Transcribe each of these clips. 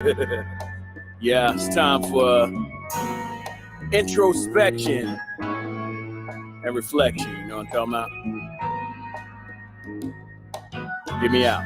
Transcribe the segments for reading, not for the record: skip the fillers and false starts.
Yeah, it's time for introspection and reflection. You know what I'm talking about? Get me out.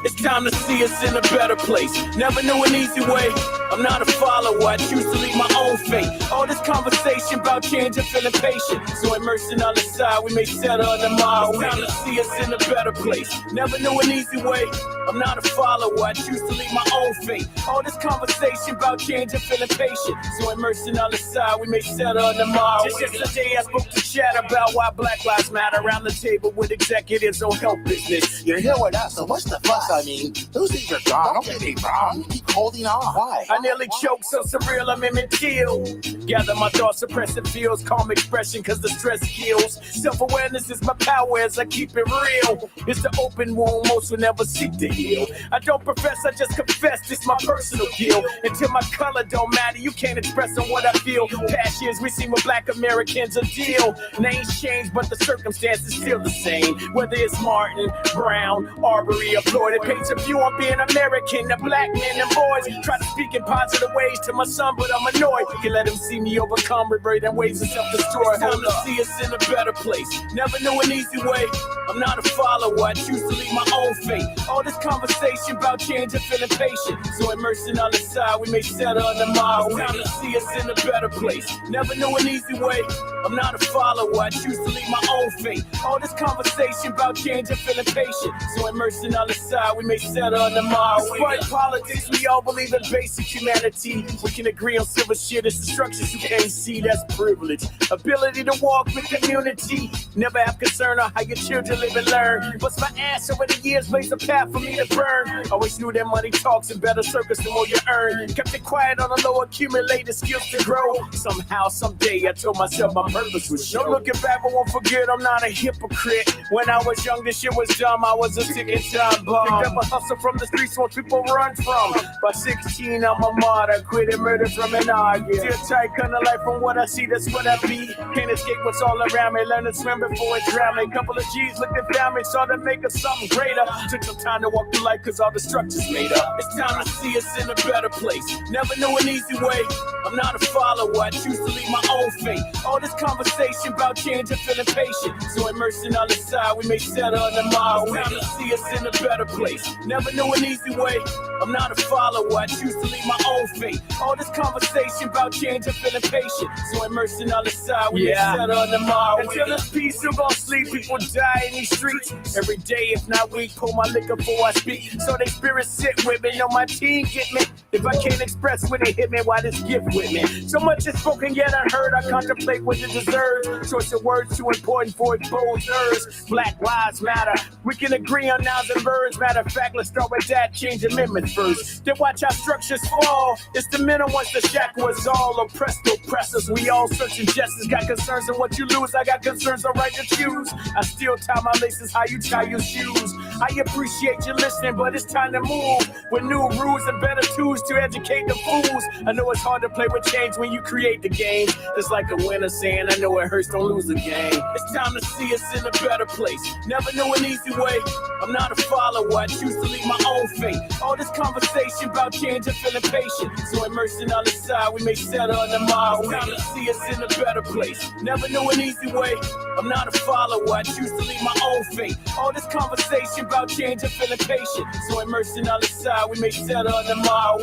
It's time to see us in a better place. Never knew an easy way. I'm not a follower, I choose to lead my own fate. All this conversation about change and feeling patient. So immersed in other side, we may settle tomorrow. It's time to see us in a better place. Never knew an easy way. I'm not a follower, I choose to lead my own fate. All this conversation about change and feeling patient. So immersed in other side, we may settle tomorrow. Just yesterday I spoke to Chad about why Black Lives Matter around the table with executives on health business. You're here with us, so what's the fuss? I mean, those things are gone. Don't get me wrong. Keep holding on. Why? I nearly choked, so surreal, I'm in chill. Gather my thoughts, suppressing feels, calm expression, cause the stress kills. Self-awareness is my power as I keep it real. It's the open wound most will never seek to heal. I don't profess, I just confess, this my personal guilt. Until my color don't matter, you can't express on what I feel. Past years, we seen with black Americans a deal. Names change, but the circumstances still the same. Whether it's Martin, Brown, Arbery, or Floyd, it paints a view on being American. The black men and boys try to speak in positive ways to my son, but I'm annoyed. You can let him see me overcome, rebirth and ways of self-destroy. It's time to see us in a better place. Never knew an easy way. I'm not a follower, I choose to lead my own fate. All this conversation about change and feeling patient. So immersed in other side, we may settle tomorrow. It's time to see us in a better place. Never knew an easy way. I'm not a follower, I choose to lead my own fate. All this conversation about change and feeling patient. So immersed in other side, we may settle tomorrow. Despite politics, we all believe in basic humanity. We can agree on civil shit, it's the structures you can't see, that's privilege. Ability to walk with community. Never have concern on how your children live and learn. Bust my ass over the years, blaze a path for me to burn. Always knew that money talks in better circles the more you earn. Kept it quiet on the low, accumulated skills to grow. Somehow, someday, I told myself my purpose was show. No looking back, but won't forget I'm not a hypocrite. When I was young, this shit was dumb, I was a ticking time bomb. Picked up a hustle from the streets where people run from. By 16, I'm a martyr, quit and murder from an argument. Still tight, cut of life from what I see, that's what I be. Can't escape what's all around me, learn to swim before it drown me. Couple of G's looked at family, saw them make us something greater. Took some time to walk through life cause all the structure's made up. It's time to see us in a better place. Never knew an easy way. I'm not a follower, I choose to lead my own fate. All this conversation about change and feeling patient. So immersed in other side, we may settle tomorrow. It's time to see us in a better place. Never knew an easy way. I'm not a follower, I choose to lead my own fate. All this conversation about change and feeling patient. So immersed in other side, we may settle tomorrow. Until this peace, you gon' sleep, people die in these streets. Every day, if not week, pull my liquor before I speak. So they spirits sit with me, know my team get me. If I can't express when they hit me, why this gift with me? So much is spoken yet unheard, I contemplate what it deserves. Choice of words too important for exposed nerves. Black lives matter, we can agree on nouns and verbs. Matter of fact, let's start with that, change amendments first. Then watch our structures fall. It's the middle ones that shackle us all. Oppressed oppressors, we all searching justice. Got concerns on what you lose, I got concerns on right to choose. I still tie my laces how you tie your shoes. I appreciate you listening, but it's time to move. With new rules and better tools to educate the fools. I know it's hard to play with change when you create the game. It's like a winner saying, I know it hurts, don't lose the game. It's time to see us in a better place. Never knew an easy way. I'm not a follower, I choose to lead my own fate. All this conversation about change and feeling patient. So immersed in other side, we may settle tomorrow. It's time to see us in a better place. Never knew an easy way. I'm not a follower, I choose to lead my own fate. All this conversation about change and feeling patient. So immersed in other side, we may settle tomorrow.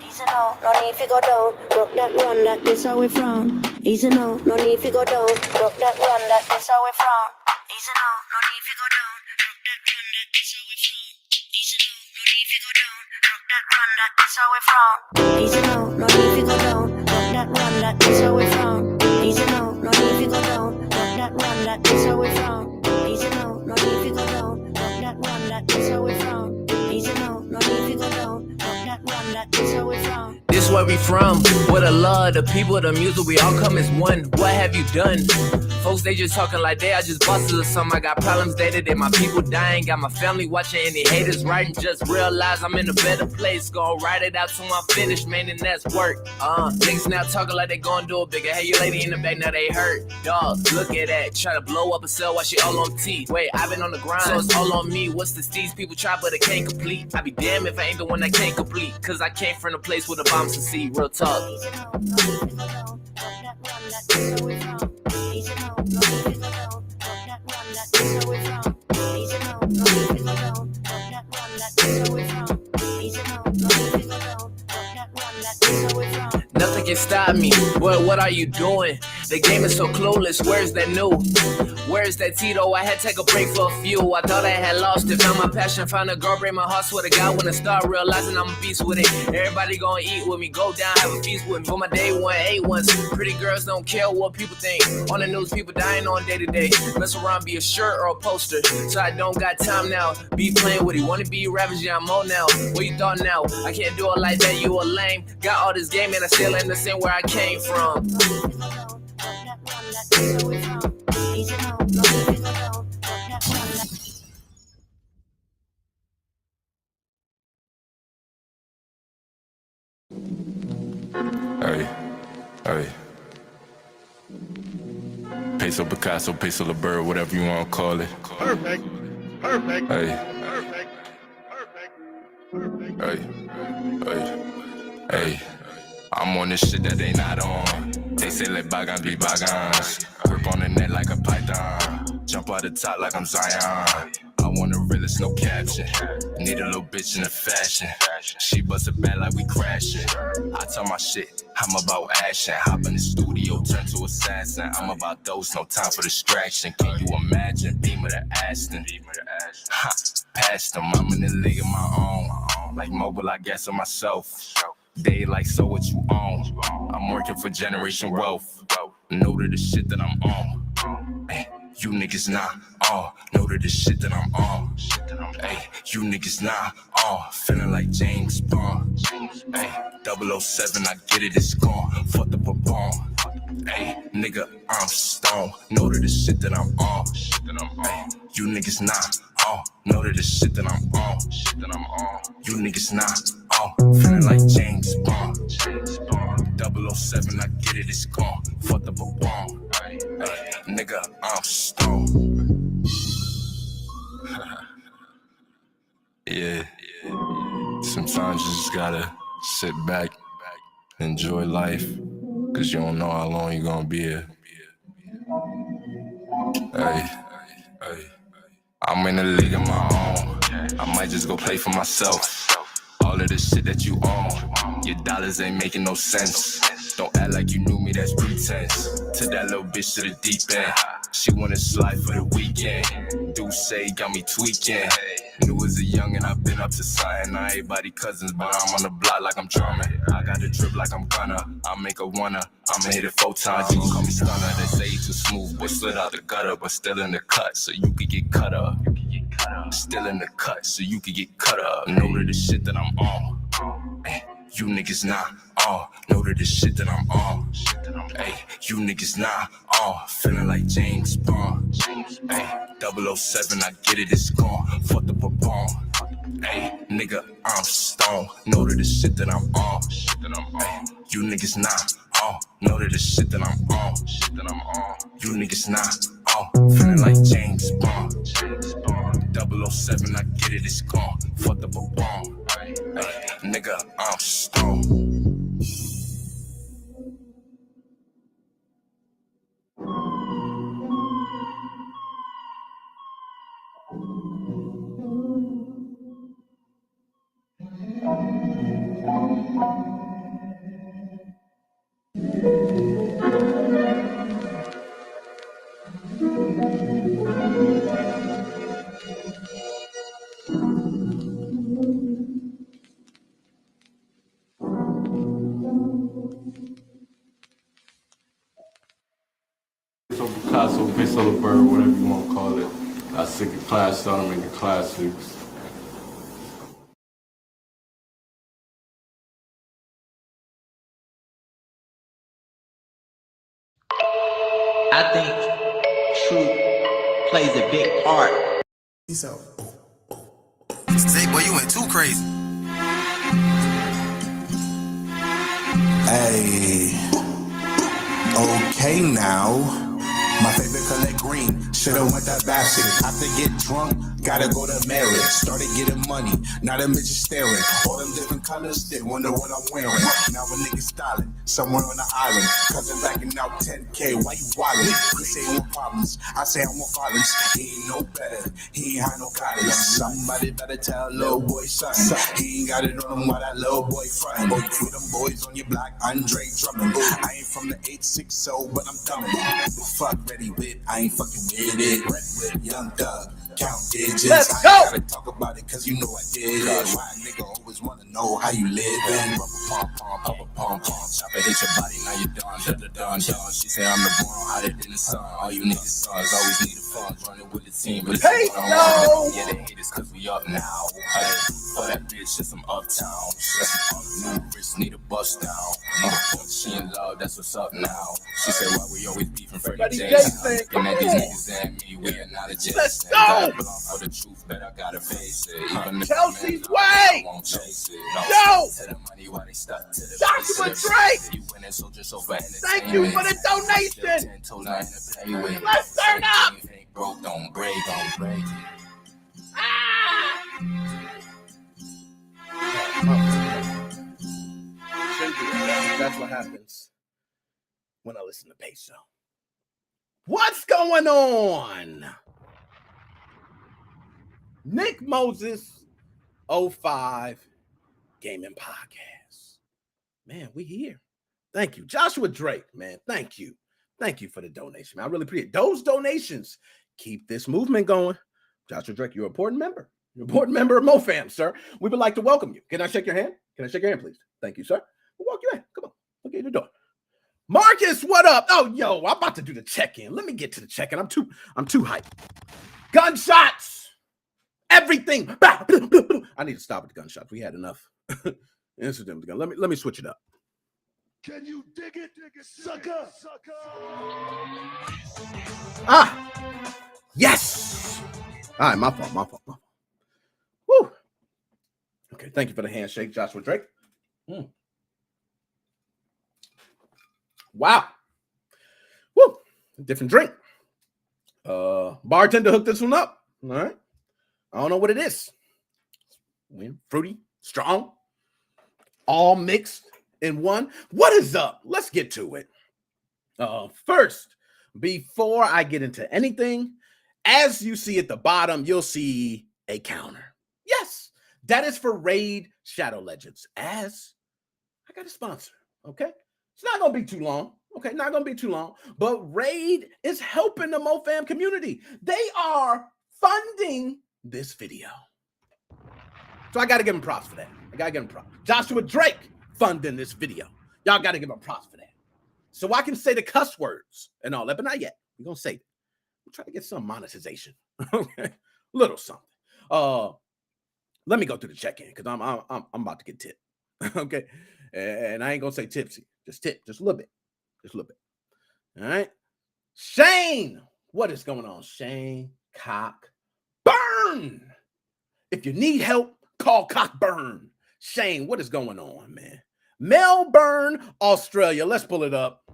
Easy now, no need to go down. Broke that one, that is how we frown. Easy now, no need to go down. Broke that one, that is how we frown. Easy now, no need to go down. Broke that one, that is how we frown. Easy now, no need to go down. Broke that one, that is how we frown. Easy now, no need to go down. Broke that one, that is how we frown. Easy now, no need to go down. Broke that one, that is how we frown. Easy now, no need to go down. Broke that one, that is how we frown. Easy now, no need to go down. Broke that one, that is how we frown. This where we from, where the love but the people, the music, we all come as one. What have you done? Folks, they just talking like they are just bosses or something. I got problems day to day, my people dying. Got my family watching, any haters writing. Just realize I'm in a better place. Gonna write it out till I'm finished, man, and that's work. Niggas now talking like they gonna do it bigger. Hey, you lady in the back, now they hurt. Dog, look at that. Try to blow up a cell while she all on T. Wait, I've been on the grind, so it's all on me. What's the steez? People try, but it can't complete. I be damned if I ain't the one that can't complete. Cause I came from a place where the bombs to see. Real talk. Nothing can stop me. What are you doing? The game is so clueless. Where's that new? Where's that Tito? I had to take a break for a few. I thought I had lost it. Found my passion, found a girl, break my heart. Swear to God, when I start realizing I'm a beast with it. Everybody gonna eat with me, go down, have a feast with me. For my day one, A1s. Pretty girls don't care what people think. On the news, people dying on day to day. Mess around, be a shirt or a poster. So I don't got time now. Be playing with it. Wanna be ravaged, yeah, I'm on now. What you thought now? I can't do it like that, you a lame. Got all this game and I still ain't the same where I came from. Hey, hey. Peso Picasso, Peso the Bird, whatever you want to call it. Perfect. Perfect. Hey, Perfect. Perfect. hey, hey. I'm on this shit that they not on. They say let bygones be bygones. Grip on the net like a python. Jump out the top like I'm Zion. I want a realist, no caption. Need a little bitch in the fashion. She bust it bad like we crashing. I tell my shit, I'm about action. Hop in the studio, turn to assassin. I'm about those, no time for distraction. Can you imagine? Beamer to Aston. Ha, past them, I'm in the league of my own. Like mobile, I guess on myself. They like, so what you own? I'm working for generation wealth. Know to the shit that I'm on. Ay, you niggas not on. Know to the shit that I'm on. Ay, you niggas not on. Feeling like James Bond. Ay, 007, I get it, it's gone. Fuck the pop-on. Ay, nigga, I'm stoned. Know to the shit that I'm on. Ay, you niggas not on. Know to the shit that I'm on. You niggas not on. Feeling like James Bond. 007, I get it, it's gone. Fuck the pop-on. Ay, nigga, I'm stoned. Yeah. Sometimes you just gotta sit back, enjoy life, cause you don't know how long you're gonna be here. Hey, I'm in the league of my own. I might just go play for myself. All of the shit that you own, your dollars ain't making no sense. Don't act like you knew me, that's pretense. To that little bitch to the deep end. She wanna slide for the weekend. Do say got me tweaking. Knew as a young and I've been up to something. Not everybody cousins, but I'm on the block like I'm drumming. I got the drip like I'm gonna. I'll make a winner. I'ma hit it 4 times. You can call me stunner. They say you too smooth, boy, slid out the gutter, but still in the cut, so you could get cut up. Still in the cut, so you could get cut up. Know to the shit that I'm on. Ay, you niggas not on. Know to the shit that I'm on. Ay, you niggas not on. Feeling like James Bond. Ay, 007, I get it, it's gone. Fuck the pop-on. Ay, nigga, I'm stoned. Know to the shit that I'm on. Ay, you niggas not on. Know to the shit that I'm on. You niggas not on. Feeling like James Bond. 007, I get it, it's gone. Fuck the pop-on. Ay, nigga, I'm stoned. So Picasso, Peso the Bird, whatever you want to call it. I sick of class, started making classics. I think truth plays a big part. So, say, boy, you went too crazy. Hey, okay now. My favorite color green, should've went that bastard. After get drunk, gotta go to marriage. Started getting money, now the midget staring. All them different colors, they wonder what I'm wearing. Now a nigga styling, somewhere on the island. Cousin backing out 10K, why you wildin'? He say he want problems, I say I want violence. He ain't no better, he ain't had no guidance. Somebody better tell little boy something. He ain't got it on him while that little boy frontin'. With them boys on your block, Andre drumming. I ain't from the 860, but I'm dumbin'. Fuck ready with, I ain't fucking with it. Red with young thug, count digits. Let's I ain't go. gotta talk about it cause you know I did it. Why a nigga always wanna know how you livin'? Pom pom pom, chopper hit your body, now you done. She say I'm the born hotter than the sun. All you niggas sons always need a fun, running with the team. But Hey, no. yeah, they hate us cause we up now. Hey, for that bitch, just some uptown. New wrist need a bust down. She in love, that's what's up now. She said why we always beefing for the Jason, and that these niggas and me, we are not a Jason. Let's go. Got a blunt for the truth, but I gotta face it. Even if Chelsea's I way. won't chase it. Yo. To the money while they stuck to the Joshua basics. Drake. You winning, so just over Thank you for the donation. Let's turn up. Ain't broke, don't break, don't break. That's what happens when I listen to Peso. What's going on? Nick Moses 05 Gaming Podcast. Man, we here. Thank you. Joshua Drake, man. Thank you. Thank you for the donation, man. I really appreciate it. Those donations keep this movement going. Joshua Drake, you're an important member. You're an important member of MoFam, sir. We would like to welcome you. Can I shake your hand? Can I shake your hand, please? Thank you, sir. We'll walk you in. Come on. Look at your door. Marcus, what up? Oh, yo, I'm about to do the check-in. Let me get to the check-in. I'm too hyped. Gunshots. Everything. I need to stop at the gunshots. We had enough incident with the gun. Let me switch it up. Can you dig it, sucker? Ah, yes. All right, my fault. Woo. Okay, thank you for the handshake, Joshua Drake. Wow. Woo. Different drink. Bartender hooked this one up. All right. I don't know what it is. Fruity, strong, all mixed in one. What is up? Let's get to it. First, before I get into anything, as you see at the bottom, you'll see a counter. Yes, that is for Raid Shadow Legends. As I got a sponsor, okay? It's not going to be too long. Okay, not going to be too long. But Raid is helping the MoFam community. They are funding this video. So I got to give him props for that. I got to give him props. Joshua Drake funding this video. Y'all got to give him props for that. So I can say the cuss words and all that, but not yet. We're going to say it. I'm trying to get some monetization. Okay, little something. Let me go through the check-in because I'm about to get tipped. Okay, and I ain't gonna say tipsy, just tip, just a little bit. All right, Shane, what is going on? Shane Cockburn. If you need help, call Cockburn. Shane, what is going on, man? Melbourne, Australia. Let's pull it up.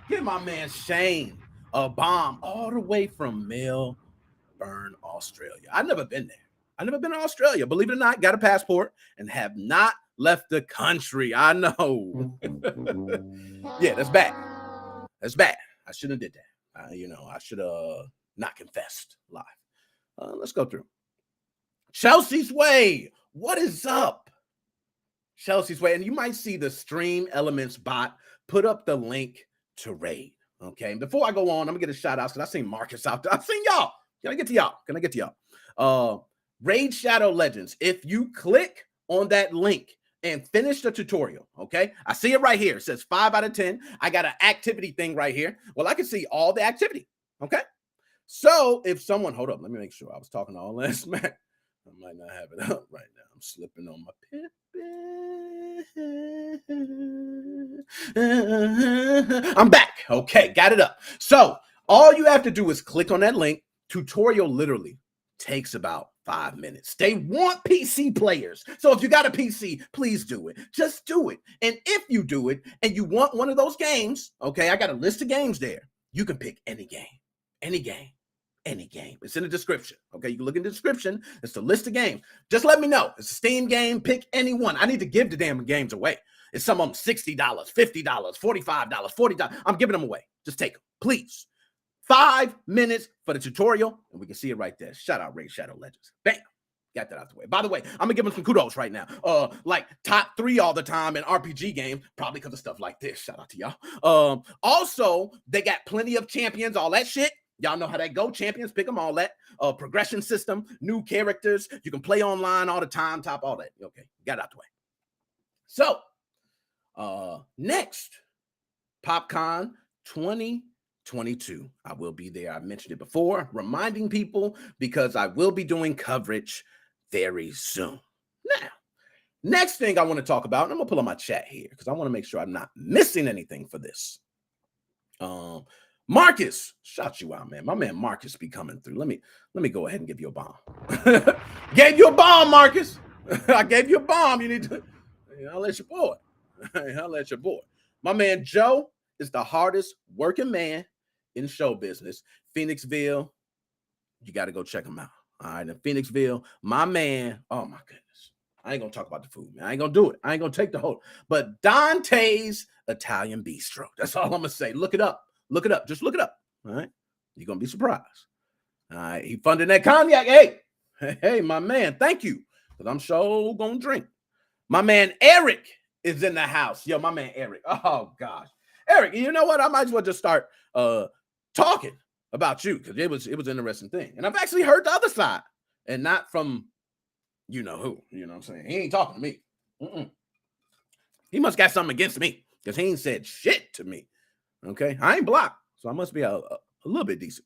Give my man Shane a bomb all the way from Melbourne, Australia. I've never been there. I've never been to Australia. Believe it or not, got a passport and have not left the country. I know. Yeah, that's bad. That's bad. I shouldn't have did that. I should have not confessed live. Let's go through. Chelsea's Way. What is up? Chelsea's Way. And you might see the Stream Elements bot put up the link to Raid. Okay. And before I go on, I'm going to get a shout out because I seen Marcus out there. I've seen y'all. Can I get to y'all? Raid Shadow Legends. If you click on that link and finish the tutorial, okay? I see it right here. It says 5 out of 10. I got an activity thing right here. Well, I can see all the activity, okay? So if someone, hold up, let me make sure. I was talking all that smack. I might not have it up right now. I'm slipping on my Pippin. I'm back. Okay, got it up. So All you have to do is click on that link. Tutorial literally takes about 5 minutes. They want PC players. So if you got a PC, please do it. Just do it. And if you do it and you want one of those games, okay, I got a list of games there. You can pick any game, any game, any game. It's in the description. Okay, you can look in the description. It's the list of games. Just let me know. It's a Steam game. Pick any one. I need to give the damn games away. It's some of them $60, $50, $45, $40. I'm giving them away. Just take them, please. 5 minutes for the tutorial, and we can see it right there. Shout out Raid Shadow Legends. Bam. Got that out the way. By the way, I'm gonna give them some kudos right now. Like top 3 all the time in RPG games, probably because of stuff like this. Shout out to y'all. Also, they got plenty of champions, all that shit. Y'all know how that go. Champions, pick them, all that. Progression system, new characters. You can play online all the time, top all that. Okay, got it out the way. So, next, PopCon 2022. I will be there. I mentioned it before, reminding people because I will be doing coverage very soon. Now, next thing I want to talk about, and I'm gonna pull up my chat here because I want to make sure I'm not missing anything for this. Marcus, shout you out, man. My man Marcus be coming through. Let me go ahead and give you a bomb. Gave you a bomb, Marcus. I gave you a bomb. You need to. I'll let your boy. I'll let your boy. My man Joe is the hardest working man in show business. Phoenixville, you got to go check him out. All right, in Phoenixville, my man. Oh my goodness, I ain't gonna talk about the food, man. I ain't gonna do it. I ain't gonna take the whole. But Dante's Italian Bistro. That's all I'm gonna say. Look it up. Look it up. Just look it up. All right, you're gonna be surprised. All right, he funded that cognac. Hey, my man. Thank you, because I'm sure gonna drink. My man Eric is in the house. Yo, my man Eric. Oh gosh, Eric. You know what? I might as well just start talking about you because it was an interesting thing. And I've actually heard the other side and not from you know who. You know what I'm saying? He ain't talking to me. He must got something against me because he ain't said shit to me. Okay. I ain't blocked. So I must be a little bit decent.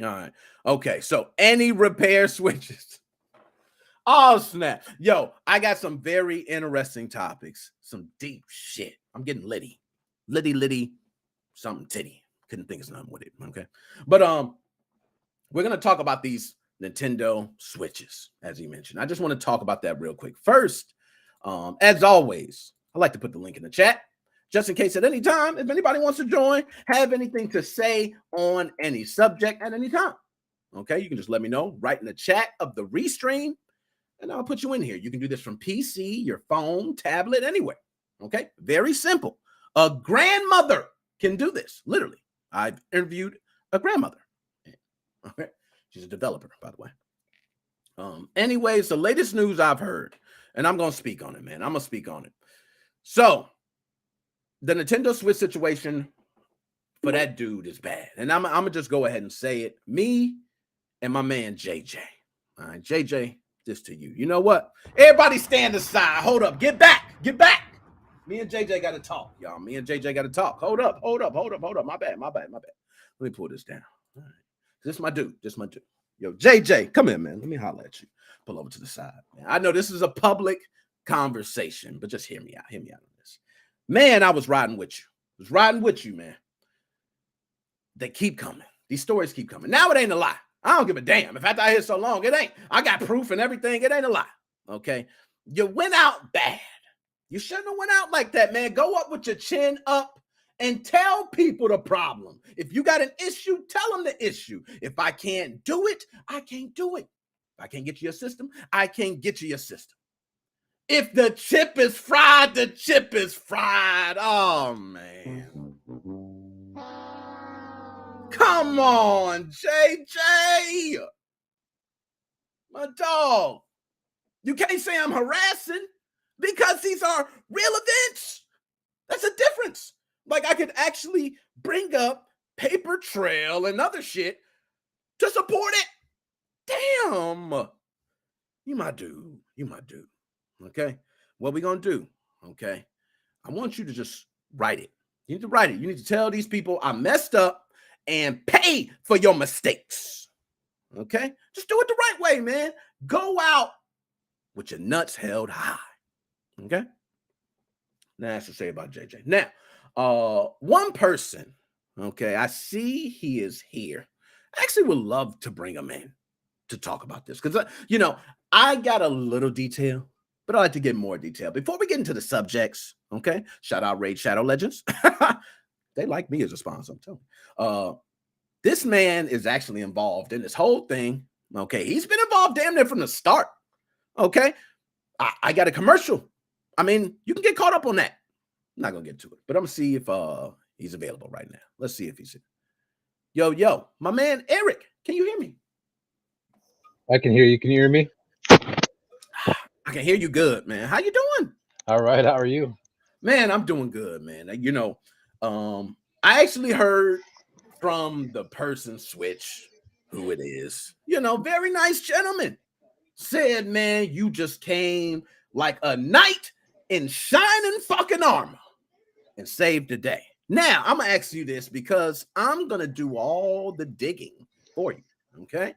All right. Okay. So any repair switches. Oh, snap. Yo, I got some very interesting topics. Some deep shit. I'm getting litty. Litty, something titty. Couldn't think of nothing with it. Okay. But we're going to talk about these Nintendo Switches, as he mentioned. I just want to talk about that real quick. First, as always, I like to put the link in the chat, just in case at any time, if anybody wants to join, have anything to say on any subject at any time. Okay, you can just let me know right in the chat of the restream, and I'll put you in here. You can do this from PC, your phone, tablet, anywhere. Okay, very simple. A grandmother can do this, literally. I've interviewed a grandmother. Okay, she's a developer, by the way. Anyways, the latest news I've heard, and I'm going to speak on it, man. I'm going to speak on it. So, the Nintendo Switch situation for that dude is bad. And I'm going to just go ahead and say it. Me and my man JJ. All right, JJ, this to you. You know what? Everybody stand aside. Hold up. Get back. Get back. Me and JJ got to talk, y'all. Me and JJ got to talk. Hold up. My bad. Let me pull this down. All right. This is my dude. Yo, JJ, come here, man. Let me holler at you. Pull over to the side, man. I know this is a public conversation, but just hear me out. Hear me out on this. Man, I was riding with you. Man. They keep coming. These stories keep coming. Now it ain't a lie. I don't give a damn. If after I hear so long, it ain't. I got proof and everything. It ain't a lie. Okay? You went out bad. You shouldn't have went out like that, man. Go up with your chin up and tell people the problem. If you got an issue, tell them the issue. If I can't do it, I can't do it. If I can't get you your system, I can't get you your system. If the chip is fried, the chip is fried. Oh, man. Come on, JJ. My dog. You can't say I'm harassing because these are real events. That's a difference. Like, I could actually bring up Paper Trail and other shit to support it. Damn. You my dude. Okay? What we gonna do? Okay? I want you to just write it. You need to write it. You need to tell these people I messed up and pay for your mistakes. Okay? Just do it the right way, man. Go out with your nuts held high. Okay? Now, that's to say about JJ. Now, one person Okay, I see he is here. I actually would love to bring him in to talk about this because, I got a little detail, but I'd like to get more detail. Before we get into the subjects, okay, shout out Raid Shadow Legends. They like me as a sponsor, I'm telling you. This man is actually involved in this whole thing. Okay, he's been involved damn near from the start. Okay, I got a commercial. I mean, you can get caught up on that. I'm not gonna get to it, but I'm gonna see if he's available right now. Let's see if he's here. Yo, my man Eric, can you hear me? I can hear you. Can you hear me? I can hear you good, man. How you doing? All right. How are you? Man, I'm doing good, man. I actually heard from the person switch who it is. Very nice gentleman. Said, man, you just came like a knight in shining fucking armor and saved the day. Now, I'm gonna ask you this because I'm gonna do all the digging for you. Okay.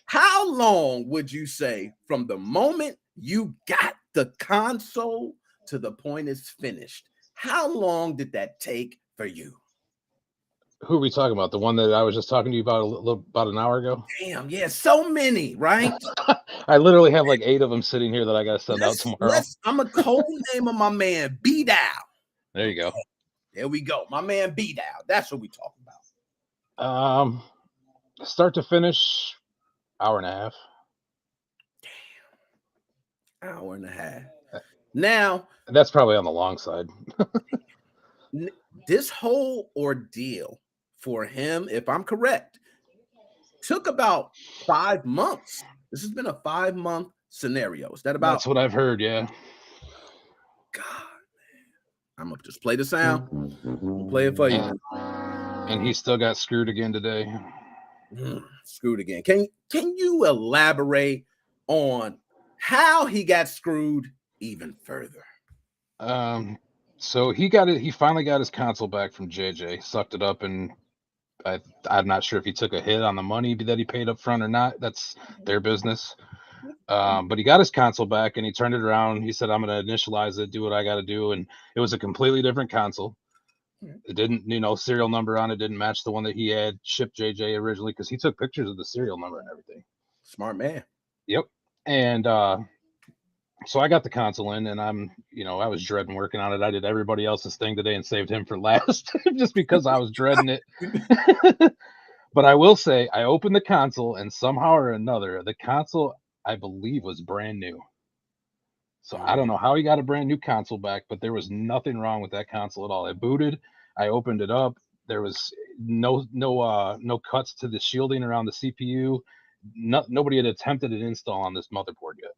How long would you say from the moment you got the console to the point it's finished? How long did that take for you? Who are we talking about? The one that I was just talking to you about about an hour ago? Damn, yeah, so many, right? I literally have like 8 of them sitting here that I got to send out tomorrow. I'm a code name of my man B Dow. There you go. There we go. My man B Dow. That's what we talking about. Start to finish, hour and a half. Damn. Hour and a half. Now, that's probably on the long side. This whole ordeal for him, if I'm correct, took about 5 months. This has been a 5-month scenario. Is that about? That's what I've heard, yeah. God, man. I'm going to just play the sound. I'll play it for you. And he still got screwed again today. Screwed again. Can you elaborate on how he got screwed even further? So he finally got his console back from JJ, sucked it up, and I'm not sure if he took a hit on the money that he paid up front or not. That's their business. But he got his console back and he turned it around. He said, I'm going to initialize it, do what I got to do. And it was a completely different console. It didn't, serial number on it didn't match the one that he had shipped JJ originally because he took pictures of the serial number and everything. Smart man. Yep. And so I got the console in and I was dreading working on it. I did everybody else's thing today and saved him for last just because I was dreading it. But I will say I opened the console and somehow or another, the console, I believe, was brand new. So I don't know how he got a brand new console back, but there was nothing wrong with that console at all. I booted, I opened it up. There was no cuts to the shielding around the CPU. Nobody had attempted an install on this motherboard yet.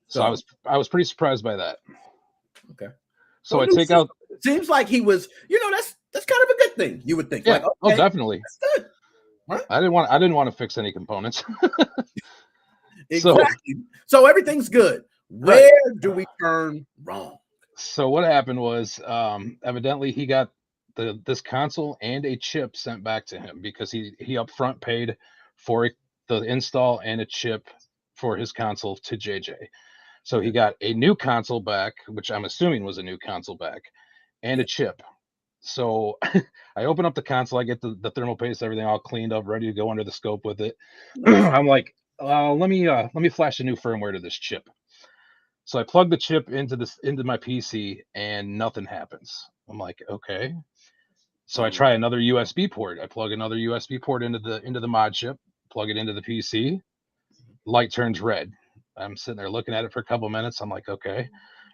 So I was pretty surprised by that. Okay. So I take out. Seems like he was, that's kind of a good thing. You would think. Yeah. Like, okay, oh, definitely. That's good. Right? I didn't want to fix any components. Exactly. So everything's good. Where do we turn wrong? So what happened was, evidently he got this console and a chip sent back to him because he upfront paid for the install and a chip for his console to JJ. So he got a new console back, which I'm assuming was a new console back, and a chip. So I open up the console, I get the thermal paste, everything all cleaned up, ready to go under the scope with it. I'm like, let me flash a new firmware to this chip. So I plug the chip into my PC and nothing happens. I'm like, okay. So I try another USB port. I plug another USB port into the mod chip, plug it into the PC. Light turns red. I'm sitting there looking at it for a couple minutes. I'm like, okay.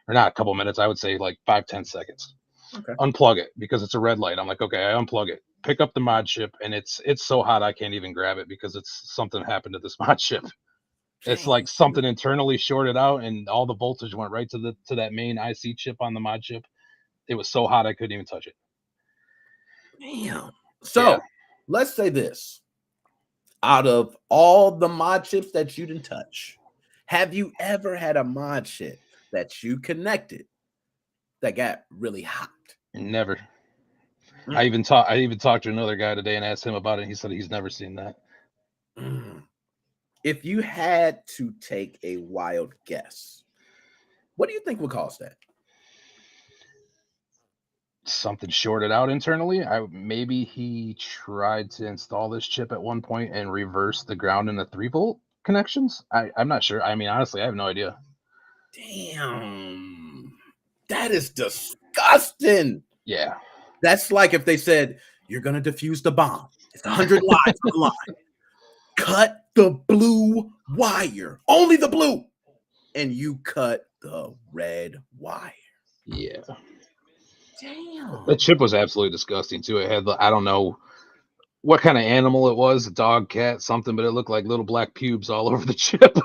Or not a couple minutes, I would say like 5-10 seconds. Okay. Unplug it because it's a red light. I'm like, okay, I unplug it. Pick up the mod chip, and it's so hot I can't even grab it because something happened to this mod chip. It's like something internally shorted out, and all the voltage went right to that main IC chip on the mod chip. It was so hot I couldn't even touch it. Damn. So let's say this: out of all the mod chips that you didn't touch, have you ever had a mod chip that you connected that got really hot? Never. I even talked to another guy today and asked him about it. And he said he's never seen that. If you had to take a wild guess, what do you think would cause that? something shorted out internally. Maybe he tried to install this chip at one point and reverse the ground and the 3-volt connections. I'm not sure. I mean, honestly, I have no idea. Damn, that is disgusting. Yeah, that's like if they said you're gonna defuse the bomb. It's 100 lives on the line. Cut the blue wire, only the blue, and you cut the red wire. Yeah. Damn. The chip was absolutely disgusting too. It had I don't know what kind of animal it was, a dog, cat, something, but it looked like little black pubes all over the chip.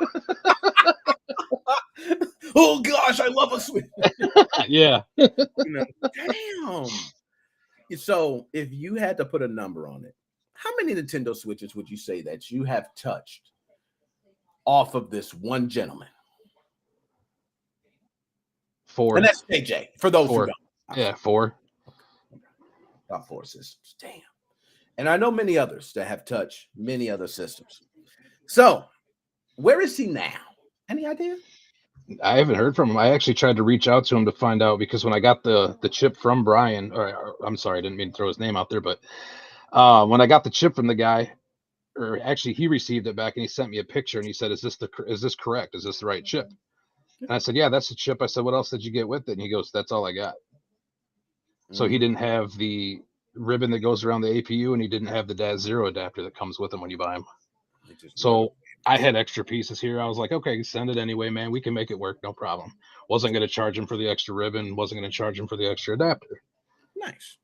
Oh gosh, I love a switch. Yeah. Damn. So if you had to put a number on it, how many Nintendo Switches would you say that you have touched off of this one gentleman? 4. And that's JJ, for those 4. who don't. Yeah, 4. About 4 systems. Damn. And I know many others that have touched many other systems. So where is he now? Any idea? I haven't heard from him. I actually tried to reach out to him to find out, because when I got the chip from Brian, or I'm sorry, I didn't mean to throw his name out there, but when I got the chip from the guy, or actually he received it back and he sent me a picture and he said, is this correct? Is this the right chip? And I said, yeah, that's the chip. I said, what else did you get with it? And he goes, that's all I got. So he didn't have the ribbon that goes around the APU, and he didn't have the DAS0 adapter that comes with him when you buy them. So I had extra pieces here. I was like, okay, send it anyway, man. We can make it work. No problem. Wasn't going to charge him for the extra ribbon. Wasn't going to charge him for the extra adapter. Nice.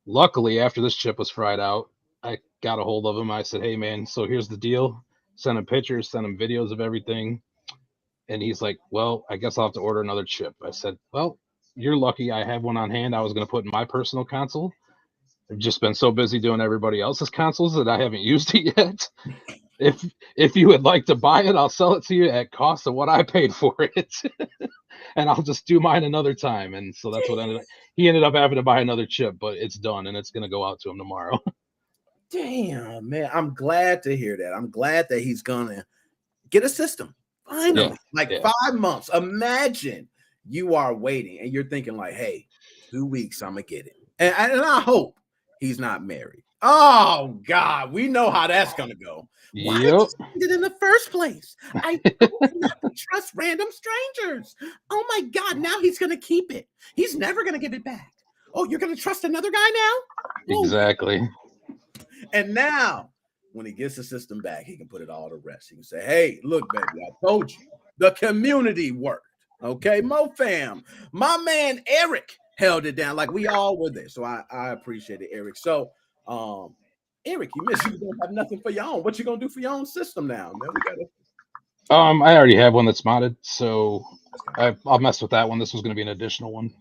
Luckily, after this chip was fried out, I got a hold of him. I said, hey, man, so here's the deal. Send him pictures, send him videos of everything. And he's like, well, I guess I'll have to order another chip. I said, well, you're lucky I have one on hand. I was going to put in my personal console. I've just been so busy doing everybody else's consoles that I haven't used it yet. If you would like to buy it, I'll sell it to you at cost of what I paid for it. And I'll just do mine another time. And so that's what he ended up having to buy another chip, but it's done and it's going to go out to him tomorrow. Damn, man. I'm glad to hear that. I'm glad that he's going to get a system. Finally, 5 months. Imagine you are waiting and you're thinking like, hey, 2 weeks, I'm going to get it. And I hope he's not married. Oh, God, we know how that's going to go. Why did you send it in the first place? I told not to trust random strangers. Oh, my God, now he's going to keep it. He's never going to give it back. Oh, you're going to trust another guy now? Exactly. And now, when he gets the system back, he can put it all to rest. He can say, hey, look, baby, I told you. The community worked. Okay, MoFam. My man, Eric, held it down like we all were there. So I appreciate it, Eric. So, Eric, you don't have nothing for your own. What you going to do for your own system now, man? We got to... I already have one that's modded, so I'll mess with that one. This was going to be an additional one.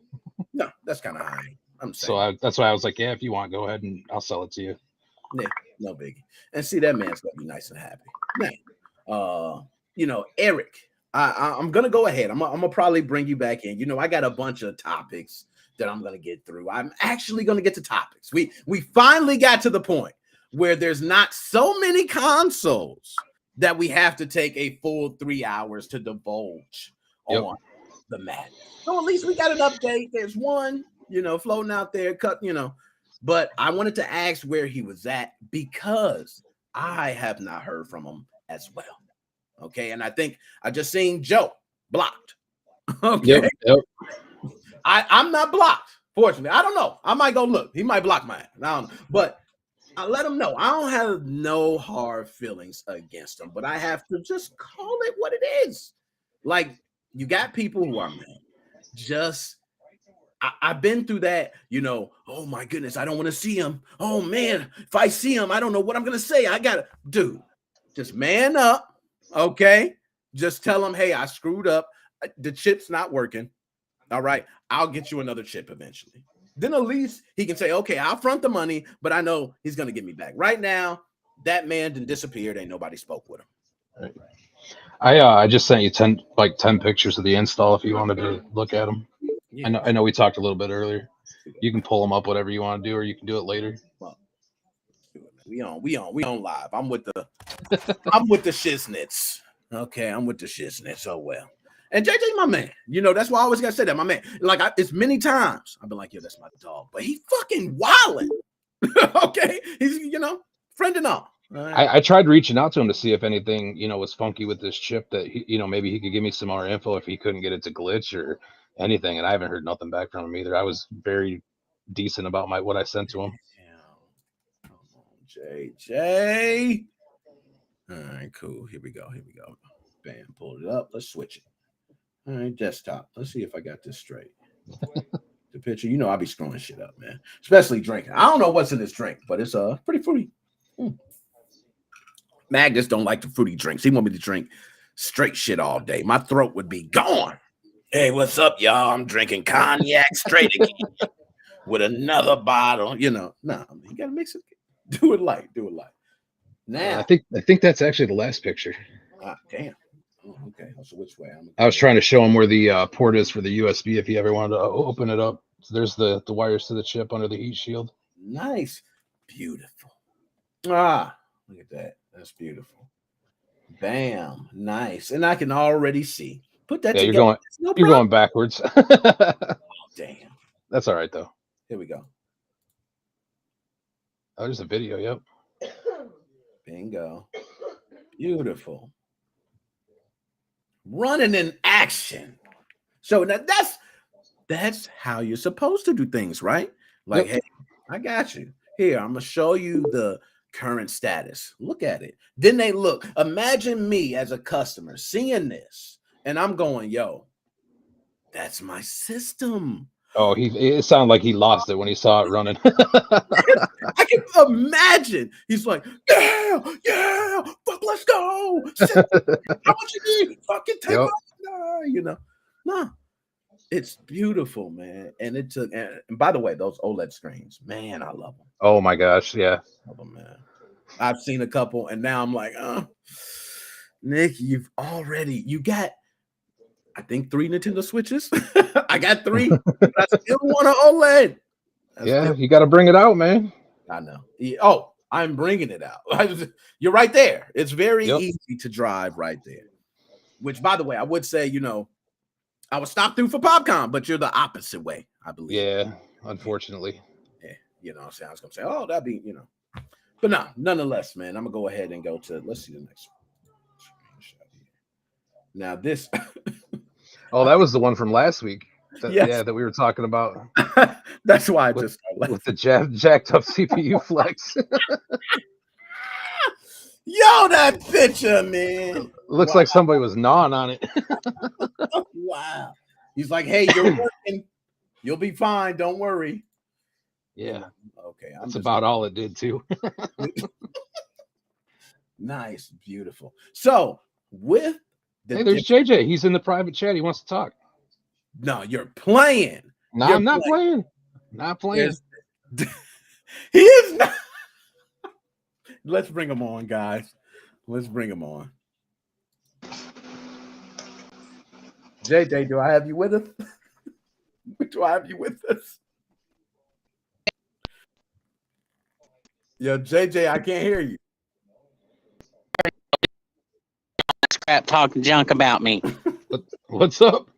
No, that's kind of high. I'm saying. So that's why I was like, yeah, if you want, go ahead and I'll sell it to you. Yeah, no biggie. And see, that man's gonna be nice and happy. Now, Eric, I'm gonna go ahead. I'm gonna probably bring you back in. I got a bunch of topics that I'm gonna get through. I'm actually gonna get to topics. We finally got to the point where there's not so many consoles that we have to take a full 3 hours to divulge on the madness. So at least we got an update. There's one, floating out there, But I wanted to ask where he was at because I have not heard from him as well. Okay. And I think I just seen Joe blocked. Okay. Yep. I'm not blocked, fortunately. I don't know. I might go look. He might block mine. I don't know. But I let him know. I don't have no hard feelings against him, but I have to just call it what it is. Like, you got people who are mad. I've been through that, oh my goodness, I don't want to see him. Oh man, if I see him, I don't know what I'm going to say. Dude, just man up, okay? Just tell him, hey, I screwed up. The chip's not working. All right, I'll get you another chip eventually. Then at least he can say, okay, I'll front the money, but I know he's going to get me back. Right now, that man done disappeared. Ain't nobody spoke with him. Right. I just sent you 10 pictures of the install if you wanted to look at them. Yeah. I know we talked a little bit earlier. You can pull them up, whatever you want to do, or you can do it later. Well, we on live. I'm with the shiznits. Okay, I'm with the shiznits. Oh well. And JJ, my man, that's why I always gotta say that, my man. Like it's many times I've been like, that's my dog, but he fucking wilding. Okay, he's friend and all. Right. I tried reaching out to him to see if anything was funky with this chip that maybe he could give me some more info if he couldn't get it to glitch or anything, and I haven't heard nothing back from him either. I was very decent about what I sent to him. Come on, JJ. All right, cool. Here we go. Bam, pulled it up. Let's switch it. All right, desktop. Let's see if I got this straight. The picture, I'll be screwing shit up, man. Especially drinking. I don't know what's in this drink, but it's pretty fruity. Magnus don't like the fruity drinks. He want me to drink straight shit all day. My throat would be gone. Hey, what's up, y'all? I'm drinking cognac straight again with another bottle. No, you gotta mix it. Do it light. Now, I think that's actually the last picture. Damn. Oh, okay. So which way? I was trying to show him where the port is for the USB if he ever wanted to open it up. So there's the wires to the chip under the heat shield. Nice. Beautiful. Look at that. That's beautiful. Bam. Nice. And I can already see. Put that together. You're going backwards. Oh, damn. That's all right, though. Here we go. Oh, there's a video. Yep. Bingo. Beautiful. Running in action. So now that's how you're supposed to do things, right? Like, Hey, I got you. Here, I'm going to show you the current status. Look at it. Then they look. Imagine me as a customer seeing this, and I'm going, yo, that's my system. Oh, it sounded like he lost it when he saw it running. I can imagine. He's like, yeah, fuck, let's go. How much you need? Fucking take off. No. It's beautiful, man. And it took, and by the way, those OLED screens, man, I love them. Oh my gosh, yeah. Love them, man. I've seen a couple, and now I'm like, Nick, you got, I think 3 Nintendo Switches. I got 3. But I still want an OLED. You got to bring it out, man. I know. Oh, I'm bringing it out. You're right there. It's very easy to drive right there. Which, by the way, I would say, I was stopped through for Popcorn, but you're the opposite way, I believe. Yeah, unfortunately. Yeah, I was going to say, oh, that'd be, But no, nonetheless, man, I'm going to go ahead and go to, let's see the next one. Now this. Oh, that was the one from last week. Yes. Yeah, that we were talking about. That's why I just with the jacked up CPU flex. Yo, that picture, man. Looks like somebody was gnawing on it. Wow. He's like, hey, you're working. You'll be fine. Don't worry. Yeah. Okay. That's about all it did, too. Nice. Beautiful. So, with hey, there's JJ. He's in the private chat. He wants to talk. No, you're playing. No, I'm not playing. Not playing. He is not. Let's bring him on, guys. Let's bring him on. JJ, do I have you with us? Do I have you with us? Yo, JJ, I can't hear you. Crap talking junk about me. What's up?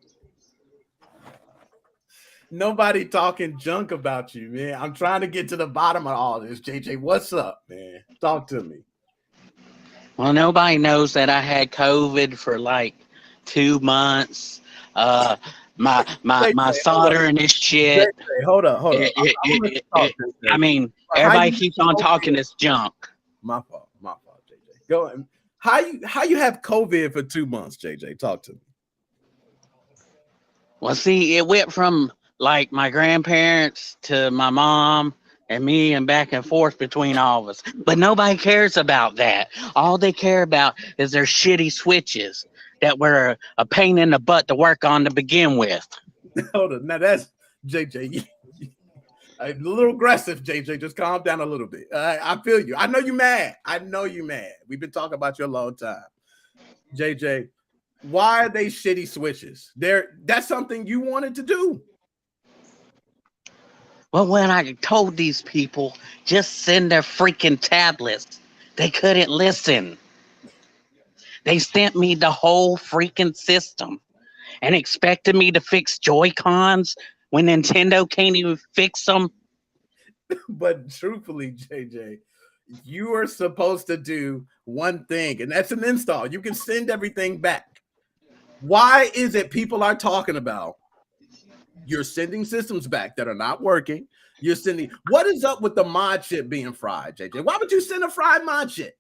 Nobody talking junk about you, man. I'm trying to get to the bottom of all this. JJ, what's up, man? Talk to me. Well, nobody knows that I had COVID for like 2 months. My solder and this shit. JJ, hold up. I mean, everybody keeps on talking this junk. My fault, JJ. Go ahead. How you have COVID for 2 months, JJ? Talk to me. Well, see, it went from like my grandparents to my mom and me and back and forth between all of us. But nobody cares about that. All they care about is their shitty switches that were a pain in the butt to work on to begin with. Hold on. Now that's JJ. A little aggressive, JJ. Just calm down a little bit. I feel you. I know you're mad. We've been talking about you a long time. JJ, why are they shitty switches? That's something you wanted to do. Well, when I told these people just send their freaking tablets, they couldn't listen. They sent me the whole freaking system. and expected me to fix Joy-Cons when Nintendo can't even fix them. But truthfully, JJ, you are supposed to do one thing, and that's an install. You can send everything back. Why is it people are talking about you're sending systems back that are not working? You're sending, what is up with the mod chip being fried, JJ? Why would you send a fried mod chip?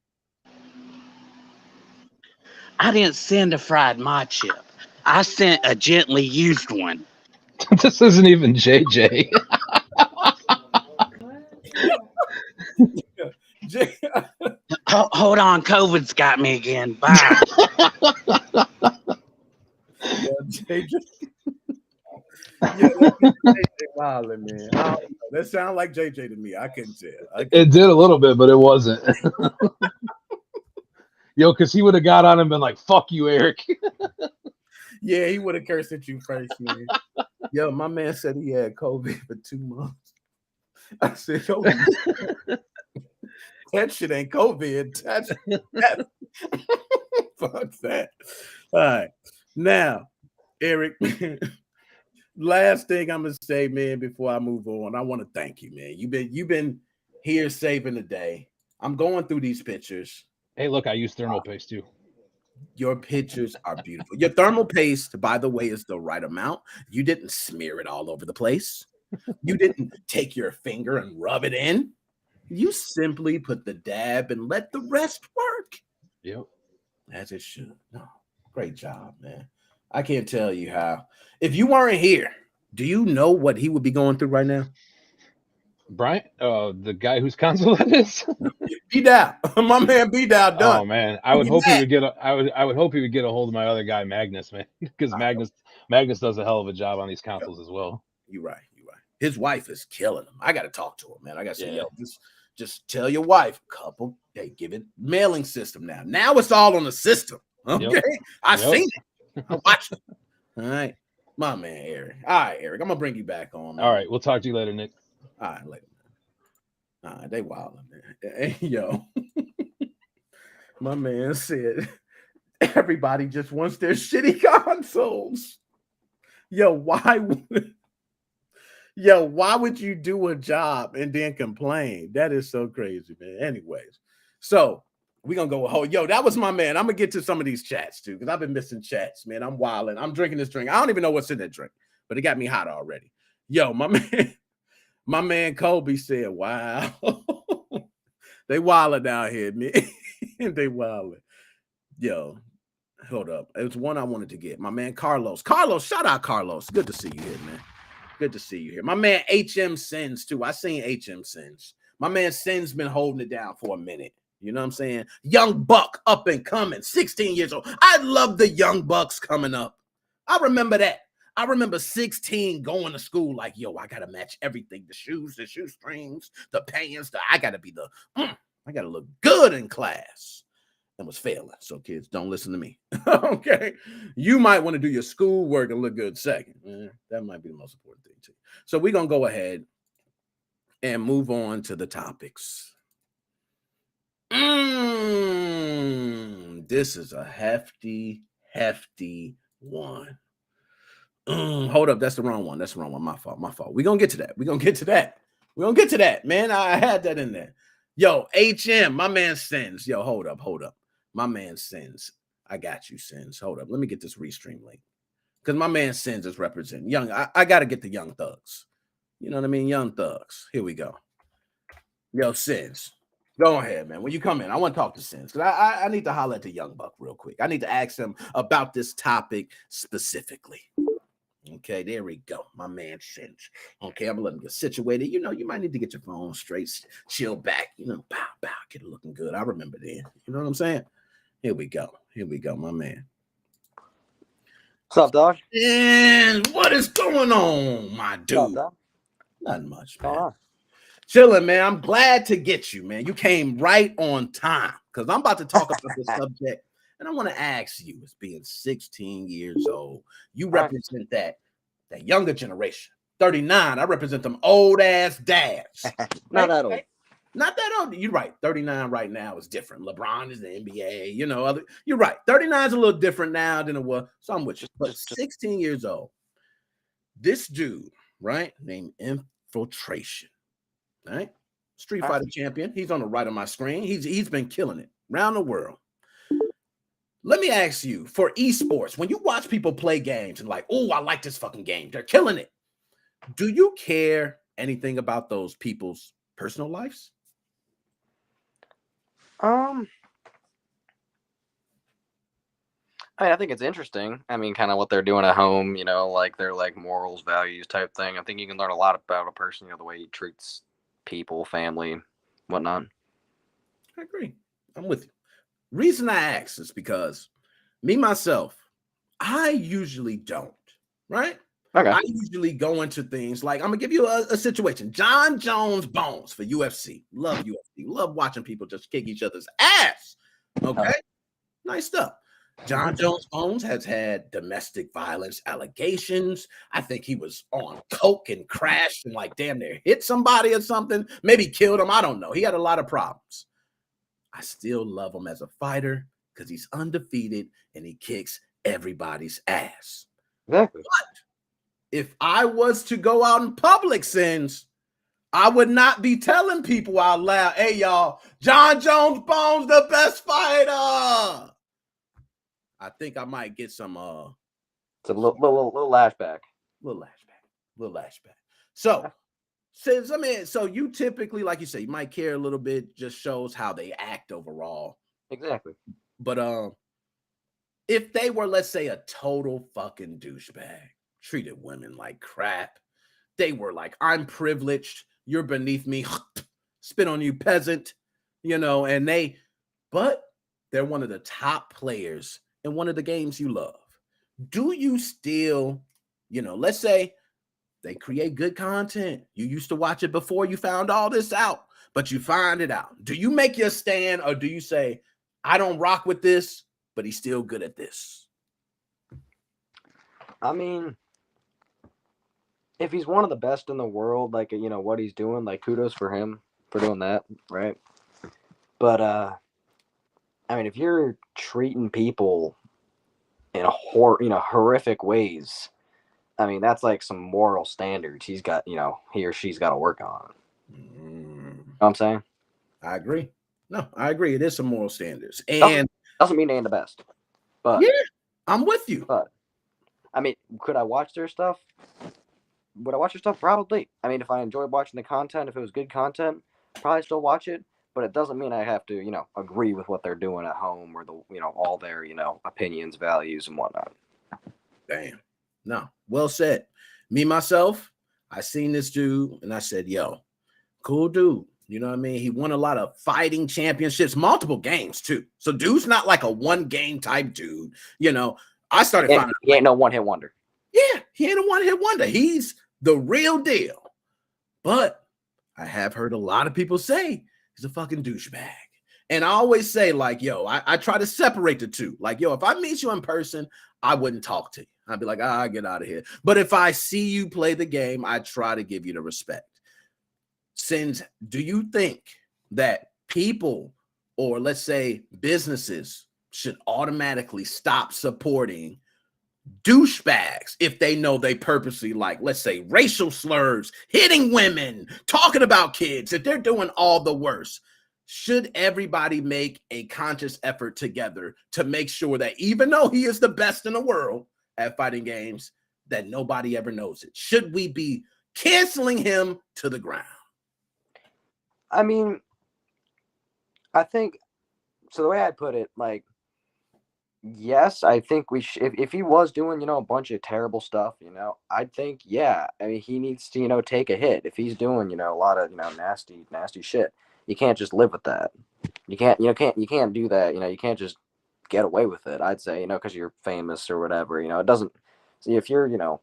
I didn't send a fried mod chip. I sent a gently used one. This isn't even JJ. Hold on, COVID's got me again. Bye. Yeah, JJ. Yeah, that's JJ Wilder, man. That sounds like JJ to me. I couldn't tell. It did a little bit, but it wasn't. Yo, because he would have got on and been like, "Fuck you, Eric." Yeah, he would have cursed at you first, man. Yo, my man said he had COVID for 2 months. I said, "Oh, that shit ain't COVID. That. Fuck that." All right, now, Eric. Last thing I'm gonna say, man, before I move on, I want to thank you, man. You've been here saving the day. I'm going through these pictures. Hey, look, I use thermal paste too. Your pictures are beautiful. Your thermal paste, by the way, is the right amount. You didn't smear it all over the place. You didn't take your finger and rub it in. You simply put the dab and let the rest work. Yep. As it should. No, great job, man. I can't tell you how. If you weren't here, do you know what he would be going through right now? Brian, the guy whose console that is. B-Dow. My man B-Dow done. Oh man, I would hope he would get I would hope he would get a hold of my other guy Magnus, man, because Magnus does a hell of a job on these consoles as well. You're right. His wife is killing him. I got to talk to him, man. I got to say, yo, just tell your wife, couple, hey, give it mailing system now. Now it's all on the system. Okay, Yep. I seen it. I watched it. All right, my man, Eric. All right, Eric, I'm gonna bring you back on. Man. All right, we'll talk to you later, Nick. All right, later. All right, they wild, man. Hey, yo, my man said everybody just wants their shitty consoles. Yo, why would you do a job and then complain? That is so crazy, man. Anyways, so we're gonna go. Oh, yo, that was my man. I'm gonna get to some of these chats too, because I've been missing chats, man. I'm wilding. I'm drinking this drink. I don't even know what's in that drink, but it got me hot already. Yo, my man Kobe said, wow. They wilding down here, man. They wilding. Yo, hold up. It was one I wanted to get. My man Carlos. Carlos, shout out Carlos. Good to see you here, man. Good to see you here. My man HM Sins too. I seen HM Sins. My man Sins been holding it down for a minute. You know what I'm saying? Young buck up and coming, 16 years old. I love the young bucks coming up. I remember that. I remember 16 going to school like, yo, I got to match everything. The shoes, the shoestrings, the pants. I got to be I got to look good in class. And was failing. So kids, don't listen to me. Okay. You might want to do your schoolwork and look good second. That might be the most important thing too. So we're going to go ahead and move on to the topics. This is a hefty one. Hold up. That's the wrong one. My fault. We're going to get to that. We're going to get to that, man. I had that in there. Yo, HM, my man Sins. Yo, hold up. My man Sins. I got you, Sins. Hold up. Let me get this restream link. Because my man Sins is representing young. I got to get the young thugs. You know what I mean? Young thugs. Here we go. Yo, Sins. Go ahead, man. When you come in, I want to talk to Sins. Because I need to holler at the young buck real quick. I need to ask him about this topic specifically. Okay, there we go. My man Sins. Okay, I'm gonna let him get situated. You know, you might need to get your phone straight, chill back, bow, get it looking good. I remember then. You know what I'm saying? Here we go, my man. What's up, dog? And what is going on, my dude? What's up, dog? Nothing much, man. Chilling, man. I'm glad to get you, man. You came right on time because I'm about to talk about this subject. And I want to ask you, as being 16 years old, you represent that younger generation. 39, I represent them old ass dads. Not that old. Not that old. You're right. 39 right now is different. LeBron is the NBA. You know, you're right. 39 is a little different now than it was. So I'm with you. But 16 years old, this dude, right, named Infiltration, right? Street Fighter champion. He's on the right of my screen. He's been killing it around the world. Let me ask you, for esports, when you watch people play games and like, oh, I like this fucking game, they're killing it. Do you care anything about those people's personal lives? I mean, I think it's interesting. I mean, kind of what they're doing at home, you know, like their like morals, values type thing. I think you can learn a lot about a person, you know, the way he treats people, family, whatnot. I agree. I'm with you. Reason I ask is because me, myself, I usually don't, right? Okay. I usually go into things like, I'm gonna give you a situation. John Jones Bones for UFC. Love UFC. Love watching people just kick each other's ass. Okay. Nice stuff. John Jones Bones has had domestic violence allegations. I think he was on coke and crashed and like damn near hit somebody or something. Maybe killed him. I don't know. He had a lot of problems. I still love him as a fighter because he's undefeated and he kicks everybody's ass. Exactly. But if I was to go out in public, Sins, I would not be telling people out loud, hey, y'all, John Jones Bones, the best fighter. I think I might get some it's a little lashback. Little lashback. So since so you typically, like you say, you might care a little bit, just shows how they act overall. Exactly. But if they were, let's say, a total fucking douchebag, treated women like crap, they were like, I'm privileged, you're beneath me, spit on you, peasant, you know, but they're one of the top players in one of the games you love. Do you still, you know, let's say they create good content. You used to watch it before you found all this out, but you find it out. Do you make your stand or do you say, I don't rock with this, but he's still good at this? I mean, if he's one of the best in the world, like, you know, what he's doing, like, kudos for him for doing that, right? But, I mean, if you're treating people in horrific ways, I mean, that's like some moral standards he's got, you know, he or she's got to work on. You know what I'm saying? I agree. No, I agree. It is some moral standards. And doesn't mean they ain't the best. But yeah, I'm with you. But I mean, could I watch their stuff? Would I watch their stuff? Probably. I mean, if I enjoyed watching the content, if it was good content, probably still watch it. But it doesn't mean I have to, you know, agree with what they're doing at home or the, you know, all their, you know, opinions, values, and whatnot. Damn. No, well said. Me, myself, I seen this dude and I said, yo, cool dude. You know what I mean? He won a lot of fighting championships, multiple games too. So dude's not like a one game type dude. You know, I started finding he ain't no one hit wonder. Yeah, he ain't a one hit wonder. He's the real deal. But I have heard a lot of people say he's a fucking douchebag. And I always say, like, yo, I try to separate the two. Like, yo, if I meet you in person, I wouldn't talk to you. I'd be like, get out of here. But if I see you play the game, I try to give you the respect. Since, do you think that people, or let's say businesses, should automatically stop supporting douchebags if they know they purposely, like, let's say, racial slurs, hitting women, talking about kids, if they're doing all the worst? Should everybody make a conscious effort together to make sure that even though he is the best in the world at fighting games, that nobody ever knows it? Should we be canceling him to the ground? I mean, I think, so the way I'd put it, like, yes, I think we should, if he was doing, you know, a bunch of terrible stuff, you know, I'd think, yeah, I mean, he needs to, you know, take a hit. If he's doing, you know, a lot of, you know, nasty shit, you can't just live with that. You can't do that. You know, you can't just get away with it, I'd say, you know, because you're famous or whatever, you know, it doesn't, see, if you're, you know,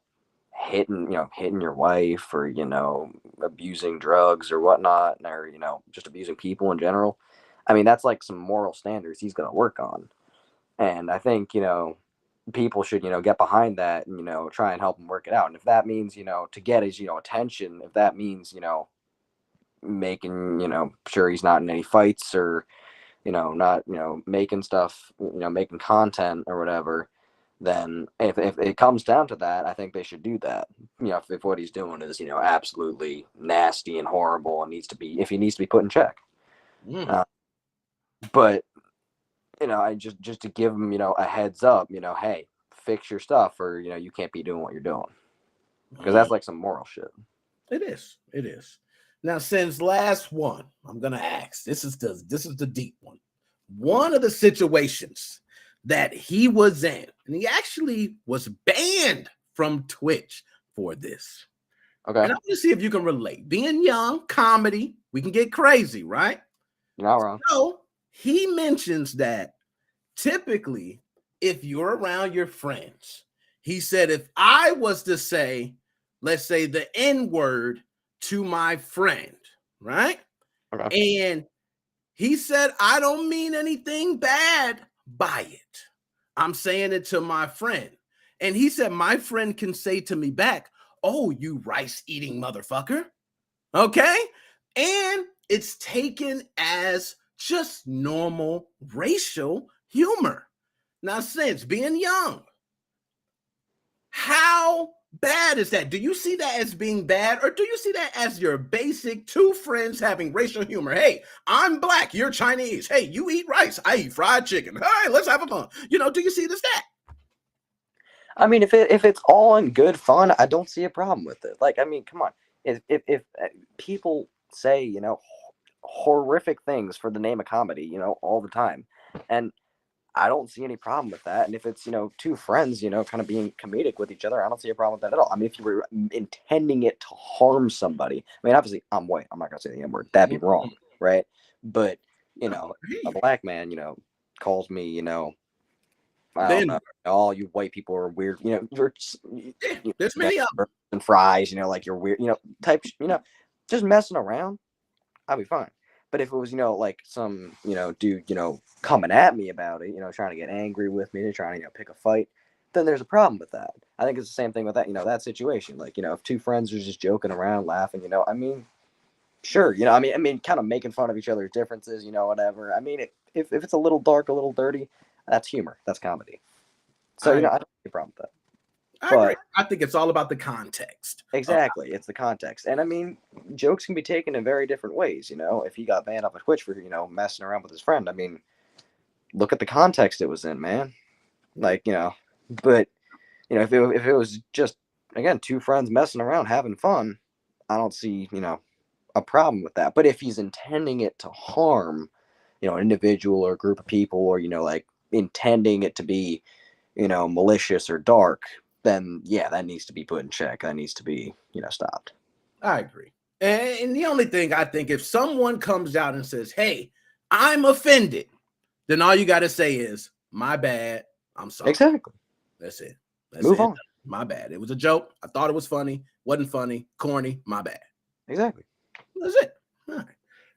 hitting your wife or, you know, abusing drugs or whatnot, or, you know, just abusing people in general, I mean, that's like some moral standards he's going to work on. And I think, you know, people should, you know, get behind that and, you know, try and help him work it out. And if that means, you know, to get his, you know, attention, if that means, you know, making, sure he's not in any fights or, not, making stuff, making content or whatever, then if it comes down to that, I think they should do that. If what he's doing is, absolutely nasty and horrible and if he needs to be put in check. But, I just to give him, a heads up, hey, fix your stuff or, you can't be doing what you're doing. Because that's like some moral shit. It is. It is. Now, since last one, I'm gonna ask. This is the deep one. One of the situations that he was in, and he actually was banned from Twitch for this. Okay. And I want to see if you can relate. Being young, comedy, we can get crazy, right? You're not wrong. So he mentions that typically, if you're around your friends, he said, if I was to say, let's say the N-word to my friend, right? Okay. And he said, I don't mean anything bad by it. I'm saying it to my friend. And he said, my friend can say to me back, oh, you rice-eating motherfucker. Okay? And it's taken as just normal racial humor. Now, since being young, how bad is that? Do you see that as being bad, or do you see that as your basic two friends having racial humor? Hey, I'm black, you're Chinese. Hey, you eat rice, I eat fried chicken. Hey, let's have a fun. Do you see this that? I mean, if it's all in good fun, I don't see a problem with it. Like, I mean, come on. If people say, horrific things for the name of comedy, all the time, and I don't see any problem with that. And if it's, two friends, kind of being comedic with each other, I don't see a problem with that at all. I mean, if you were intending it to harm somebody, I mean, obviously I'm white. I'm not going to say the N-word. That'd be wrong. Right. But, a black man, calls me, I don't know, all you white people are weird, there's many of them. And fries, like you're weird, type, just messing around, I'll be fine. But if it was, like some, dude, coming at me about it, trying to get angry with me, trying to, pick a fight, then there's a problem with that. I think it's the same thing with that, that situation. Like, if two friends are just joking around, laughing, I mean, sure, I mean, kind of making fun of each other's differences, whatever. I mean, if it's a little dark, a little dirty, that's humor. That's comedy. So, I don't have a problem with that. I think it's all about the context. Exactly. It's the context. And I mean, jokes can be taken in very different ways. If he got banned off of Twitch for, messing around with his friend, I mean, look at the context it was in, man. Like, but, if it was just, again, two friends messing around, having fun, I don't see, a problem with that. But if he's intending it to harm, an individual or a group of people, or, like intending it to be, malicious or dark, then yeah, that needs to be put in check. That needs to be, stopped. I agree. And the only thing I think, if someone comes out and says, hey, I'm offended, then all you got to say is, my bad. I'm sorry. Exactly. That's it. Move on. My bad. It was a joke. I thought it was funny. Wasn't funny. Corny. My bad. Exactly. That's it. All right.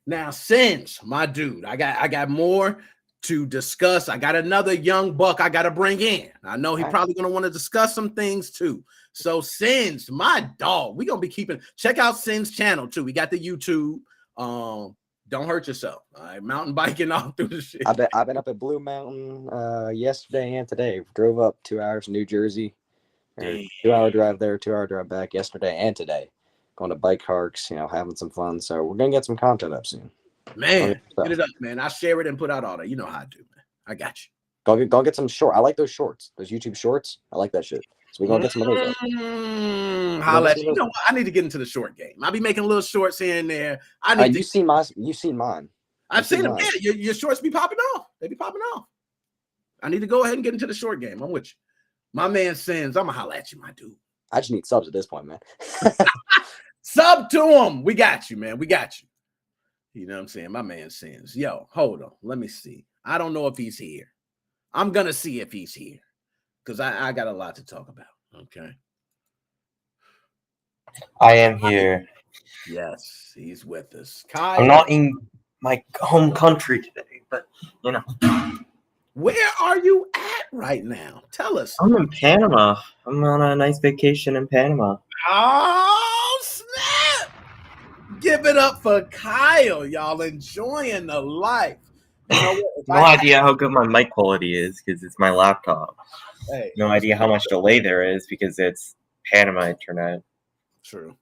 Now, since my dude, I got more to discuss. I got another young buck I got to bring in. I know he's probably going to want to discuss some things too. So Sins, my dog, we're going to be check out Sins channel too. We got the YouTube. Don't hurt yourself. All right. Mountain biking all through the shit. I've been up at Blue Mountain yesterday and today. Drove up 2 hours to New Jersey. 2-hour drive there, 2-hour drive back yesterday and today. Going to bike parks, having some fun. So we're going to get some content up soon. Man, get it up, man. I share it and put out all that. You know how I do, man. I got you. Go get some short. I like those shorts. Those YouTube shorts. I like that shit. So we're going to get some of those up. Holla at you. You know what? I need to get into the short game. I'll be making little shorts here and there. You've seen mine. I've seen them. Yeah, your shorts be popping off. They be popping off. I need to go ahead and get into the short game. I'm with you. My man Sins, I'm going to holla at you, my dude. I just need subs at this point, man. Sub to him. We got you, man. We got you. You know what I'm saying? My man Sins. Yo, hold on. Let me see. I don't know if he's here. I'm going to see if he's here because I got a lot to talk about. Okay. I am here. Yes, he's with us. Kyle, I'm not in my home country today, but, Where are you at right now? Tell us. I'm in Panama. I'm on a nice vacation in Panama. Oh, snap. Give it up for Kyle, y'all enjoying the life. You know what? No idea how good my mic quality is because it's my laptop. Hey, no idea how much delay there is because it's Panama internet. True.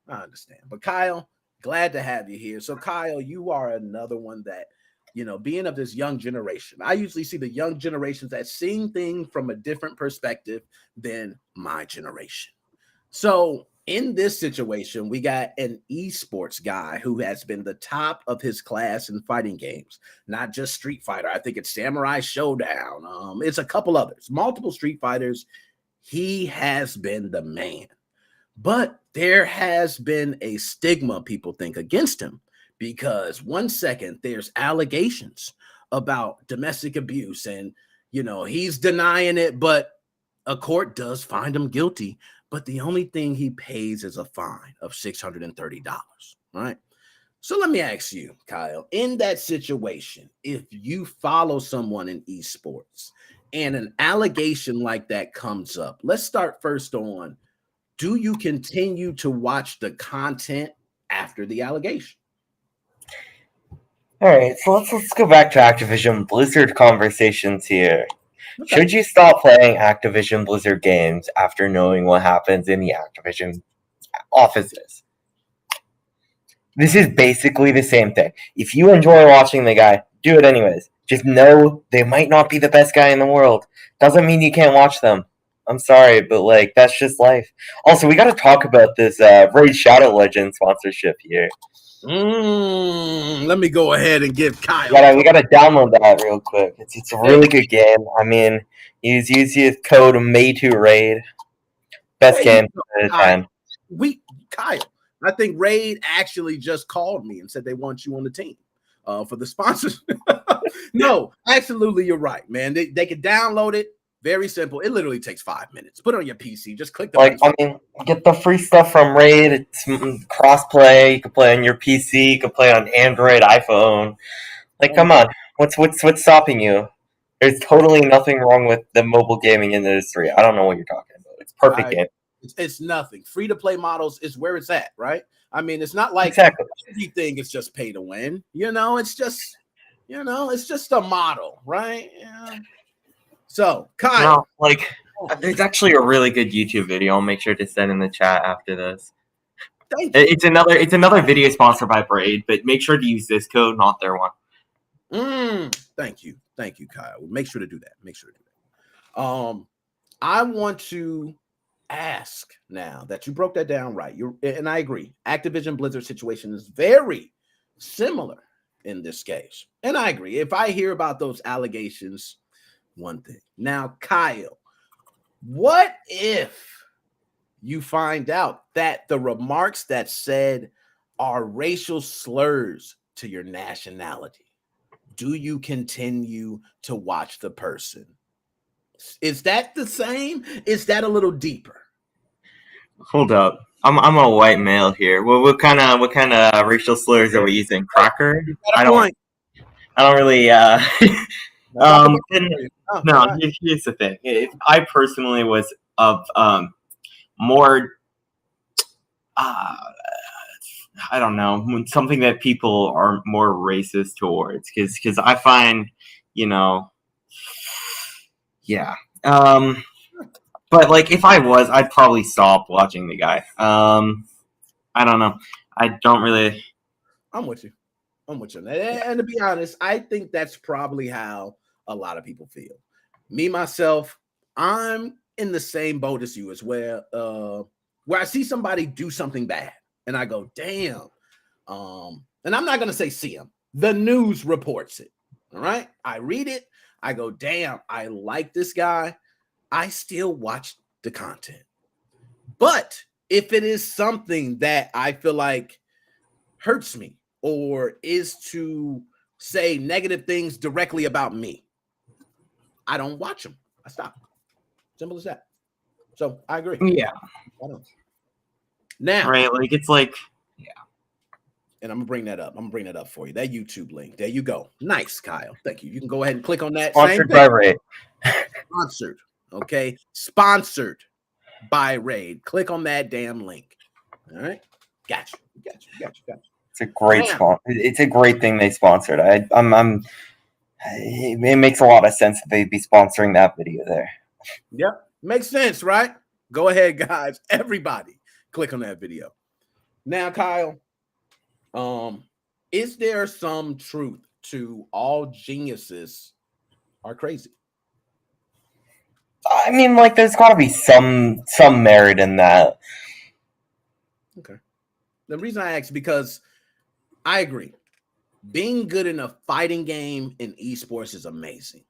I understand. But Kyle, glad to have you here. So Kyle, you are another one that, being of this young generation, I usually see the young generations that seeing things from a different perspective than my generation. So in this situation, we got an esports guy who has been the top of his class in fighting games, not just Street Fighter. I think it's Samurai Showdown. It's a couple others, multiple Street Fighters. He has been the man. But there has been a stigma, people think, against him because 1 second there's allegations about domestic abuse and, he's denying it, but a court does find him guilty. But the only thing he pays is a fine of $630, right? So let me ask you, Kyle, in that situation, if you follow someone in esports and an allegation like that comes up, let's start first on, do you continue to watch the content after the allegation? All right, so let's go back to Activision Blizzard conversations here. Okay. Should you stop playing Activision Blizzard games after knowing what happens in the Activision offices? This is basically the same thing. If you enjoy watching the guy, do it anyways. Just know they might not be the best guy in the world. Doesn't mean you can't watch them. I'm sorry, but that's just life. Also, we got to talk about this Raid Shadow Legends sponsorship here. Let me go ahead and give Kyle. We gotta download that real quick. It's a really good game. I mean, use code May2Raid. Best game out of 10. Kyle, I think Raid actually just called me and said they want you on the team for the sponsors. No, absolutely, you're right, man. They can download it. Very simple. It literally takes 5 minutes. Put it on your PC. Just click the button. Get the free stuff from Raid. It's cross-play. You can play on your PC. You can play on Android, iPhone. Come on. What's stopping you? There's totally nothing wrong with the mobile gaming industry. I don't know what you're talking about. It's perfect game. It's nothing. Free-to-play models is where it's at, right? I mean, it's not like everything is just pay to win. It's just, it's just a model, right? Yeah. So, Kyle. There's actually a really good YouTube video. I'll make sure to send in the chat after this. Thank you. It's another video sponsored by Braid, but make sure to use this code, not their one. Thank you, Kyle. Make sure to do that. I want to ask now that you broke that down right. And I agree. Activision Blizzard situation is very similar in this case, and I agree. If I hear about those allegations, one thing. Now, Kyle, what if you find out that the remarks that said are racial slurs to your nationality? Do you continue to watch the person? Is that the same? Is that a little deeper? Hold up. I'm a white male here. What kind of racial slurs are we using? Cracker? I don't really here's the thing. If I personally was of more I don't know, something that people are more racist towards, because I find, but if I was, I'd probably stop watching the guy. I don't know. I don't really. I'm with you. And to be honest, I think that's probably how a lot of people feel. Me, myself, I'm in the same boat as you, as where I see somebody do something bad and I go, damn. And I'm not going to say see him. The news reports it. All right. I read it. I go, damn, I like this guy. I still watch the content. But if it is something that I feel like hurts me or is to say negative things directly about me, I don't watch them. I stop. Simple as that. So I agree. Yeah. Now, right, yeah. And I'm gonna bring that up. For you. That YouTube link. There you go. Nice, Kyle. Thank you. You can go ahead and click on that. Sponsored by Raid. Sponsored. Okay. Sponsored by Raid. Click on that damn link. All right. Gotcha. It's a great sponsor. It's a great thing they sponsored. It makes a lot of sense that they'd be sponsoring that video there. Yep, makes sense, right? Go ahead, guys. Everybody, click on that video. Now, Kyle, is there some truth to all geniuses are crazy? I mean, like, there's got to be some merit in that. Okay. The reason I ask because I agree. Being good in a fighting game in esports is amazing.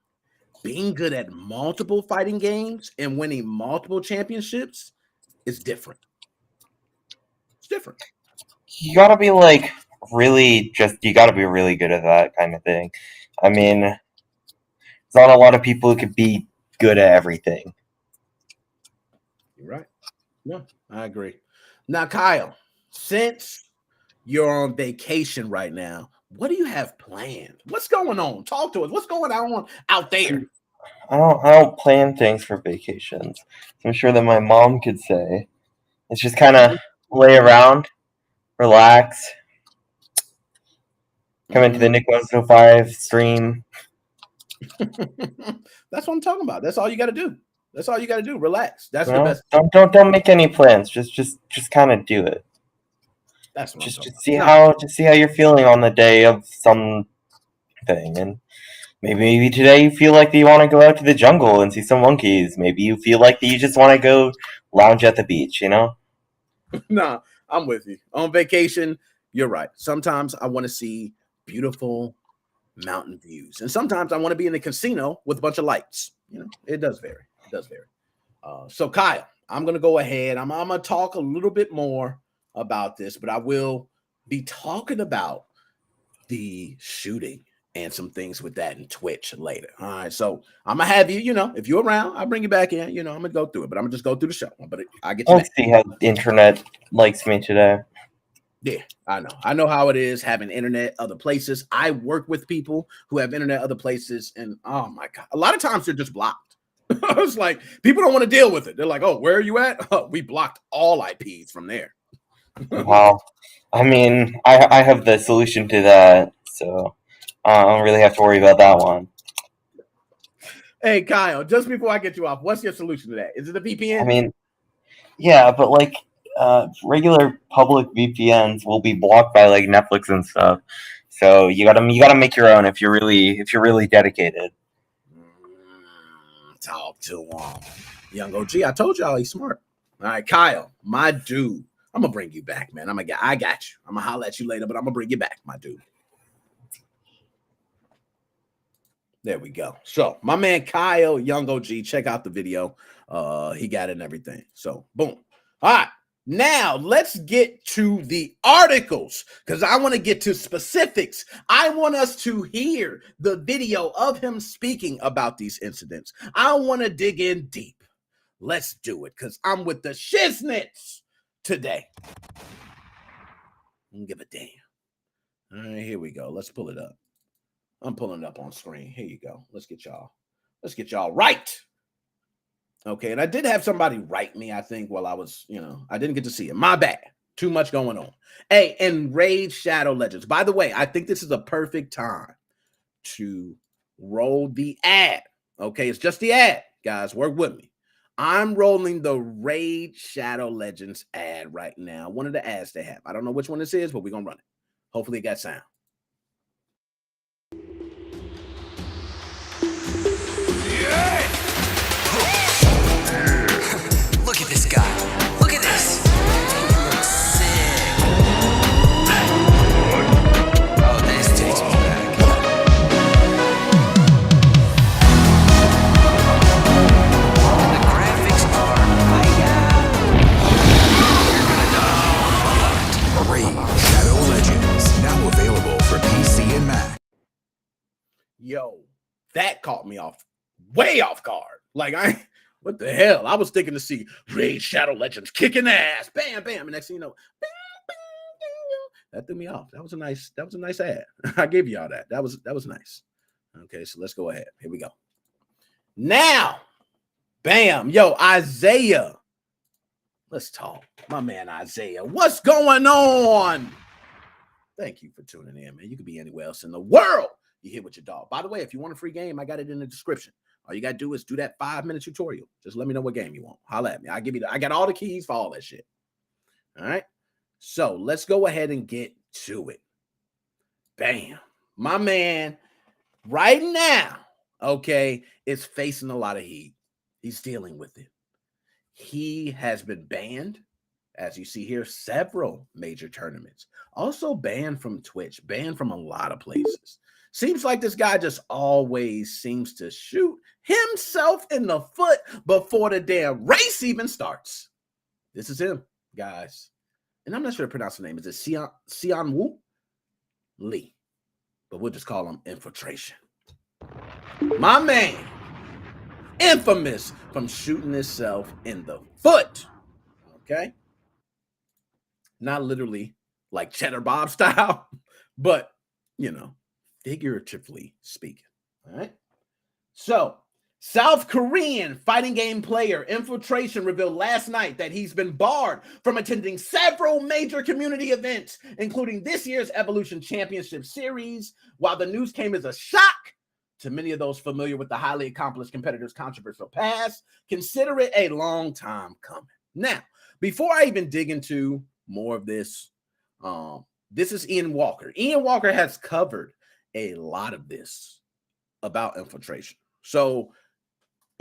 Being good at multiple fighting games and winning multiple championships is different. It's different. You got to be like you got to be really good at that kind of thing. I mean, there's not a lot of people who could be good at everything. You're right. Yeah, I agree. Now, Kyle, since you're on vacation right now, what do you have planned? What's going on? Talk to us. What's going on out there? I don't plan things for vacations. I'm sure that my mom could say. It's just kind of lay around, relax, come into the Nick 105 stream. That's what I'm talking about. That's all you got to do. That's all you got to do. Relax. That's the No, best. Don't make any plans. Just kind of do it. That's what just see how you're feeling on the day of something, and maybe today you feel like that you want to go out to the jungle and see some monkeys. Maybe you feel like that you just want to go lounge at the beach. Nah, I'm with you. On vacation, you're right. Sometimes I want to see beautiful mountain views, and sometimes I want to be in a casino with a bunch of lights. It does vary. So Kyle, I'm gonna go ahead. I'm gonna talk a little bit more about this, but I will be talking about the shooting and some things with that in Twitch later. All right, so I'm gonna have you. If you're around, I'll bring you back in. I'm gonna go through it, but I'm gonna just go through the show. But I get you. Let's see how the internet likes me today. Yeah, I know how it is having internet other places. I work with people who have internet other places, and oh my god, a lot of times they're just blocked. It's like people don't want to deal with it. They're like, "Oh, where are you at?" We blocked all IPs from there. Wow. I mean, I have the solution to that, so I don't really have to worry about that one. Hey, Kyle, just before I get you off, what's your solution to that? Is it a VPN? I mean, yeah, but like regular public VPNs will be blocked by like Netflix and stuff. So you gotta make your own if you're really dedicated. Talk to him, young OG. I told y'all he's smart. All right, Kyle, my dude. I'm gonna bring you back, man. I got you. I'm gonna holler at you later, but I'm gonna bring you back, my dude. There we go. So my man Kyle, young OG, check out the video. He got it and everything. So boom. All right. Now let's get to the articles because I want to get to specifics. I want us to hear the video of him speaking about these incidents. I want to dig in deep. Let's do it because I'm with the shiznits today. I don't give a damn. All right, here we go. Let's pull it up. I'm pulling it up on screen. Here you go. Let's get y'all right. Okay, and I did have somebody write me, I think, while I was, I didn't get to see it. My bad. Too much going on. Hey, and Raid Shadow Legends. By the way, I think this is a perfect time to roll the ad. Okay, it's just the ad, guys. Work with me. I'm rolling the Raid Shadow Legends ad right now. One of the ads they have. I don't know which one this is, but we're going to run it. Hopefully it got sound. Look at this guy. Look at this. He looks sick. Oh, this takes me back. The graphics are fire. Raid Shadow Legends, now available for PC and Mac. Yo, that caught me way off guard. Like what the hell? I was thinking to see Raid Shadow Legends kicking ass. Bam, bam. And next thing you know, bam, bam, bam. That threw me off. That was a nice ad. I gave y'all that. That was nice. Okay, so let's go ahead. Here we go. Now, bam. Yo, Isaiah. Let's talk. My man Isaiah, what's going on? Thank you for tuning in, man. You could be anywhere else in the world. You here with your dog. By the way, if you want a free game, I got it in the description. All you got to do is do that 5-minute tutorial. Just let me know what game you want. Holla at me. I got all the keys for all that shit. All right. So let's go ahead and get to it. Bam. My man right now, okay, is facing a lot of heat. He's dealing with it. He has been banned, as you see here, several major tournaments. Also banned from Twitch, banned from a lot of places. Seems like this guy just always seems to shoot himself in the foot before the damn race even starts. This is him, guys. And I'm not sure to pronounce the name. Is it Sion Wu Lee? But we'll just call him Infiltration. My man, infamous from shooting himself in the foot. Okay? Not literally like Cheddar Bob style, but, you know, figuratively speaking. All right? So, South Korean fighting game player Infiltration revealed last night that he's been barred from attending several major community events, including this year's Evolution Championship Series. While the news came as a shock to many of those familiar with the highly accomplished competitor's controversial past, consider it a long time coming. Now, before I even dig into more of this, this is Ian Walker. Ian Walker has covered a lot of this about Infiltration. So,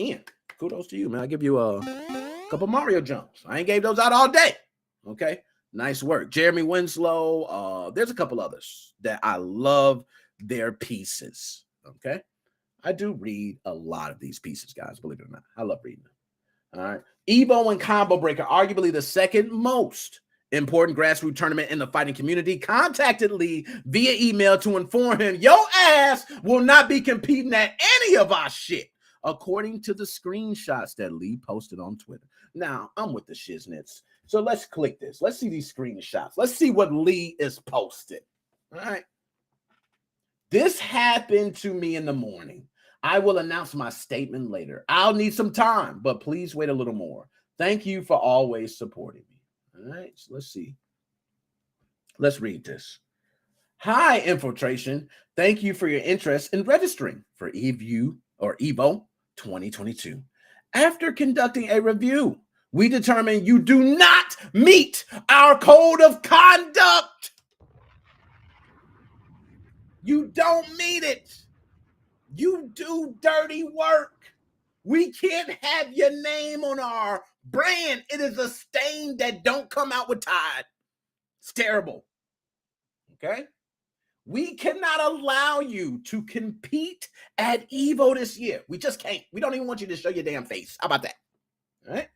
Ian, kudos to you, man. I give you a couple Mario jumps. I ain't gave those out all day. Okay, nice work. Jeremy Winslow. There's a couple others that I love their pieces. Okay, I do read a lot of these pieces, guys. Believe it or not, I love reading them. All right, Evo and Combo Breaker, arguably the second most important grassroots tournament in the fighting community, contacted Lee via email to inform him your ass will not be competing at any of our shit, according to the screenshots that Lee posted on Twitter. Now, I'm with the shiznits, so let's click this. Let's see these screenshots. Let's see what Lee is posted. All right. This happened to me in the morning. I will announce my statement later. I'll need some time, but please wait a little more. Thank you for always supporting me. All right, so let's see. Let's read this. Hi, Infiltration. Thank you for your interest in registering for EVO 2022. After conducting a review, we determined you do not meet our code of conduct. You don't meet it. You do dirty work. We can't have your name on our brand. It is a stain that don't come out with Tide. It's terrible. Okay? We cannot allow you to compete at EVO this year. We just can't. We don't even want you to show your damn face. How about that? All right?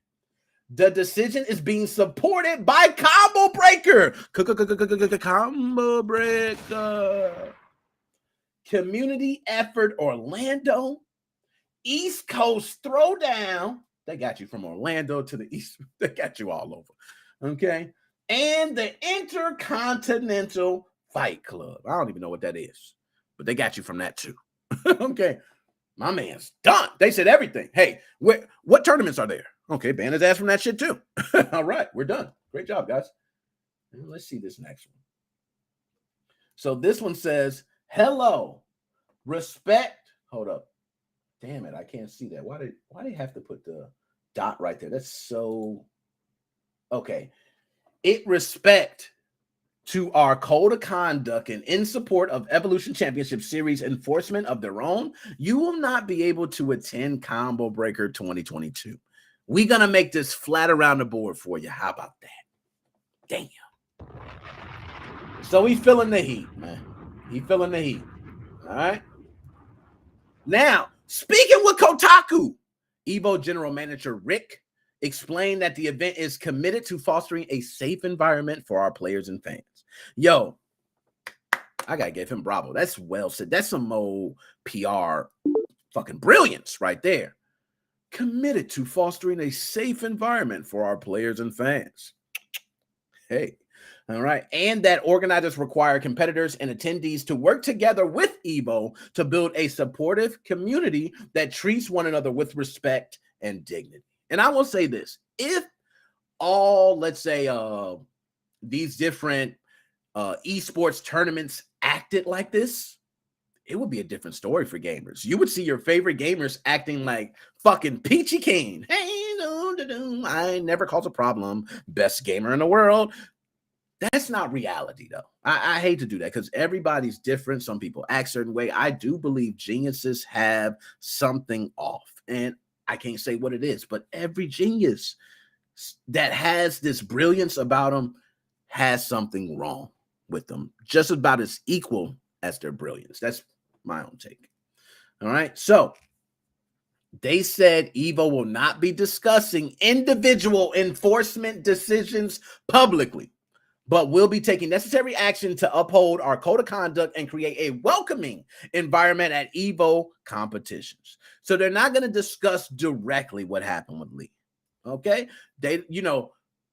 The decision is being supported by Combo Breaker. Combo Breaker. Community Effort Orlando. East Coast Throwdown. They got you from Orlando to the East. They got you all over. Okay? And the Intercontinental Fight Club. I don't even know what that is, but they got you from that too. Okay. My man's done. They said everything. Hey, what tournaments are there? Okay, ban his ass from that shit too. All right, we're done. Great job, guys. And let's see this next one. So this one says, hello, respect. Hold up. Damn it, I can't see that. Why they have to put the dot right there? That's so okay. It respect to our code of conduct and in support of Evolution Championship Series enforcement of their own, you will not be able to attend Combo Breaker 2022. We're gonna make this flat around the board for you. How about that? Damn. So he feeling the heat, man. He feeling the heat. All right. Now, speaking with Kotaku, EVO General Manager Rick explained that the event is committed to fostering a safe environment for our players and fans. Yo, I gotta give him bravo. That's well said. That's some old PR fucking brilliance right there. Committed to fostering a safe environment for our players and fans. Hey, all right. And that organizers require competitors and attendees to work together with EVO to build a supportive community that treats one another with respect and dignity. And I will say this, if all, let's say, these different esports tournaments acted like this, it would be a different story for gamers. You would see your favorite gamers acting like fucking Peachy Keen. Hey, I never cause a problem. Best gamer in the world. That's not reality, though. I hate to do that because everybody's different. Some people act a certain way. I do believe geniuses have something off, and I can't say what it is, but every genius that has this brilliance about them has something wrong with them, just about as equal as their brilliance. That's my own take. All right. So they said Evo will not be discussing individual enforcement decisions publicly, but will be taking necessary action to uphold our code of conduct and create a welcoming environment at Evo competitions. So they're not going to discuss directly what happened with Lee. Okay. They,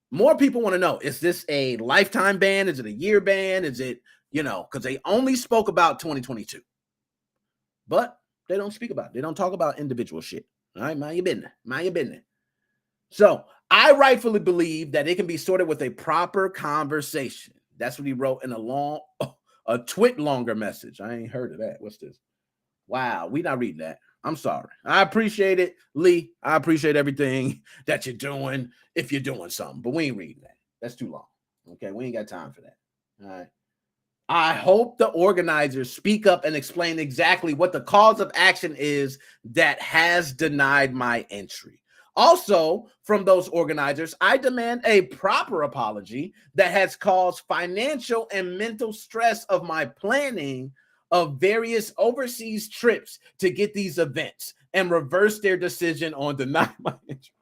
more people want to know, is this a lifetime ban? Is it a year ban? Is it, because they only spoke about 2022. But they don't speak about it. They don't talk about individual shit. All right, mind your business. Mind your business. So I rightfully believe that it can be sorted with a proper conversation. That's what he wrote in a twit longer message. I ain't heard of that. What's this? Wow, we not reading that. I'm sorry. I appreciate it, Lee. I appreciate everything that you're doing if you're doing something, but we ain't reading that. That's too long. Okay, we ain't got time for that. All right. I hope the organizers speak up and explain exactly what the cause of action is that has denied my entry. Also, from those organizers, I demand a proper apology that has caused financial and mental stress of my planning of various overseas trips to get these events and reverse their decision on denying my entry.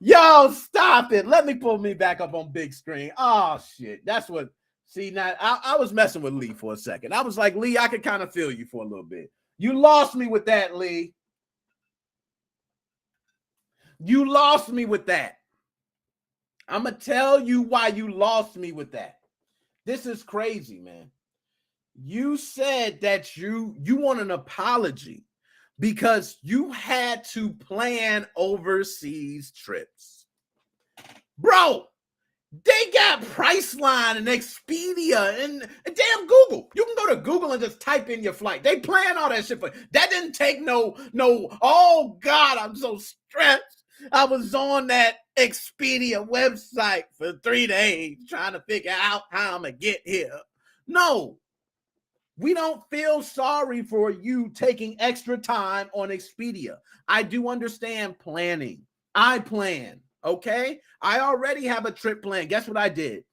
Yo, stop it. Let me pull me back up on big screen. Oh, shit. That's what... See, now, I was messing with Lee for a second. I was like, Lee, I could kind of feel you for a little bit. You lost me with that, Lee. You lost me with that. I'm going to tell you why you lost me with that. This is crazy, man. You said that you want an apology because you had to plan overseas trips. Bro, they got Priceline and Expedia and damn Google. You can go to Google and just type in your flight. They plan all that shit for you. That didn't take no, oh God, I'm so stressed. I was on that Expedia website for 3 days trying to figure out how I'm going to get here. No, we don't feel sorry for you taking extra time on Expedia. I do understand planning. I plan. Okay, I already have a trip plan. Guess what I did?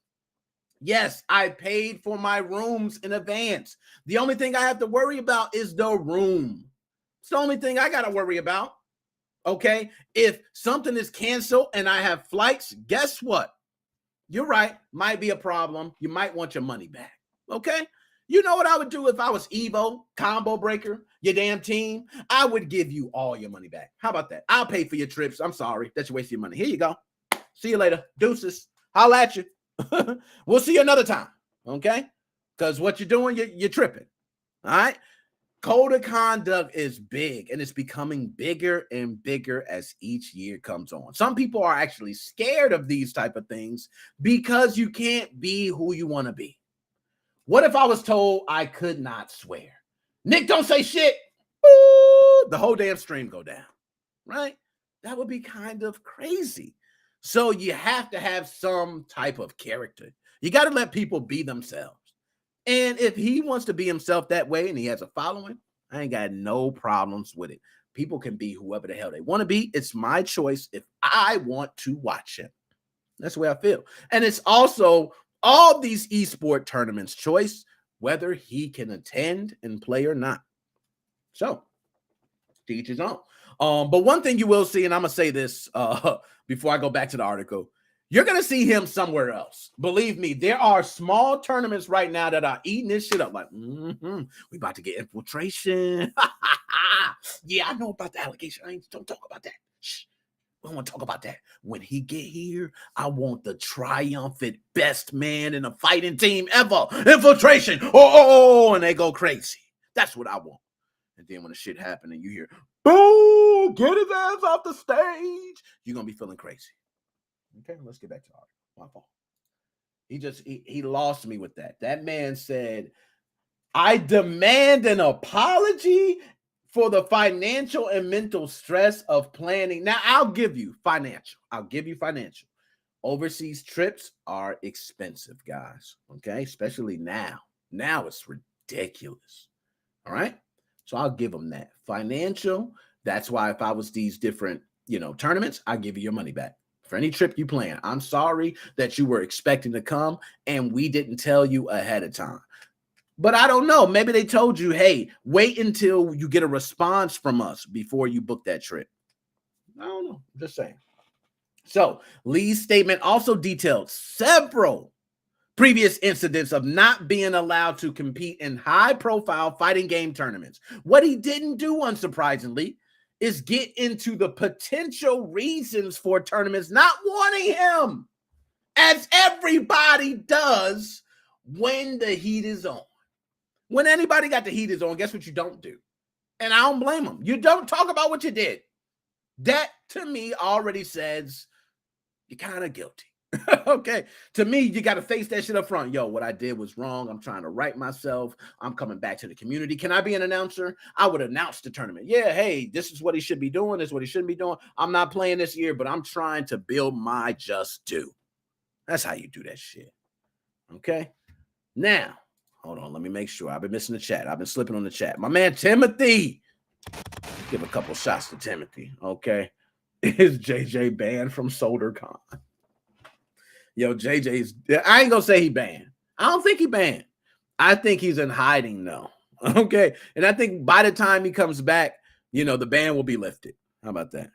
Yes, I paid for my rooms in advance. The only thing I have to worry about is the room. It's the only thing I got to worry about. Okay, if something is canceled and I have flights, guess what? You're right. Might be a problem. You might want your money back. Okay. You know what I would do if I was Evo, Combo Breaker, your damn team? I would give you all your money back. How about that? I'll pay for your trips. I'm sorry. That's your waste of your money. Here you go. See you later. Deuces. Holla at you. We'll see you another time. Okay? Because what you're doing, you're tripping. All right? Code of conduct is big, and it's becoming bigger and bigger as each year comes on. Some people are actually scared of these type of things because you can't be who you want to be. What if I was told I could not swear? Nick, don't say shit. Ooh, the whole damn stream go down, right? That would be kind of crazy. So you have to have some type of character. You got to let people be themselves. And if he wants to be himself that way and he has a following, I ain't got no problems with it. People can be whoever the hell they want to be. It's my choice if I want to watch him. That's the way I feel. And it's also all these esport tournaments choice, whether he can attend and play or not. So, to each his own. But one thing you will see, and I'm going to say this before I go back to the article, you're going to see him somewhere else. Believe me, there are small tournaments right now that are eating this shit up like, we about to get infiltration. Yeah, I know about the allegation. Don't talk about that. Shh. We don't want to talk about that. When he get here, I want the triumphant best man in a fighting team ever. Infiltration. Oh, and they go crazy. That's what I want. And then when the shit happen and you hear, boom, get his ass off the stage, you're going to be feeling crazy. Okay, let's get back to the article. My fault. He lost me with that. That man said, I demand an apology for the financial and mental stress of planning. Now, I'll give you financial. Overseas trips are expensive, guys. Okay, especially now. Now it's ridiculous. All right. So I'll give them that. Financial. That's why if I was these different, tournaments, I give you your money back. For any trip you plan. I'm sorry that you were expecting to come and we didn't tell you ahead of time. But I don't know. Maybe they told you, hey, wait until you get a response from us before you book that trip. I don't know. I'm just saying. So Lee's statement also detailed several previous incidents of not being allowed to compete in high-profile fighting game tournaments. What he didn't do, unsurprisingly, is get into the potential reasons for tournaments not wanting him, as everybody does when the heat is on. When anybody got the heat is on, guess what you don't do? And I don't blame them. You don't talk about what you did. That, to me, already says you're kind of guilty. Okay. To me, you got to face that shit up front. Yo, what I did was wrong. I'm trying to right myself. I'm coming back to the community. Can I be an announcer? I would announce the tournament. Yeah, hey, this is what he should be doing. This is what he shouldn't be doing. I'm not playing this year, but I'm trying to build my just due. That's how you do that shit. Okay. Now, hold on. Let me make sure. I've been missing the chat. I've been slipping on the chat. My man, Timothy. Give a couple shots to Timothy. Okay. Is JJ banned from SolderCon? Yo, JJ's, I ain't gonna say he banned. I don't think he banned. I think he's in hiding though. Okay. And I think by the time he comes back, the ban will be lifted. How about that?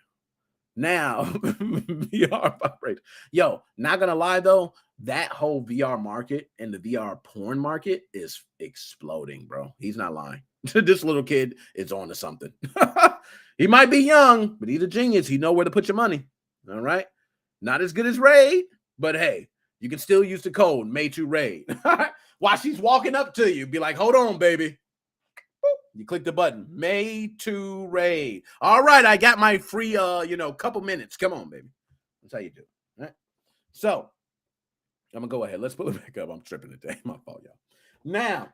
Now, VR vibrator. Yo, not gonna lie though, that whole VR market and the VR porn market is exploding, bro. He's not lying. This little kid is on to something. He might be young, but he's a genius. He know where to put your money. All right. Not as good as Raid, but hey, you can still use the code May2Raid. While she's walking up to you, be like, hold on, baby. You click the button, May2Raid. All right, I got my free, couple minutes. Come on, baby. That's how you do it. All right. So I'm gonna go ahead. Let's pull it back up. I'm tripping today. My fault, y'all. Now,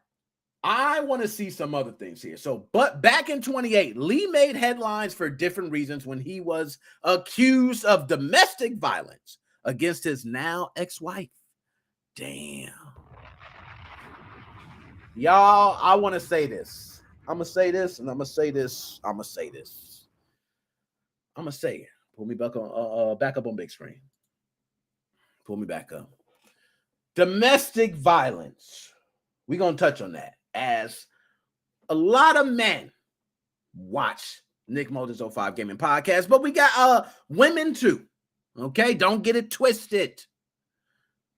I want to see some other things here. So, but back in 2008, Lee made headlines for different reasons when he was accused of domestic violence against his now ex-wife. Damn. Y'all, I want to say this. I'm going to say this, and I'm going to say this. I'm going to say this. I'm going to say it. Pull me back up on big screen. Pull me back up. Domestic violence. We're going to touch on that, as a lot of men watch Nick Mulder's 05 Gaming Podcast, but we got women too. Okay, don't get it twisted.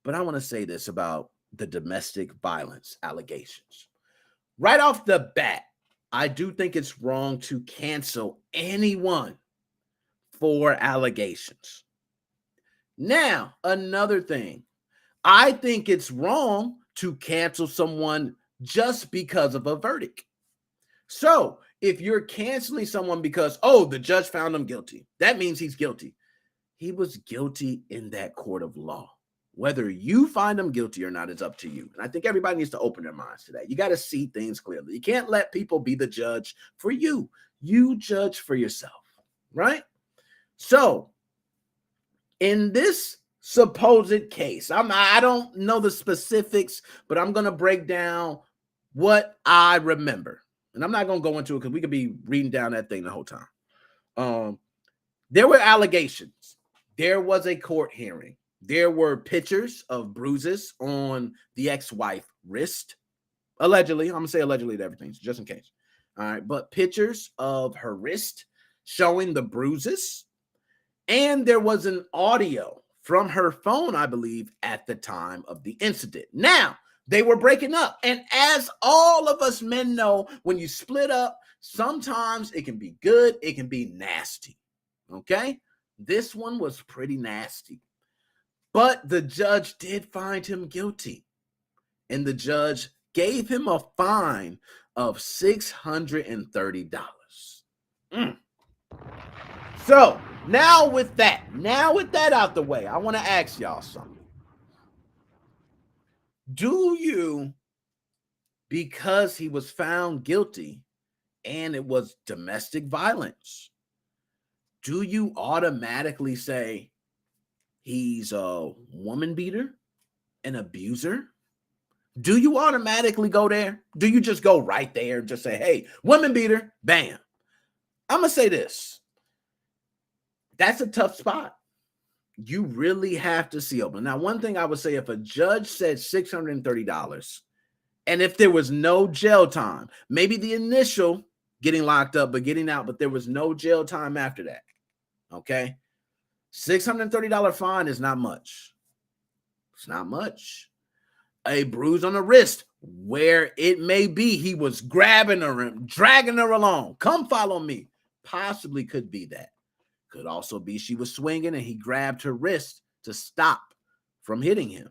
But I want to say this about the domestic violence allegations. Right off the bat, I do think it's wrong to cancel anyone for allegations. Now, another thing, I think it's wrong to cancel someone just because of a verdict. So if you're canceling someone because, the judge found him guilty, that means he's guilty. He was guilty in that court of law. Whether you find him guilty or not is up to you. And I think everybody needs to open their minds to that. You got to see things clearly. You can't let people be the judge for you. You judge for yourself, right? So in this supposed case, I don't know the specifics, but I'm going to break down what I remember. And I'm not going to go into it because we could be reading down that thing the whole time. There were allegations. There was a court hearing. There were pictures of bruises on the ex-wife wrist. Allegedly. I'm going to say allegedly to everything, just in case. All right. But pictures of her wrist showing the bruises. And there was an audio from her phone, I believe, at the time of the incident. Now, they were breaking up. And as all of us men know, when you split up, sometimes it can be good, it can be nasty. Okay? This one was pretty nasty. But the judge did find him guilty. And the judge gave him a fine of $630. So now with that out the way, I want to ask y'all something. Do you, because he was found guilty and it was domestic violence, do you automatically say he's a woman beater, an abuser? Do you automatically go there? Do you just go right there and just say, hey, woman beater, bam? I'm going to say this. That's a tough spot. You really have to see open. Now, one thing I would say, if a judge said $630, and if there was no jail time, maybe the initial getting locked up, but getting out, but there was no jail time after that, okay? $630 fine is not much. It's not much. A bruise on the wrist, where it may be he was grabbing her and dragging her along. Come follow me. Possibly could be that. Could also be she was swinging and he grabbed her wrist to stop from hitting him.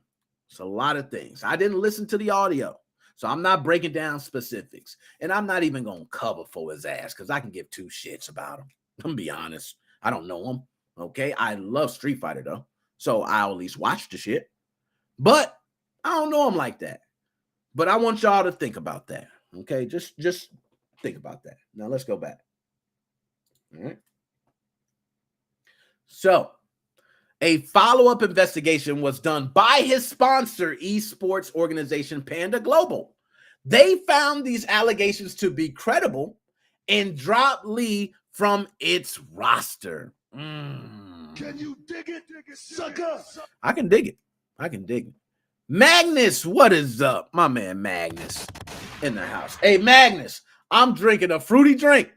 It's a lot of things. I didn't listen to the audio, so I'm not breaking down specifics. And I'm not even going to cover for his ass because I can give two shits about him. I'm going to be honest. I don't know him, okay? I love Street Fighter, though, so I'll at least watch the shit. But I don't know him like that. But I want y'all to think about that, okay? Just think about that. Now, let's go back. All right. So, a follow-up investigation was done by his sponsor, esports organization Panda Global. They found these allegations to be credible and dropped Lee from its roster. Can you dig it, sucker? I can dig it. Magnus, what is up? My man Magnus in the house. Hey, Magnus, I'm drinking a fruity drink.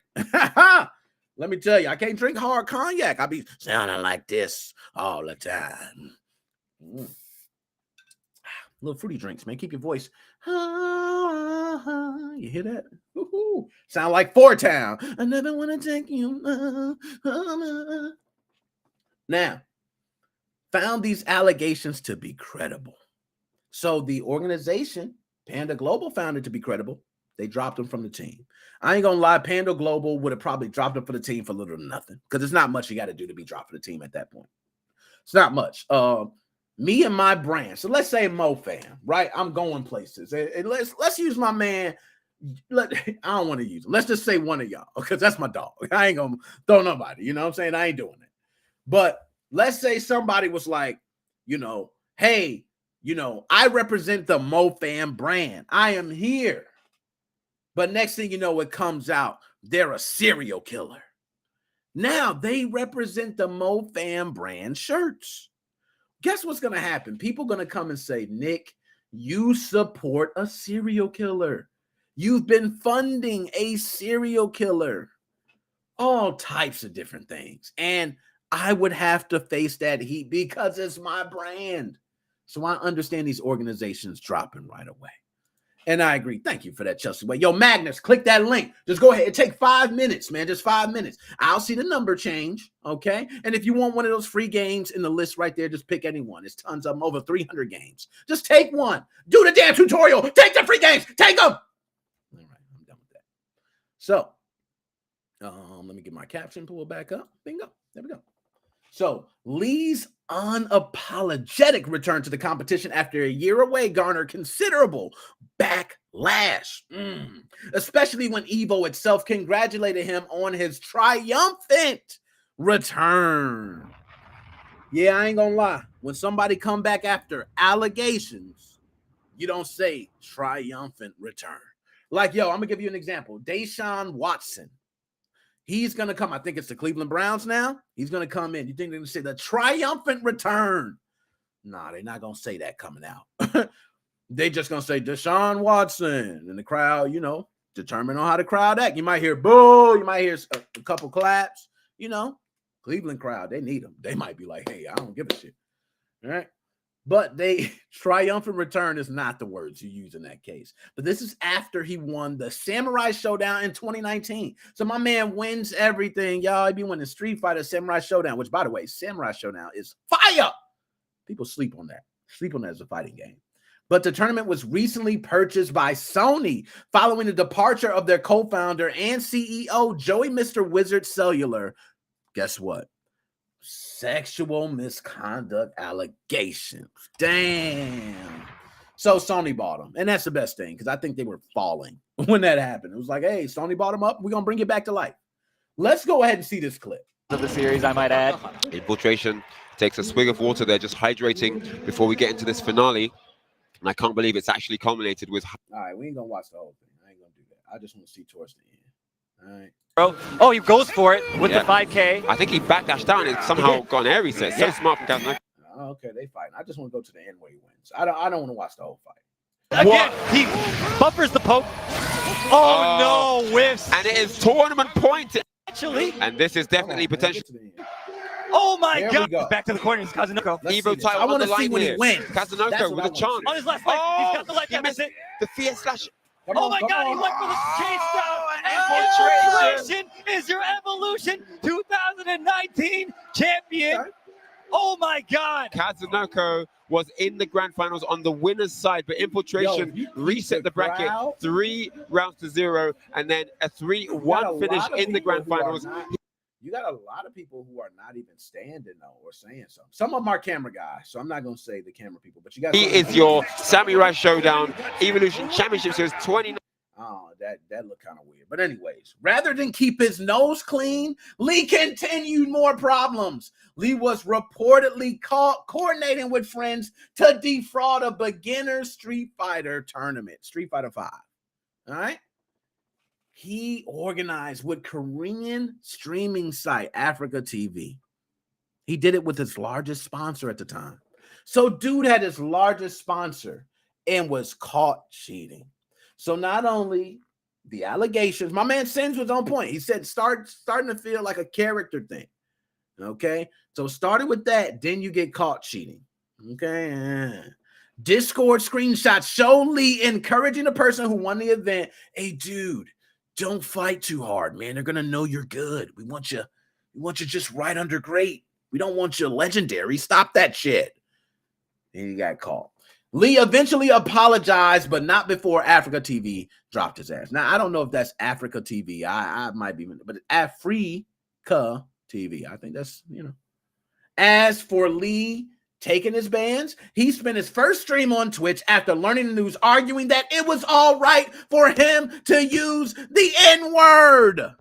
Let me tell you, I can't drink hard cognac. I be sounding like this all the time. Little fruity drinks, man. Keep your voice. You hear that? Woo-hoo. Sound like Four Town. I never want to take you. Now, found these allegations to be credible. So the organization, Panda Global, found it to be credible. They dropped him from the team. I ain't gonna lie, Panda Global would have probably dropped him for the team for little to nothing because there's not much you got to do to be dropped for the team at that point. It's not much. Me and my brand. So let's say MoFam, right? I'm going places. And let's use my man. I don't want to use him. Let's just say one of y'all because that's my dog. I ain't gonna throw nobody. You know what I'm saying? I ain't doing it. But let's say somebody was like, hey, I represent the MoFam brand. I am here. But next thing you know, it comes out, they're a serial killer. Now they represent the MoFam brand shirts. Guess what's going to happen? People going to come and say, Nick, you support a serial killer. You've been funding a serial killer. All types of different things. And I would have to face that heat because it's my brand. So I understand these organizations dropping right away. And I agree. Thank you for that, Chelsea. Yo, Magnus, click that link. Just go ahead. It take 5 minutes, man. Just 5 minutes. I'll see the number change, okay? And if you want one of those free games in the list right there, just pick any one. There's tons of them, over 300 games. Just take one. Do the damn tutorial. Take the free games. Take them. All right, I'm done with that. So, let me get my caption pulled back up. Bingo. There we go. So, Lee's unapologetic return to the competition after a year away garnered considerable backlash, especially when Evo itself congratulated him on his triumphant return. Yeah, I ain't gonna lie. When somebody come back after allegations, you don't say triumphant return. Like, I'm gonna give you an example. Deshaun Watson. He's going to come. I think it's the Cleveland Browns now. He's going to come in. You think they're going to say the triumphant return? Nah, they're not going to say that coming out. They just going to say Deshaun Watson. And the crowd, determine on how the crowd act. You might hear boo. You might hear a couple claps. Cleveland crowd, they need them. They might be like, hey, I don't give a shit. All right. But triumphant return is not the words you use in that case. But this is after he won the Samurai Showdown in 2019. So my man wins everything, y'all. He be winning Street Fighter, Samurai Showdown, which, by the way, Samurai Showdown is fire. People sleep on that. Sleep on that as a fighting game. but the tournament was recently purchased by Sony following the departure of their co-founder and CEO, Joey Mr. Wizard Cellular. Guess what? Sexual misconduct allegations. Damn. So Sony bought them, and that's the best thing because I think they were falling when that happened. It was like, hey, Sony bought them up. We're going to bring it back to life. Let's go ahead and see this clip. Of the series, I might add. Infiltration takes a swig of water there, just hydrating before we get into this finale. And I can't believe it's actually culminated with... All right, we ain't going to watch the whole thing. I ain't going to do that. I just want to see towards the end. All right. Bro. Oh, he goes for it with the 5K. I think he backdashed down and somehow got an air reset. So smart from Kazunoko. Okay, they fighting. I just want to go to the end where he wins. I don't want to watch the whole fight. Again, he buffers the poke. Oh, no, whiffs. And it is tournament point. Actually. And this is definitely potential. Oh my God! Go. Back to the corner, it's Kazunoko. Evo title. I want to see when he wins. Kazunoko with a chance. On his last leg, he's got the leg. He missed the fear slash. Oh my God! He went for the chase down. Infiltration is your Evolution 2019 champion. Oh my God! Kazunoko was in the grand finals on the winner's side, but Infiltration reset the bracket 3 rounds to 0, and then a 3-1 finish in the grand finals. You got a lot of people who are not even standing though or saying something. Some of them are camera guys, so I'm not gonna say the camera people, but you got. He is your Samurai Showdown Evolution Championship Series 29. Oh, that looked kind of weird. But anyways, rather than keep his nose clean, Lee continued more problems. Lee was reportedly coordinating with friends to defraud a beginner Street Fighter tournament, Street Fighter 5. All right. He organized with Korean streaming site Africa TV. He did it with his largest sponsor at the time. So dude had his largest sponsor and was caught cheating. So not only the allegations, my man Sins was on point. He said starting to feel like a character thing. Okay. So started with that, then you get caught cheating. Okay. Discord screenshots show Lee encouraging the person who won the event. Hey, dude, don't fight too hard, man. They're gonna know you're good. We want you just right under great. We don't want you legendary. Stop that shit. And he got caught. Lee eventually apologized, but not before Africa TV dropped his ass. Now, I don't know if that's Africa TV. I might be, but Africa TV. I think that's, As for Lee taking his bans, he spent his first stream on Twitch after learning the news, arguing that it was all right for him to use the N-word.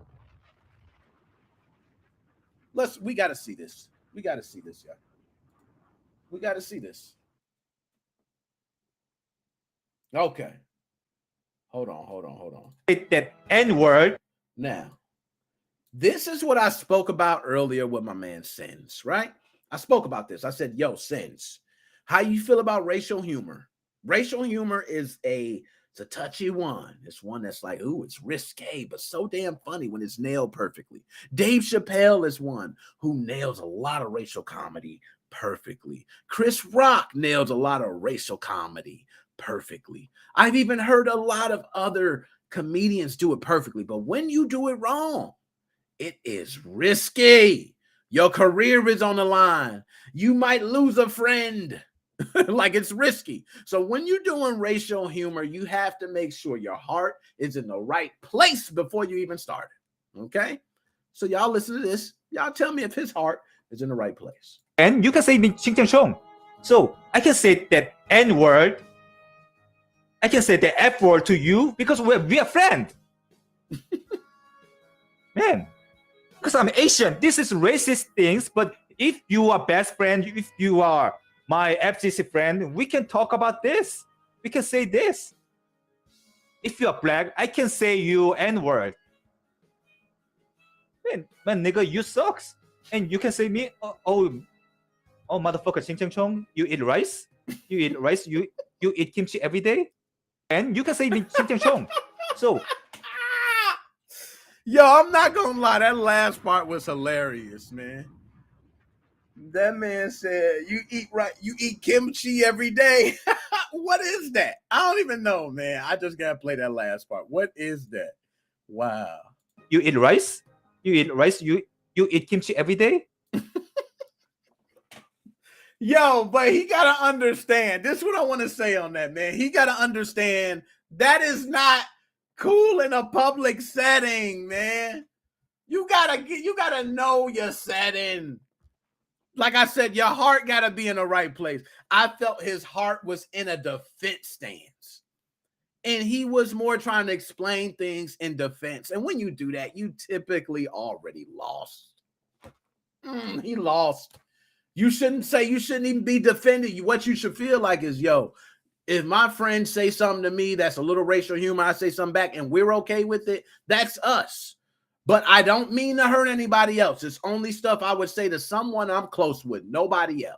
We got to see this. We got to see this, y'all. We got to see this. Okay. Hold on. That N-word. Now, this is what I spoke about earlier with my man Sins, right? I spoke about this. I said, yo, Sins, how you feel about racial humor? Racial humor is it's a touchy one. It's one that's like, ooh, it's risque, but so damn funny when it's nailed perfectly. Dave Chappelle is one who nails a lot of racial comedy perfectly. Chris Rock nails a lot of racial comedy perfectly. I've even heard a lot of other comedians do it perfectly, but when you do it wrong, it is risky. Your career is on the line. You might lose a friend. Like, it's risky. So when you're doing racial humor, you have to make sure your heart is in the right place before you even start it. Okay? So y'all listen to this. Y'all tell me if his heart is in the right place. And you can say Chong. So I can say that N-word. I can say the F word to you because we are friends. Man, because I'm Asian. This is racist things, but if you are best friend, if you are my FGC friend, we can talk about this. We can say this. If you are black, I can say you N-word. Man, nigga, you sucks. And you can say me, oh, motherfucker, Chong, you eat rice? You eat rice? You eat kimchi every day? And you can say me Chong. So, yo, I'm not gonna lie, that last part was hilarious, man. That man said, you eat kimchi every day. What is that? I don't even know, man. I just gotta play that last part. What is that? Wow. You eat rice? You eat rice? You eat kimchi every day? Yo, but he gotta understand. This is what I want to say on that, man. He gotta understand that is not cool in a public setting, man. You gotta know your setting. Like I said, your heart gotta be in the right place. I felt his heart was in a defense stance. And he was more trying to explain things in defense. And when you do that, you typically already lost. He lost. You shouldn't even be defending. What you should feel like is, yo, if my friends say something to me that's a little racial humor, I say something back and we're okay with it, that's us. But I don't mean to hurt anybody else. It's only stuff I would say to someone I'm close with, nobody else.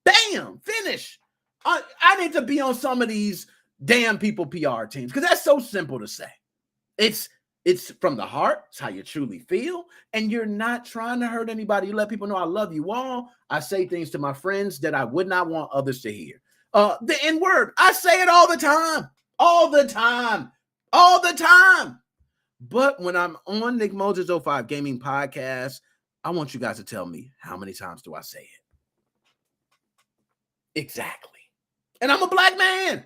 Bam, finish. I need to be on some of these damn people PR teams because that's so simple to say. It's from the heart. It's how you truly feel. And you're not trying to hurt anybody. You let people know I love you all. I say things to my friends that I would not want others to hear. The N-word. I say it all the time. All the time. All the time. But when I'm on Nick Moses 05 Gaming Podcast, I want you guys to tell me, how many times do I say it? Exactly. And I'm a black man.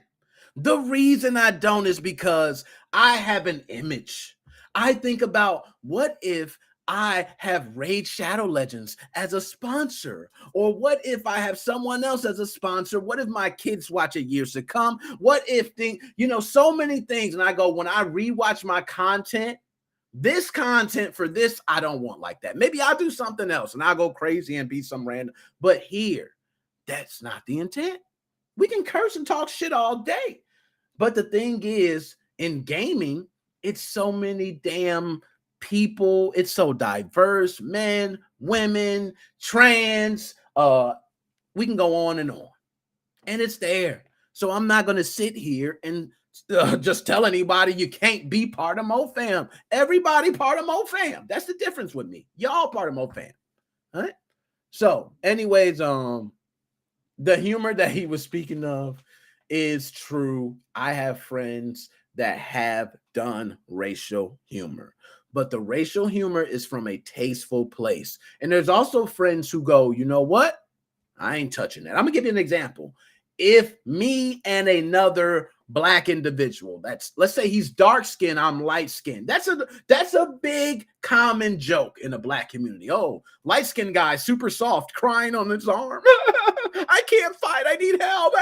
The reason I don't is because I have an image. I think about, what if I have Raid Shadow Legends as a sponsor? Or what if I have someone else as a sponsor? What if my kids watch it years to come? What if so many things. And I go, when I rewatch my content, this content for this, I don't want like that. Maybe I'll do something else and I'll go crazy and be some random. But here, that's not the intent. We can curse and talk shit all day. But the thing is, in gaming, it's so many damn people. It's so diverse. Men, women, trans. We can go on. And it's there. So I'm not going to sit here and just tell anybody you can't be part of MoFam. Everybody part of MoFam. That's the difference with me. Y'all part of MoFam. All right? So, anyways, the humor that he was speaking of is true. I have friends that have done racial humor, but the racial humor is from a tasteful place. And there's also friends who go, you know what? I ain't touching that. I'm gonna give you an example. If me and another black individual, let's say he's dark skinned, I'm light skinned. That's a big common joke in the black community. Oh, light skinned guy, super soft, crying on his arm. I can't fight. I need help.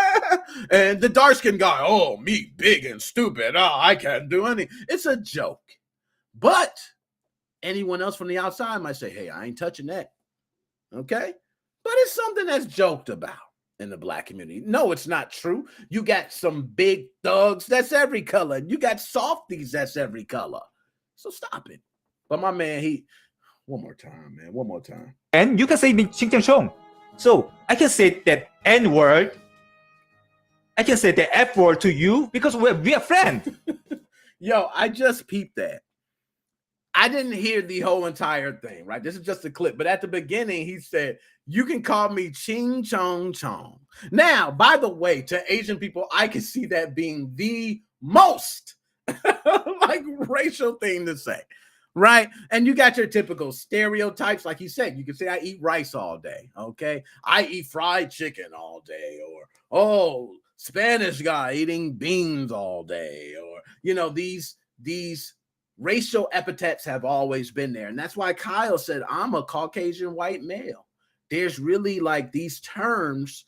And the dark skinned guy, oh, me big and stupid. Oh, I can't do anything. It's a joke. But anyone else from the outside might say, hey, I ain't touching that. Okay? But it's something that's joked about in the black community. No, it's not true. You got some big thugs, that's every color. You got softies, that's every color. So stop it. But my man, one more time, man. One more time. And you can say Ching Chang Chong. So I can say that N word. I can say the F word to you because we are friends. Yo, I just peeped that. I didn't hear the whole entire thing, right? This is just a clip. But at the beginning, he said, you can call me Ching Chong Chong. Now, by the way, to Asian people, I can see that being the most like racial thing to say, right? And you got your typical stereotypes. Like he said, you can say I eat rice all day, okay? I eat fried chicken all day, or, oh, Spanish guy eating beans all day, or, these racial epithets have always been there. And that's why Kyle said, I'm a Caucasian white male. There's really like these terms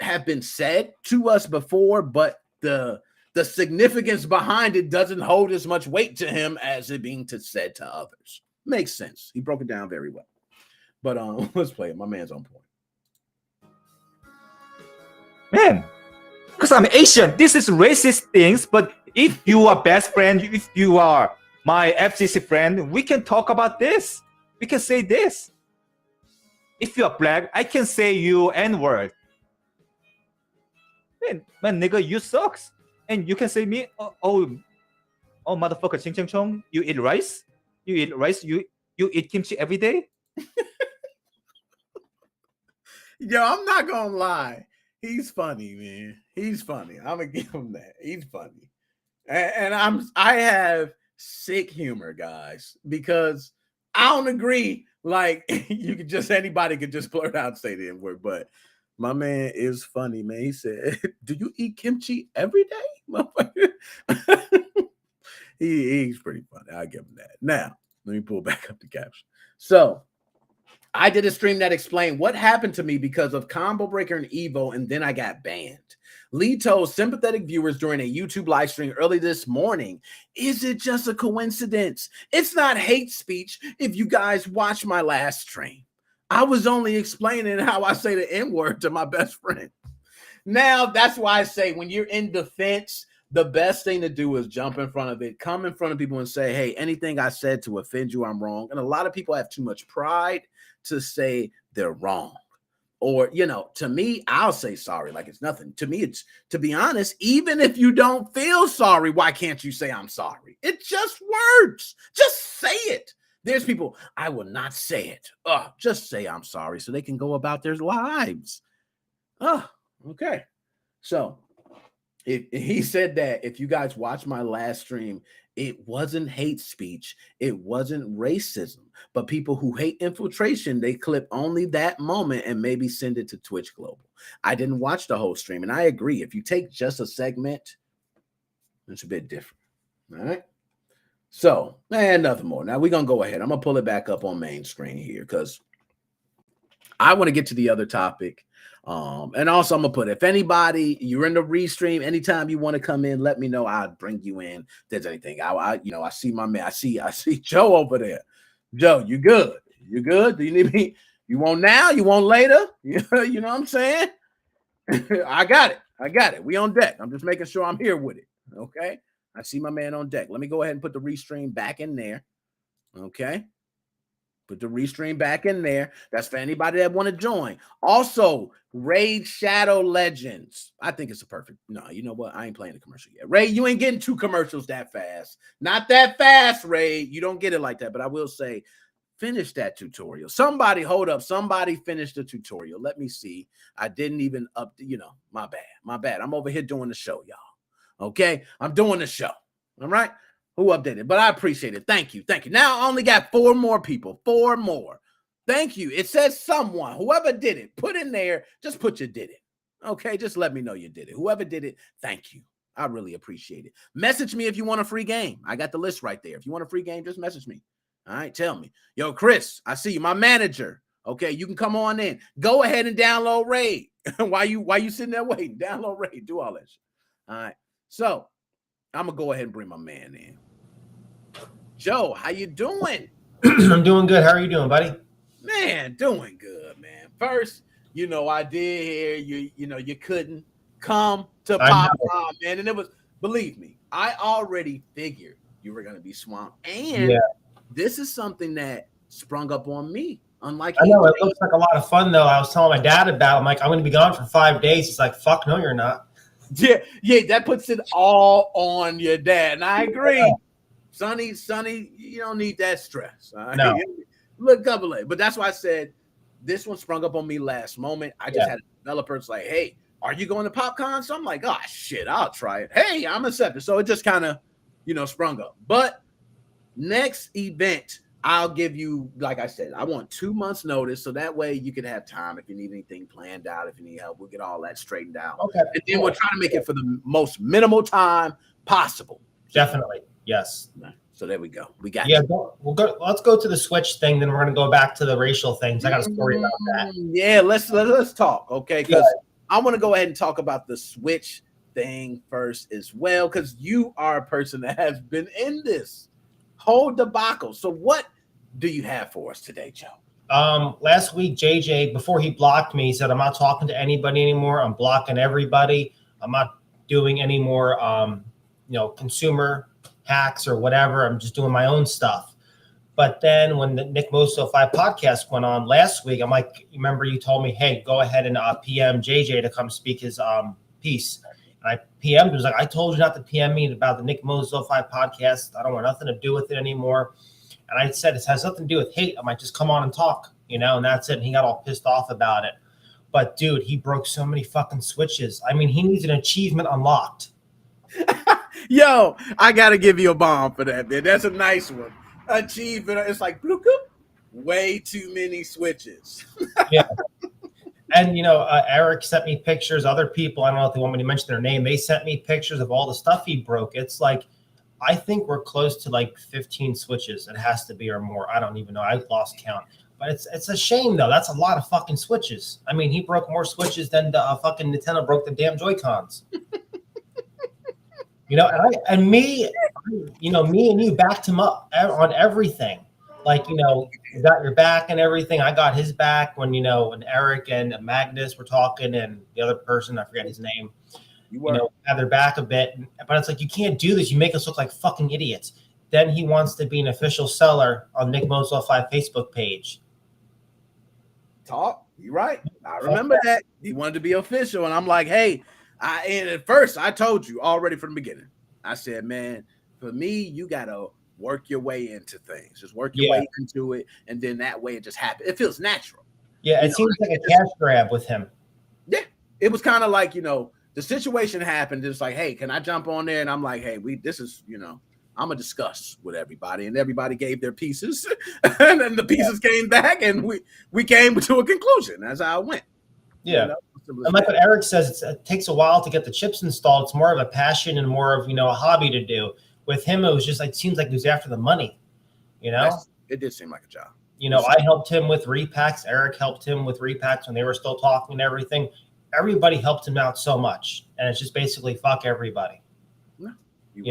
have been said to us before, but the significance behind it doesn't hold as much weight to him as it being said to others. Makes sense. He broke it down very well. But let's play it. My man's on point. Man, because I'm Asian, this is racist things, but if you are best friend, if you are my FCC friend, we can talk about this. We can say this. If you are black, I can say you N-word. Man, nigga, you sucks. And you can say me, oh, motherfucker, Ching Chang Chong, you eat rice? You eat rice? You eat kimchi every day? Yo, I'm not gonna lie. He's funny, man. He's funny. I'm gonna give him that. He's funny. And I have sick humor, guys, because I don't agree. Like anybody could just blurt out and say the N-word, but My man is funny, man. He said, "Do you eat kimchi every day?" He's pretty funny. I'll give him that. Now, let me pull back up the caption. So, I did a stream that explained what happened to me because of Combo Breaker and Evo, and then I got banned. Lee told sympathetic viewers during a YouTube live stream early this morning, "Is it just a coincidence? It's not hate speech if you guys watch my last stream. I was only explaining how I say the N-word to my best friend." Now, that's why I say when you're in defense, the best thing to do is jump in front of it, come in front of people and say, "Hey, anything I said to offend you, I'm wrong." And a lot of people have too much pride to say they're wrong. Or, to me, I'll say sorry like it's nothing. To me, it's, to be honest, even if you don't feel sorry, why can't you say I'm sorry? It's just words. Just say it. There's people, "I will not say it." Just say I'm sorry so they can go about their lives. Okay. So he said that if you guys watch my last stream, it wasn't hate speech. It wasn't racism. But people who hate infiltration, they clip only that moment and maybe send it to Twitch Global. I didn't watch the whole stream. And I agree. If you take just a segment, it's a bit different. All right. So, and nothing more. Now we're going to go ahead. I'm going to pull it back up on main screen here because I want to get to the other topic. And also I'm gonna put, if anybody, you're in the restream, anytime you want to come in, let me know. I'll bring you in. If there's anything. I see my man. I see Joe over there. Joe, you good? You good? Do you need me? You want now? You want later? You know what I'm saying? I got it. We on deck. I'm just making sure I'm here with it. Okay. I see my man on deck. Let me go ahead and put the restream back in there. Okay. Put the restream back in there. That's for anybody that want to join. Also, Raid Shadow Legends. I think it's a perfect. No, you know what? I ain't playing the commercial yet. Raid, you ain't getting 2 commercials that fast. Not that fast, Raid. You don't get it like that. But I will say, finish that tutorial. Somebody, hold up. Somebody finish the tutorial. Let me see. I didn't even my bad. I'm over here doing the show, y'all. Okay? I'm doing the show. All right? Who updated? But I appreciate it. Thank you. Now I only got 4 more people. 4 more. Thank you. It says someone. Whoever did it, put in there. Just put you did it. Okay, just let me know you did it. Whoever did it, thank you. I really appreciate it. Message me if you want a free game. I got the list right there. If you want a free game, just message me. All right, tell me. Yo, Chris, I see you. My manager. Okay, you can come on in. Go ahead and download Raid. Why you sitting there waiting? Download Raid. Do all that shit. All right. So I'm gonna go ahead and bring my man in. Joe, how you doing? I'm doing good. How are you doing, buddy? Man, doing good, man. First, I did hear you couldn't come to Pop On, man. And it was, believe me, I already figured you were gonna be swamped. And this is something that sprung up on me. Unlike I know it looks like a lot of fun though. I was telling my dad about it. I'm like, I'm gonna be gone for 5 days. He's like, fuck no, you're not. Yeah, that puts it all on your dad. And I agree. Yeah. Sonny, you don't need that stress. All right? No. Look, couple of, but that's why I said this one sprung up on me last moment. I just had a developer. It's like, "Hey, are you going to PopCon?" So I'm like, "Oh shit, I'll try it." Hey, I'm accepted. So it just kind of, sprung up. But next event, I'll give you, like I said, I want 2 months notice, so that way you can have time if you need anything planned out. If you need help, we'll get all that straightened out. Okay. And then we'll try to make it for the most minimal time possible. Definitely. Yes. So there we go. We got let's go to the Switch thing. Then we're going to go back to the racial things. I got a story about that. Yeah, let's talk. Okay, because I want to go ahead and talk about the Switch thing first as well, because you are a person that has been in this whole debacle. So what do you have for us today, Joe? Last week, JJ, before he blocked me, he said, "I'm not talking to anybody anymore. I'm blocking everybody. I'm not doing any more, consumer hacks or whatever. I'm just doing my own stuff." But then when the Nick Moso 5 podcast went on last week, I'm like, remember you told me, "Hey, go ahead and PM JJ to come speak his piece." And I PM'd, was like, "I told you not to PM me about the Nick Moso 5 podcast. I don't want nothing to do with it anymore." And I said, "It has nothing to do with hate. I might just come on and talk, and that's it." And he got all pissed off about it. But dude, he broke so many fucking switches. I mean, he needs an achievement unlocked. Yo, I gotta give you a bomb for that, man. That's a nice one. Achievement. It's like bloop, way too many switches. Yeah. And Eric sent me pictures. Other people, I don't know if they want me to mention their name. They sent me pictures of all the stuff he broke. It's like, I think we're close to like 15 switches. It has to be or more. I don't even know. I lost count. But it's a shame though. That's a lot of fucking switches. I mean, he broke more switches than the fucking Nintendo broke the damn Joy-Cons. Me and you backed him up on everything. Like, you got your back and everything. I got his back when Eric and Magnus were talking, and the other person, I forget his name, had their back a bit. But it's like, you can't do this. You make us look like fucking idiots. Then he wants to be an official seller on Nick Mozo 5 Facebook page. You're right. I remember that. He wanted to be official. And I'm like, hey, and at first I told you already from the beginning. I said, man, for me, you got to work your way into things. Just work your way into it. And then that way it just happens. It feels natural. Yeah. It seems like a cash grab with him. Yeah. It was kind of like, the situation happened. It's like, hey, can I jump on there? And I'm like, hey, this is, I'm going to discuss with everybody. And everybody gave their pieces. And then the pieces came back and we came to a conclusion. That's how it went. Yeah. And like what Eric says, it takes a while to get the chips installed. It's more of a passion and more of, a hobby to do. With him, it was just like, seems like he was after the money, It did seem like a job. I helped him with repacks. Eric helped him with repacks when they were still talking and everything. Everybody helped him out so much. And it's just basically fuck everybody. No, you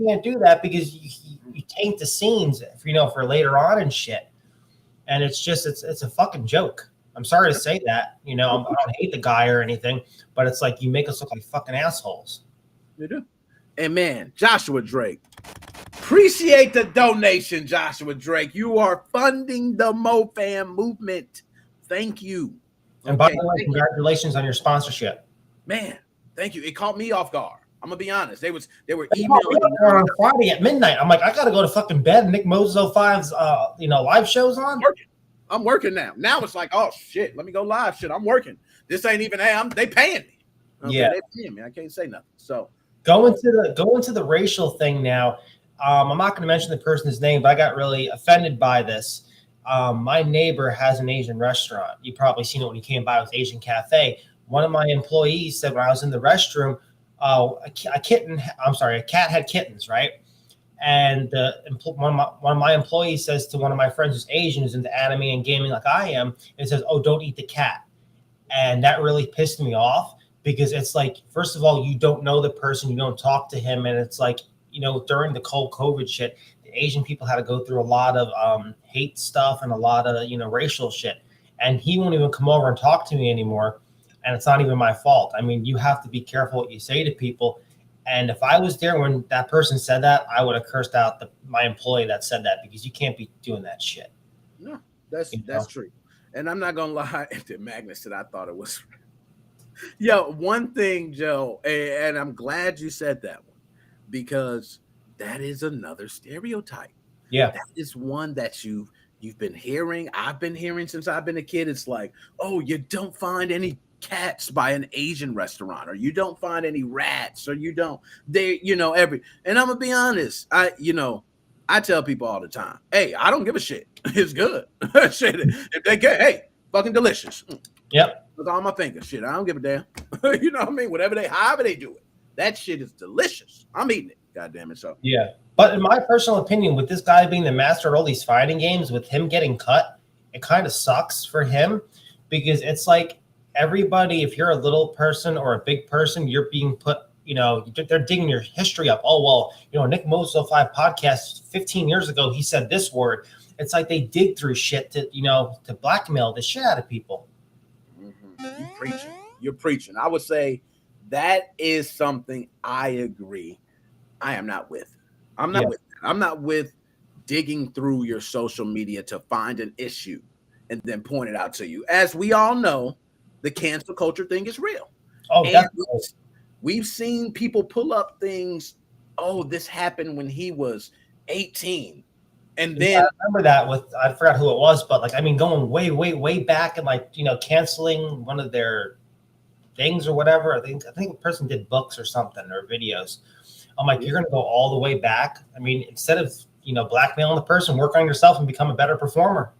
can't do that because you taint the scenes, for later on and shit. And it's just, it's a fucking joke. I'm sorry to say that, I don't hate the guy or anything, but it's like, you make us look like fucking assholes. You do. And man, Joshua Drake, appreciate the donation, Joshua Drake. You are funding the MoFam movement. Thank you. And by the way, congratulations on your sponsorship. Man, thank you. It caught me off guard. I'm gonna be honest. They were emailing on Friday at midnight. I'm like, I gotta go to fucking bed. Nick Mozo 5's live shows on. I'm working now. Now it's like, oh shit, let me go live. Shit, I'm working. This ain't even. Hey, they paying me. Okay, yeah, they paying me. I can't say nothing. So going to the racial thing now. I'm not going to mention the person's name, but I got really offended by this. My neighbor has an Asian restaurant. You probably seen it when you came by with Asian Cafe. One of my employees said when I was in the restroom, a cat had kittens, right? And one of my employees says to one of my friends who's Asian, who's into anime and gaming like I am, and says, "Oh, don't eat the cat." And that really pissed me off because it's like, first of all, you don't know the person, you don't talk to him, and it's like, during the whole COVID shit, the Asian people had to go through a lot of hate stuff and a lot of racial shit, and he won't even come over and talk to me anymore. And it's not even my fault. I mean, you have to be careful what you say to people. And if I was there when that person said that, I would have cursed out my employee that said that, because you can't be doing that shit. No, that's true. And I'm not gonna lie, to Magnus said I thought it was. Yo, one thing, Joe, and I'm glad you said that one, because that is another stereotype. Yeah, that is one that you've been hearing. I've been hearing since I've been a kid. It's like, oh, you don't find any cats by an Asian restaurant, or you don't find any rats, or you don't and I'm gonna be honest, I tell people all the time, hey, I don't give a shit. It's good. Shit, if they get, hey, fucking delicious. Yep. Look on my fingers. Shit, I don't give a damn. You know what I mean? However they do it, that shit is delicious. I'm eating it. God damn it. So yeah. But in my personal opinion, with this guy being the master of all these fighting games, with him getting cut, it kind of sucks for him, because it's like, everybody, if you're a little person or a big person, you're being put, they're digging your history up. Oh, well, Nick Mozo 5 podcast 15 years ago, he said this word. It's like they dig through shit to blackmail the shit out of people. Mm-hmm. You're preaching. I would say that is something I agree. I am not with. I'm not with that. I'm not with digging through your social media to find an issue and then point it out to you. As we all know, the cancel culture thing is real. Oh, definitely. We've seen people pull up things. Oh, this happened when he was 18. And then I remember that I forgot who it was, but going way, way, way back and canceling one of their things or whatever. I think the person did books or something or videos. I'm like, you're going to go all the way back. I mean, instead of, blackmailing the person, work on yourself and become a better performer.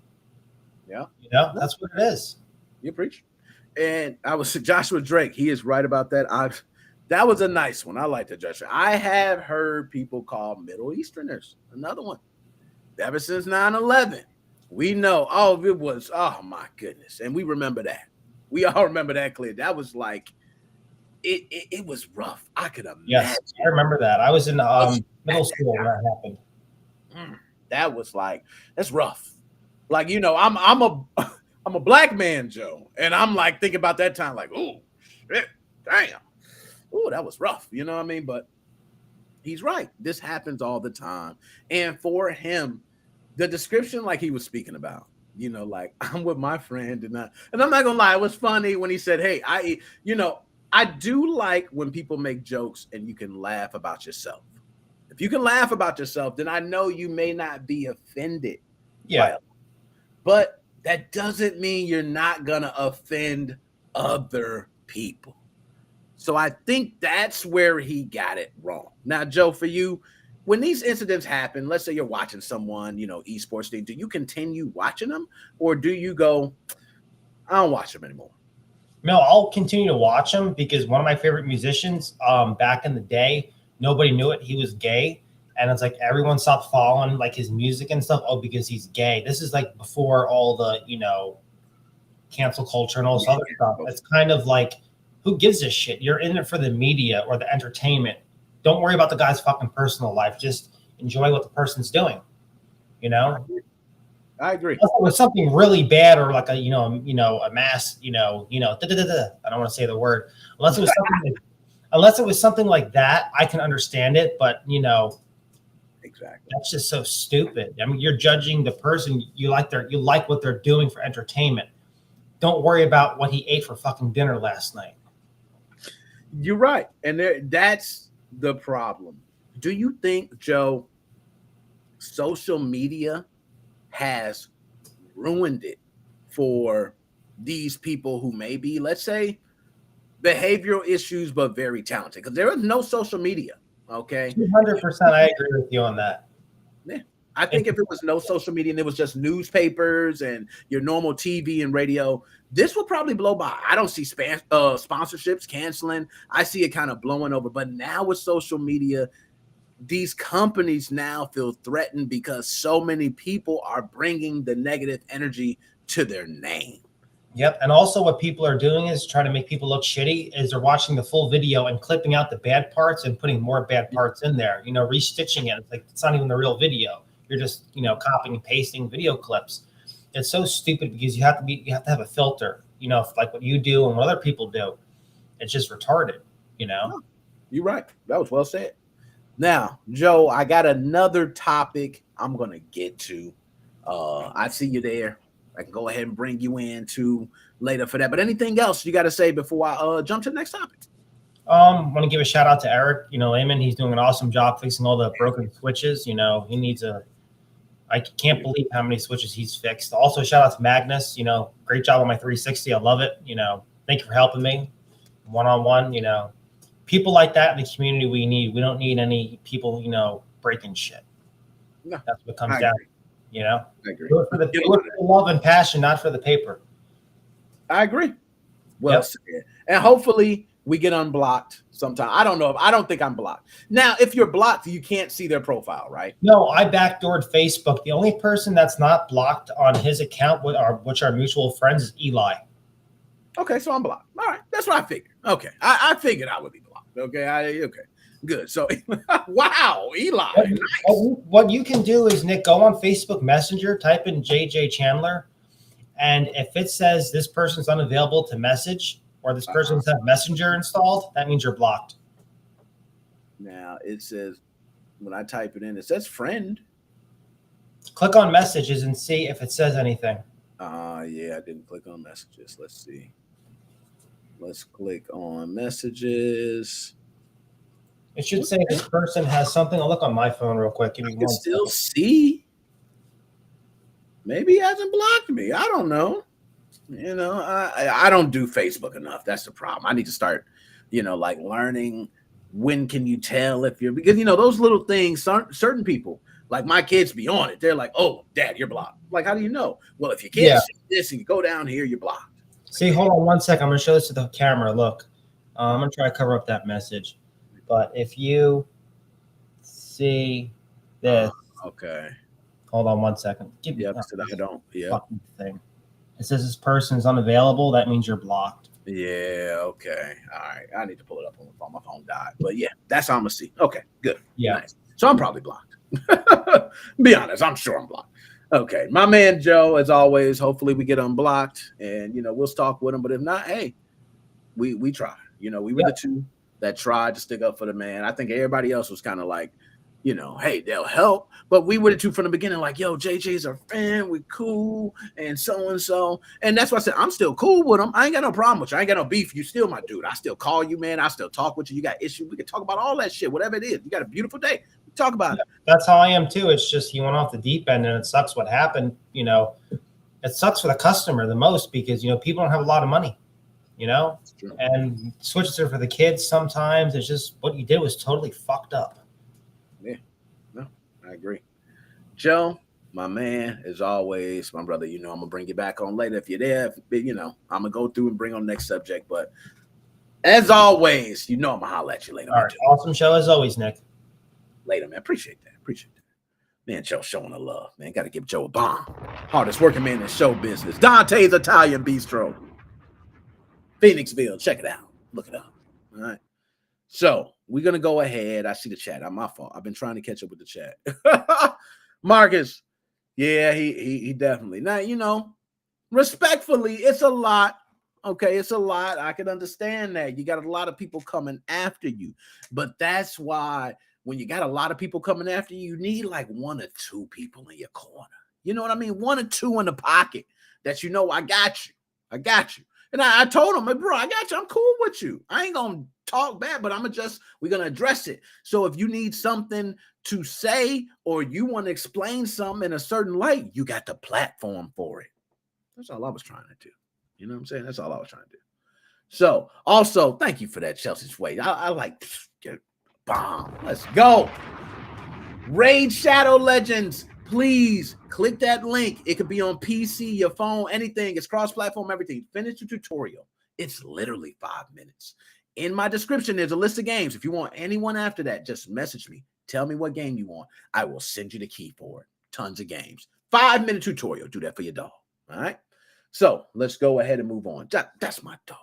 Yeah. That's what it is. You preach. And I was Joshua Drake. He is right about that. That was a nice one. I like the Joshua. I have heard people call Middle Easterners. Another one. Ever since 9/11, we know. Oh, it was. Oh my goodness, and we remember that. We all remember that clear. That was like, it was rough. I could imagine. Yes, I remember that. I was in middle school when that happened. That was like, that's rough. Like, you know, I'm a black man, Joe, and I'm like thinking about that time, like, oh shit, damn, oh, that was rough. You know what I mean? But he's right. This happens all the time, and for him, the description, like he was speaking about, you know, like I'm with my friend, and I'm not gonna lie, it was funny when he said, "Hey, I do like when people make jokes and you can laugh about yourself. If you can laugh about yourself, then I know you may not be offended." Yeah. But that doesn't mean you're not going to offend other people. So I think that's where he got it wrong. Now, Joe, for you, when these incidents happen, let's say you're watching someone, you know, esports thing, do you continue watching them, or do you go, I don't watch them anymore? No, I'll continue to watch him because one of my favorite musicians back in the day, nobody knew it. He was gay. And it's like everyone stopped following like his music and stuff. Oh, because he's gay. This is like before all the, you know, cancel culture and all this other stuff. It's kind of like, who gives a shit? You're in it for the media or the entertainment. Don't worry about the guy's fucking personal life. Just enjoy what the person's doing. You know? I agree. Unless it was something really bad or like a, a mass, I don't want to say the word. Unless it was something like that, I can understand it. But, exactly. That's just so stupid. I mean, you're judging the person. You like what they're doing for entertainment. Don't worry about what he ate for fucking dinner last night. You're right. And that's the problem. Do you think, Joe, social media has ruined it for these people who may be, let's say, behavioral issues, but very talented? Because there is no social media. Okay. 200%. I agree with you on that. Yeah. I think if it was no social media and it was just newspapers and your normal TV and radio, this would probably blow by. I don't see sponsorships canceling. I see it kind of blowing over. But now with social media, these companies now feel threatened because so many people are bringing the negative energy to their name. Yep. And also what people are doing is trying to make people look shitty is they're watching the full video and clipping out the bad parts and putting more bad parts in there, restitching it. It's like, it's not even the real video. You're just, copying and pasting video clips. It's so stupid because you have to have a filter, like what you do and what other people do. It's just retarded, You're right. That was well said. Now, Joe, I got another topic I'm going to get to. I see you there. I can go ahead and bring you in to later for that. But anything else you got to say before I jump to the next topic? I want to give a shout out to Eric, Lehman. He's doing an awesome job fixing all the broken switches. He needs I can't believe how many switches he's fixed. Also, shout out to Magnus. Great job on my 360. I love it. Thank you for helping me one-on-one. People like that in the community we need. We don't need any people, breaking shit. No, that's what comes down. I agree. Do it for the love and passion, not for the paper. I agree. Well said. And hopefully we get unblocked sometime. I don't think I'm blocked. Now, if you're blocked, you can't see their profile, right? No, I backdoored Facebook. The only person that's not blocked on his account, which are mutual friends, is Eli. Okay, so I'm blocked. All right, that's what I figured. Okay, I figured I would be blocked. Okay, good. So, wow, Eli. Nice. What you can do is, Nick, go on Facebook Messenger, type in JJ Chandler, and if it says this person's unavailable to message or this person's have Messenger installed, that means you're blocked. Now, it says, when I type it in, it says friend. Click on messages and see if it says anything. Yeah, I didn't click on messages. Let's see. Let's click on messages. It should say this person has something. I'll look on my phone real quick. I can still see. Maybe he hasn't blocked me. I don't know. I don't do Facebook enough. That's the problem. I need to start, like learning when can you tell if you're, because, those little things, certain people, like my kids be on it. They're like, oh, Dad, you're blocked. Like, how do you know? Well, if you can't see this and you go down here, you're blocked. See, hold on 1 second. I'm going to show this to the camera. Look, I'm going to try to cover up that message. But if you see this. Okay. Hold on 1 second. Give me so that I don't. Yeah. fucking thing. It says this person is unavailable. That means you're blocked. Yeah. Okay. All right. I need to pull it up on my phone. My phone died. But yeah, that's how I'm gonna see. Okay. Good. Yeah. Nice. So I'm probably blocked. Be honest. I'm sure I'm blocked. Okay. My man Joe, as always. Hopefully we get unblocked, and we'll talk with him. But if not, hey, we try. We were the two that tried to stick up for the man. I think everybody else was kind of like, hey, they'll help. But we were the two from the beginning, like, yo, JJ's our friend. We cool and so. And that's why I said, I'm still cool with him. I ain't got no problem with you. I ain't got no beef. You still my dude. I still call you, man. I still talk with you. You got issues. We can talk about all that shit, whatever it is. You got a beautiful day. We talk about it. That's how I am too. It's just he went off the deep end and it sucks what happened. It sucks for the customer the most because, people don't have a lot of money, and switches are for the kids sometimes. It's just what you did was totally fucked up. Yeah, no, I agree. Joe, my man, as always, my brother, I'm going to bring you back on later if you're there. I'm going to go through and bring on the next subject. But as always, I'm going to holler at you later. All right. Awesome show as always, Nick. Later, man. Appreciate that. Man, Joe showing the love, man. Got to give Joe a bomb. Hardest working man in show business. Dante's Italian Bistro. Phoenixville. Check it out. Look it up. All right. So we're going to go ahead. I see the chat. Not my fault. I've been trying to catch up with the chat. Marcus. Yeah, he definitely. Now, respectfully, it's a lot. Okay, it's a lot. I can understand that. You got a lot of people coming after you. But that's why when you got a lot of people coming after you, you need like one or two people in your corner. You know what I mean? One or two in the pocket that I got you. I got you. And I told him, bro, I got you. I'm cool with you. I ain't going to talk bad, but we're going to address it. So if you need something to say or you want to explain something in a certain light, you got the platform for it. That's all I was trying to do. You know what I'm saying? That's all I was trying to do. So also, thank you for that, Chelsea Sway. I like get bomb. Let's go. Raid Shadow Legends. Please click that link. It could be on PC, your phone, anything. It's cross-platform, everything. Finish the tutorial. It's literally 5 minutes. In my description, there's a list of games. If you want anyone after that, just message me. Tell me what game you want. I will send you the key for it. Tons of games. 5-minute tutorial. Do that for your dog. All right? So let's go ahead and move on. That's my dog.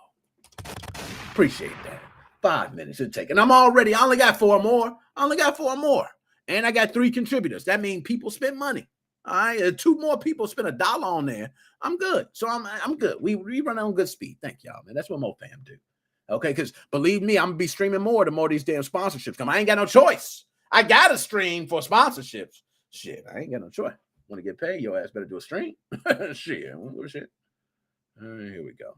Appreciate that. 5 minutes it'll take. And I only got 4 more. And I got 3 contributors. That means people spend money. All right. 2 more people spend $1 on there. I'm good. So I'm good. We run on good speed. Thank y'all, man. That's what MoFam do. Okay. Because believe me, I'm gonna be streaming more the more these damn sponsorships come. I ain't got no choice. I gotta stream for sponsorships. Shit, I ain't got no choice. Want to get paid? Your ass better do a stream. Shit. All right, here we go.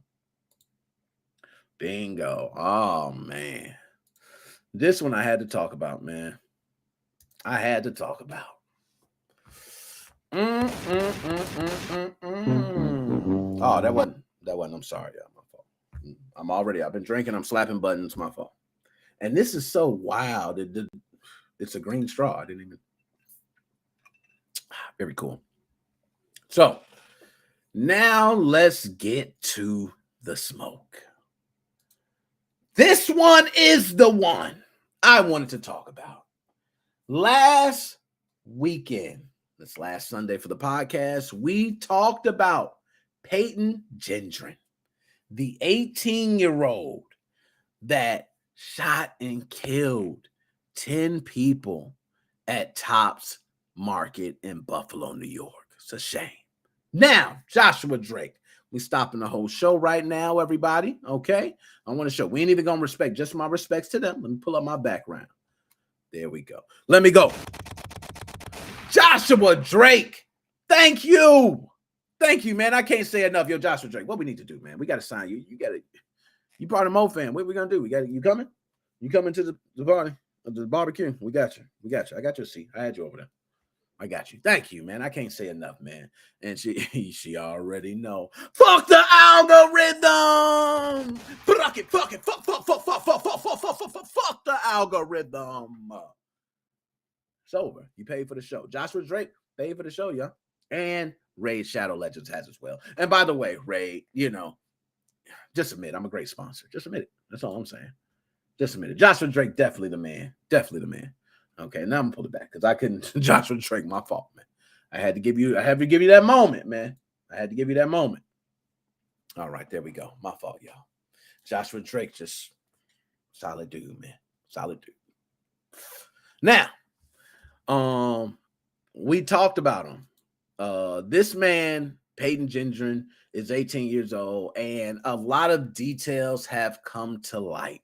Bingo. Oh man. This one I had to talk about, man. I had to talk about. Oh, that wasn't. I'm sorry, y'all. My fault. I've been drinking. I'm slapping buttons. My fault. And this is so wild. It's a green straw. I didn't even. Very cool. So now let's get to the smoke. This one is the one I wanted to talk about. Last weekend, this last Sunday for the podcast, we talked about Peyton Gendron, the 18-year-old that shot and killed 10 people at Tops Market in Buffalo, New York. It's a shame. Now, Joshua Drake. We stopping the whole show right now, everybody. Okay? I want to show. We ain't even going to respect. Just my respects to them. Let me pull up my background. There we go. Let me go. Joshua Drake. Thank you. Thank you, man. I can't say enough. Yo, Joshua Drake, what we need to do, man? We got to sign you. You part of MoFam. What we going to do? You coming? You coming to the party? The barbecue? We got you. I got your seat. I had you over there. I got you. Thank you, man. I can't say enough, man. And she already know. Fuck the algorithm. Fuck it. Fuck the algorithm. It's over. You paid for the show. Joshua Drake paid for the show, y'all. And Raid Shadow Legends has as well. And by the way, Raid, just admit I'm a great sponsor. Just admit it. That's all I'm saying. Just admit it. Joshua Drake, definitely the man. Definitely the man. Okay, now I'm gonna pull it back because I couldn't. Joshua Drake, my fault, man. I had to give you that moment, man. I had to give you that moment. All right, there we go. My fault, y'all. Joshua Drake, just solid dude, man. Solid dude. Now, we talked about him. This man, Peyton Gendron, is 18 years old, and a lot of details have come to light.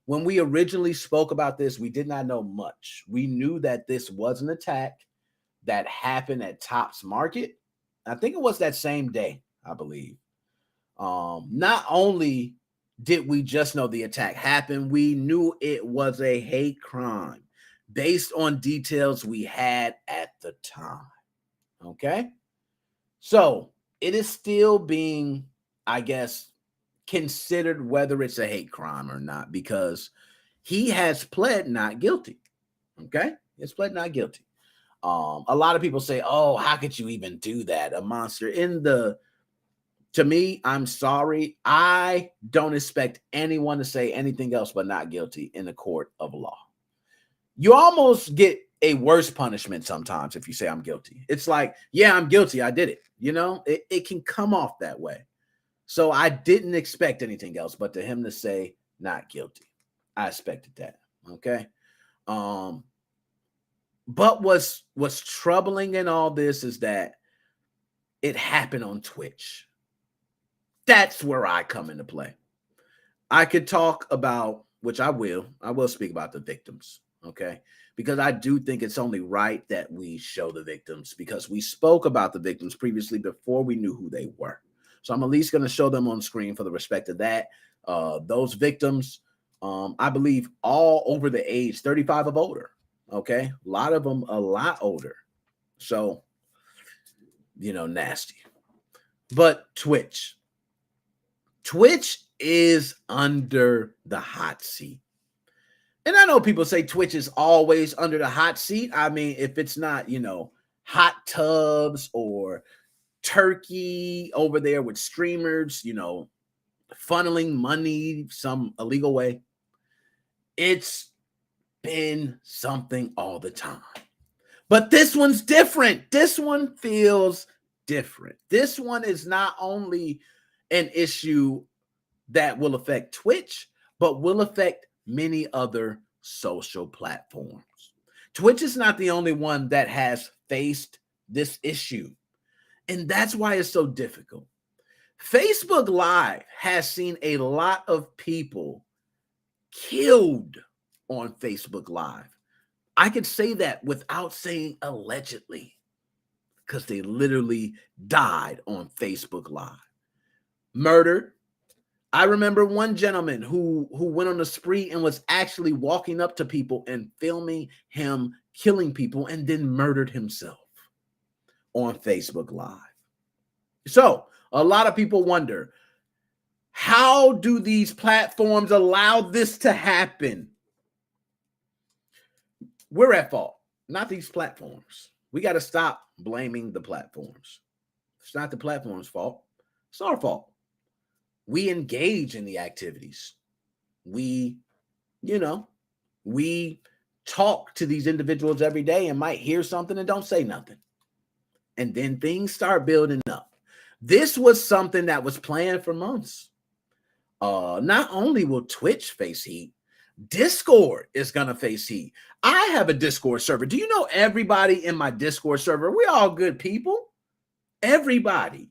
When we originally spoke about this, we did not know much. We knew that this was an attack that happened at Topps Market. I think it was that same day, I believe. Not only did we just know the attack happened, we knew it was a hate crime based on details we had at the time. Okay? So it is still being, I guess, considered whether it's a hate crime or not, because he has pled not guilty. Okay? He's pled not guilty. A lot of people say, oh, how could you even do that? A monster to me, I'm sorry. I don't expect anyone to say anything else but not guilty in the court of law. You almost get a worse punishment sometimes if you say I'm guilty. It's like, yeah, I'm guilty. I did it. It can come off that way. So I didn't expect anything else but to him to say not guilty. I expected that. Okay. But what's troubling in all this is that it happened on Twitch. That's where I come into play. I could talk about, which I will speak about the victims, okay? Because I do think it's only right that we show the victims, because we spoke about the victims previously before we knew who they were. So I'm at least going to show them on screen for the respect of that. Those victims, I believe all over the age 35 or older, okay? A lot of them a lot older. So, nasty. But Twitch is under the hot seat. And I know people say Twitch is always under the hot seat. I mean, if it's not, hot tubs or Turkey over there with streamers, funneling money some illegal way, it's been something all the time. But this one's different. This one feels different. This one is not only an issue that will affect Twitch, but will affect many other social platforms. Twitch is not the only one that has faced this issue, and that's why it's so difficult. Facebook Live has seen a lot of people killed on Facebook Live. I could say that without saying allegedly, because they literally died on Facebook Live. Murdered. I remember one gentleman who went on a spree and was actually walking up to people and filming him killing people and then murdered himself on Facebook Live. So a lot of people wonder, how do these platforms allow this to happen? We're at fault, not these platforms. We got to stop blaming the platforms. It's not the platform's fault. It's our fault. We engage in the activities. We talk to these individuals every day and might hear something and don't say nothing. And then things start building up. This was something that was planned for months. Not only will Twitch face heat, Discord is going to face heat. I have a Discord server. Do you know everybody in my Discord server? We're all good people. Everybody.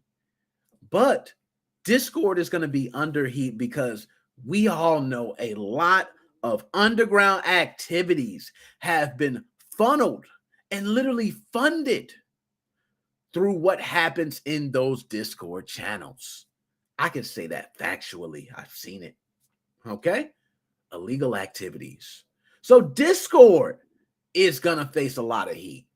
But Discord is going to be under heat because we all know a lot of underground activities have been funneled and literally funded through what happens in those Discord channels. I can say that factually. I've seen it. Okay? Illegal activities. So Discord is going to face a lot of heat.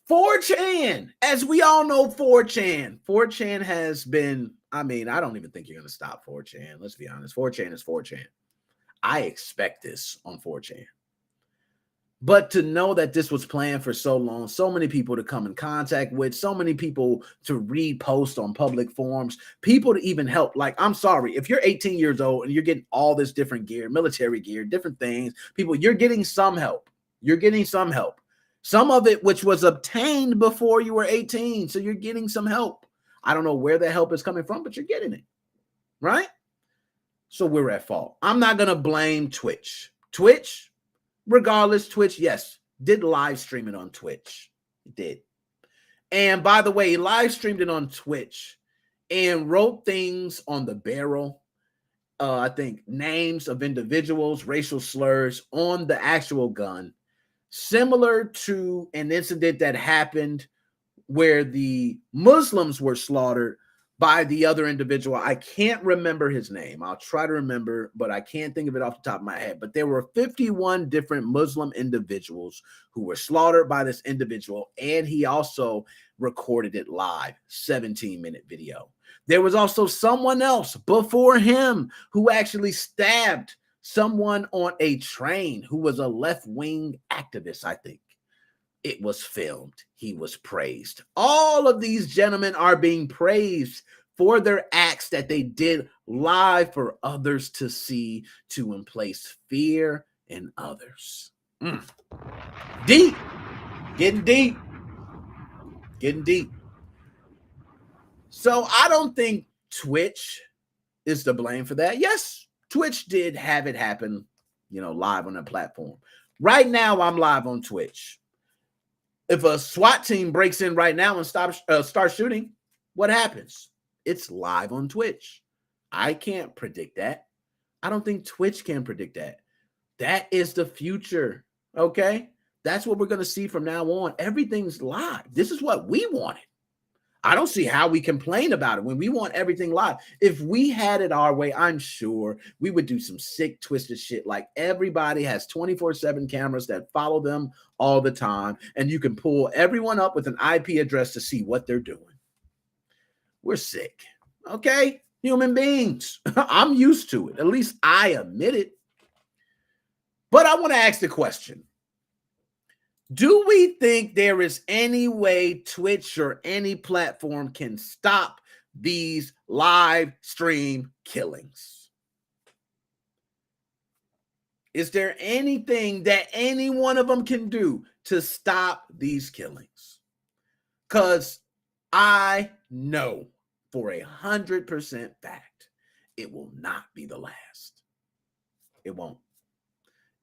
4chan, as we all know, 4chan has been, I don't even think you're going to stop 4chan. Let's be honest. 4chan is 4chan. I expect this on 4chan. But to know that this was planned for so long, so many people to come in contact with, so many people to repost on public forums, people to even help. Like, I'm sorry, if you're 18 years old and you're getting all this different gear, military gear, different things, people, you're getting some help. You're getting some help. Some of it which was obtained before you were 18. So you're getting some help. I don't know where the help is coming from, but you're getting it. Right? So we're at fault. I'm not going to blame Twitch. Regardless, Twitch, yes, did live stream it on Twitch. It did. And by the way, he live streamed it on Twitch and wrote things on the barrel. I think names of individuals, racial slurs on the actual gun, similar to an incident that happened where the Muslims were slaughtered by the other individual. I can't remember his name. I'll try to remember, but I can't think of it off the top of my head. But there were 51 different Muslim individuals who were slaughtered by this individual, and he also recorded it live, 17-minute video. There was also someone else before him who actually stabbed someone on a train who was a left-wing activist, I think. It was filmed. He was praised. All of these gentlemen are being praised for their acts that they did live for others to see, to place fear in others. Deep. Getting deep. Getting deep. So I don't think Twitch is to blame for that. Yes, Twitch did have it happen, live on a platform. Right now, I'm live on Twitch. If a SWAT team breaks in right now and starts shooting, what happens? It's live on Twitch. I can't predict that. I don't think Twitch can predict that. That is the future, okay? That's what we're going to see from now on. Everything's live. This is what we wanted. I don't see how we complain about it when we want everything live. If we had it our way, I'm sure we would do some sick, twisted shit. Like everybody has 24/7 cameras that follow them all the time, and you can pull everyone up with an IP address to see what they're doing. We're sick, okay? Human beings. I'm used to it. At least I admit it. But I want to ask the question. Do we think there is any way Twitch or any platform can stop these live stream killings? Is there anything that any one of them can do to stop these killings? Because I know for 100% fact it will not be the last. It won't.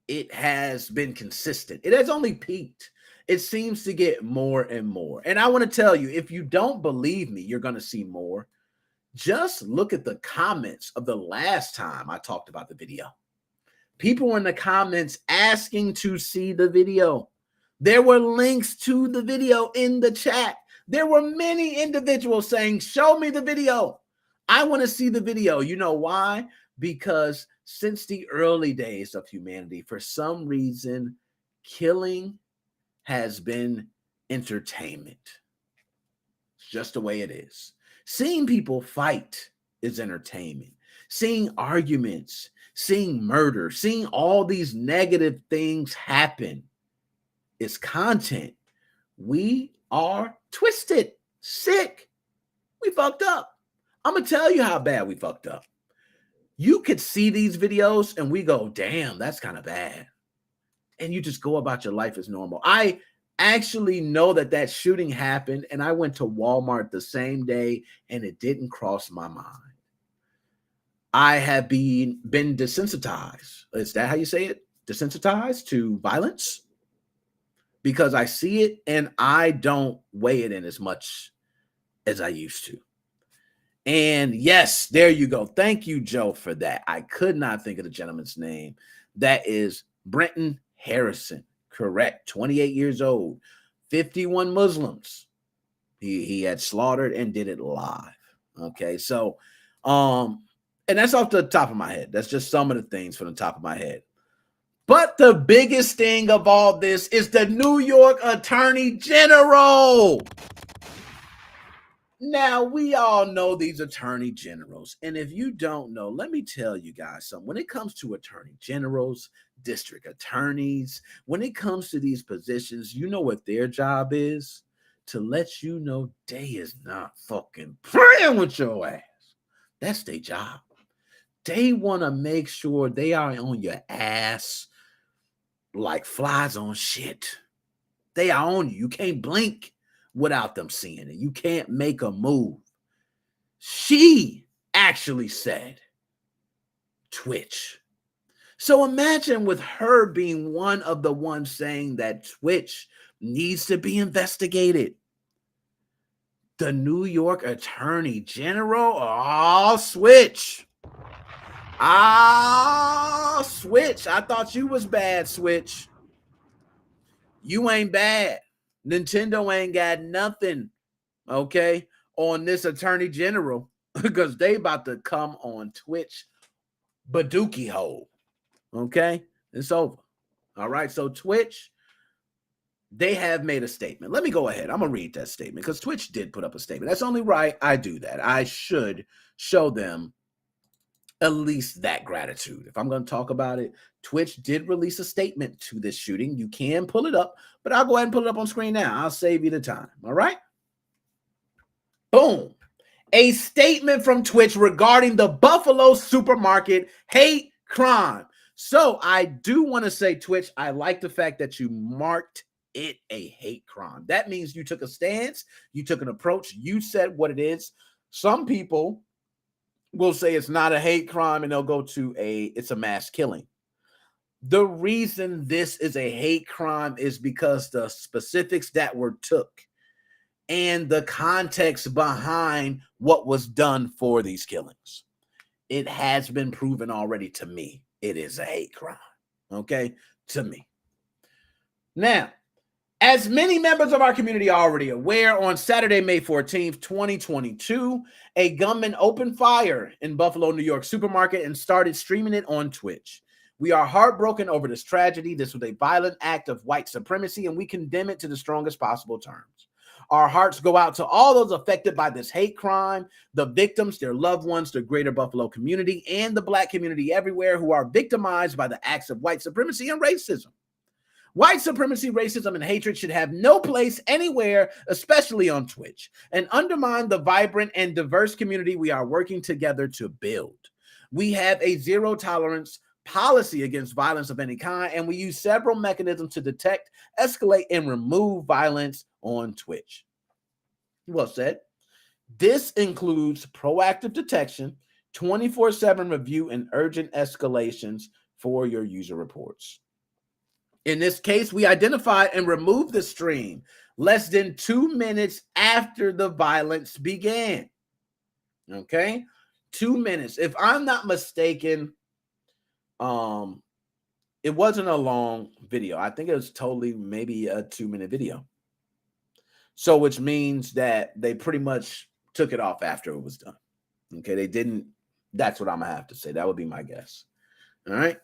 It has been consistent. It has only peaked. It seems to get more and more. And I want to tell you, if you don't believe me, you're going to see more. Just look at the comments of the last time I talked about the video. People were in the comments asking to see the video. There were links to the video in the chat. There were many individuals saying, show me the video. I want to see the video. You know why? Because since the early days of humanity, for some reason, killing has been entertainment. It's just the way it is. Seeing people fight is entertainment. Seeing arguments, seeing murder, seeing all these negative things happen is content. We are twisted, sick. We fucked up. I'm going to tell you how bad we fucked up. You could see these videos and we go, damn, that's kind of bad. And you just go about your life as normal. I actually know that shooting happened, and I went to Walmart the same day, and it didn't cross my mind. I have been desensitized. Is that how you say it? Desensitized to violence? Because I see it and I don't weigh it in as much as I used to. And yes, there you go. Thank you, Joe, for that. I could not think of the gentleman's name. That is Brenton Harrison. Correct. 28 years old. 51 Muslims. He had slaughtered and did it live. Okay, so and that's off the top of my head. That's just some of the things from the top of my head. But the biggest thing of all this is the New York Attorney General. Now, we all know these attorney generals. And if you don't know, let me tell you guys something. When it comes to attorney generals, district attorneys, when it comes to these positions, you know what their job is? To let you know they is not fucking playing with your ass. That's their job. They want to make sure they are on your ass like flies on shit. They are on you. You can't blink without them seeing it. You can't make a move. She actually said Twitch. So imagine with her being one of the ones saying that Twitch needs to be investigated. The New York Attorney General, switch. Switch. I thought you was bad, Switch. You ain't bad. Nintendo ain't got nothing, okay, on this Attorney General because they about to come on Twitch Badookie hole. Okay, it's over. All right, so Twitch, they have made a statement. Let me go ahead. I'm going to read that statement because Twitch did put up a statement. That's only right. I do that. I should show them at least that gratitude. If I'm going to talk about it, Twitch did release a statement to this shooting. You can pull it up, but I'll go ahead and pull it up on screen now. I'll save you the time. All right? Boom. A statement from Twitch regarding the Buffalo supermarket hate crime. So I do want to say, Twitch, I like the fact that you marked it a hate crime. That means you took a stance, you took an approach, you said what it is. Some people will say it's not a hate crime and they'll go to it's a mass killing. The reason this is a hate crime is because the specifics that were took and the context behind what was done for these killings. It has been proven already to me. It is a hate crime. Okay? To me. Now, as many members of our community are already aware, on Saturday, May 14th, 2022, a gunman opened fire in Buffalo, New York supermarket and started streaming it on Twitch. We are heartbroken over this tragedy. This was a violent act of white supremacy, and we condemn it to the strongest possible terms. Our hearts go out to all those affected by this hate crime, the victims, their loved ones, the greater Buffalo community, and the Black community everywhere who are victimized by the acts of white supremacy and racism. White supremacy, racism, and hatred should have no place anywhere, especially on Twitch, and undermine the vibrant and diverse community we are working together to build. We have a zero tolerance policy against violence of any kind, and we use several mechanisms to detect, escalate, and remove violence on Twitch. Well said. This includes proactive detection, 24/7 review, and urgent escalations for your user reports. In this case, we identified and removed the stream less than 2 minutes after the violence began. Okay? 2 minutes. If I'm not mistaken, it wasn't a long video. I think it was totally maybe a 2-minute video. So, which means that they pretty much took it off after it was done. Okay, they didn't. That's what I'm gonna have to say. That would be my guess. All right.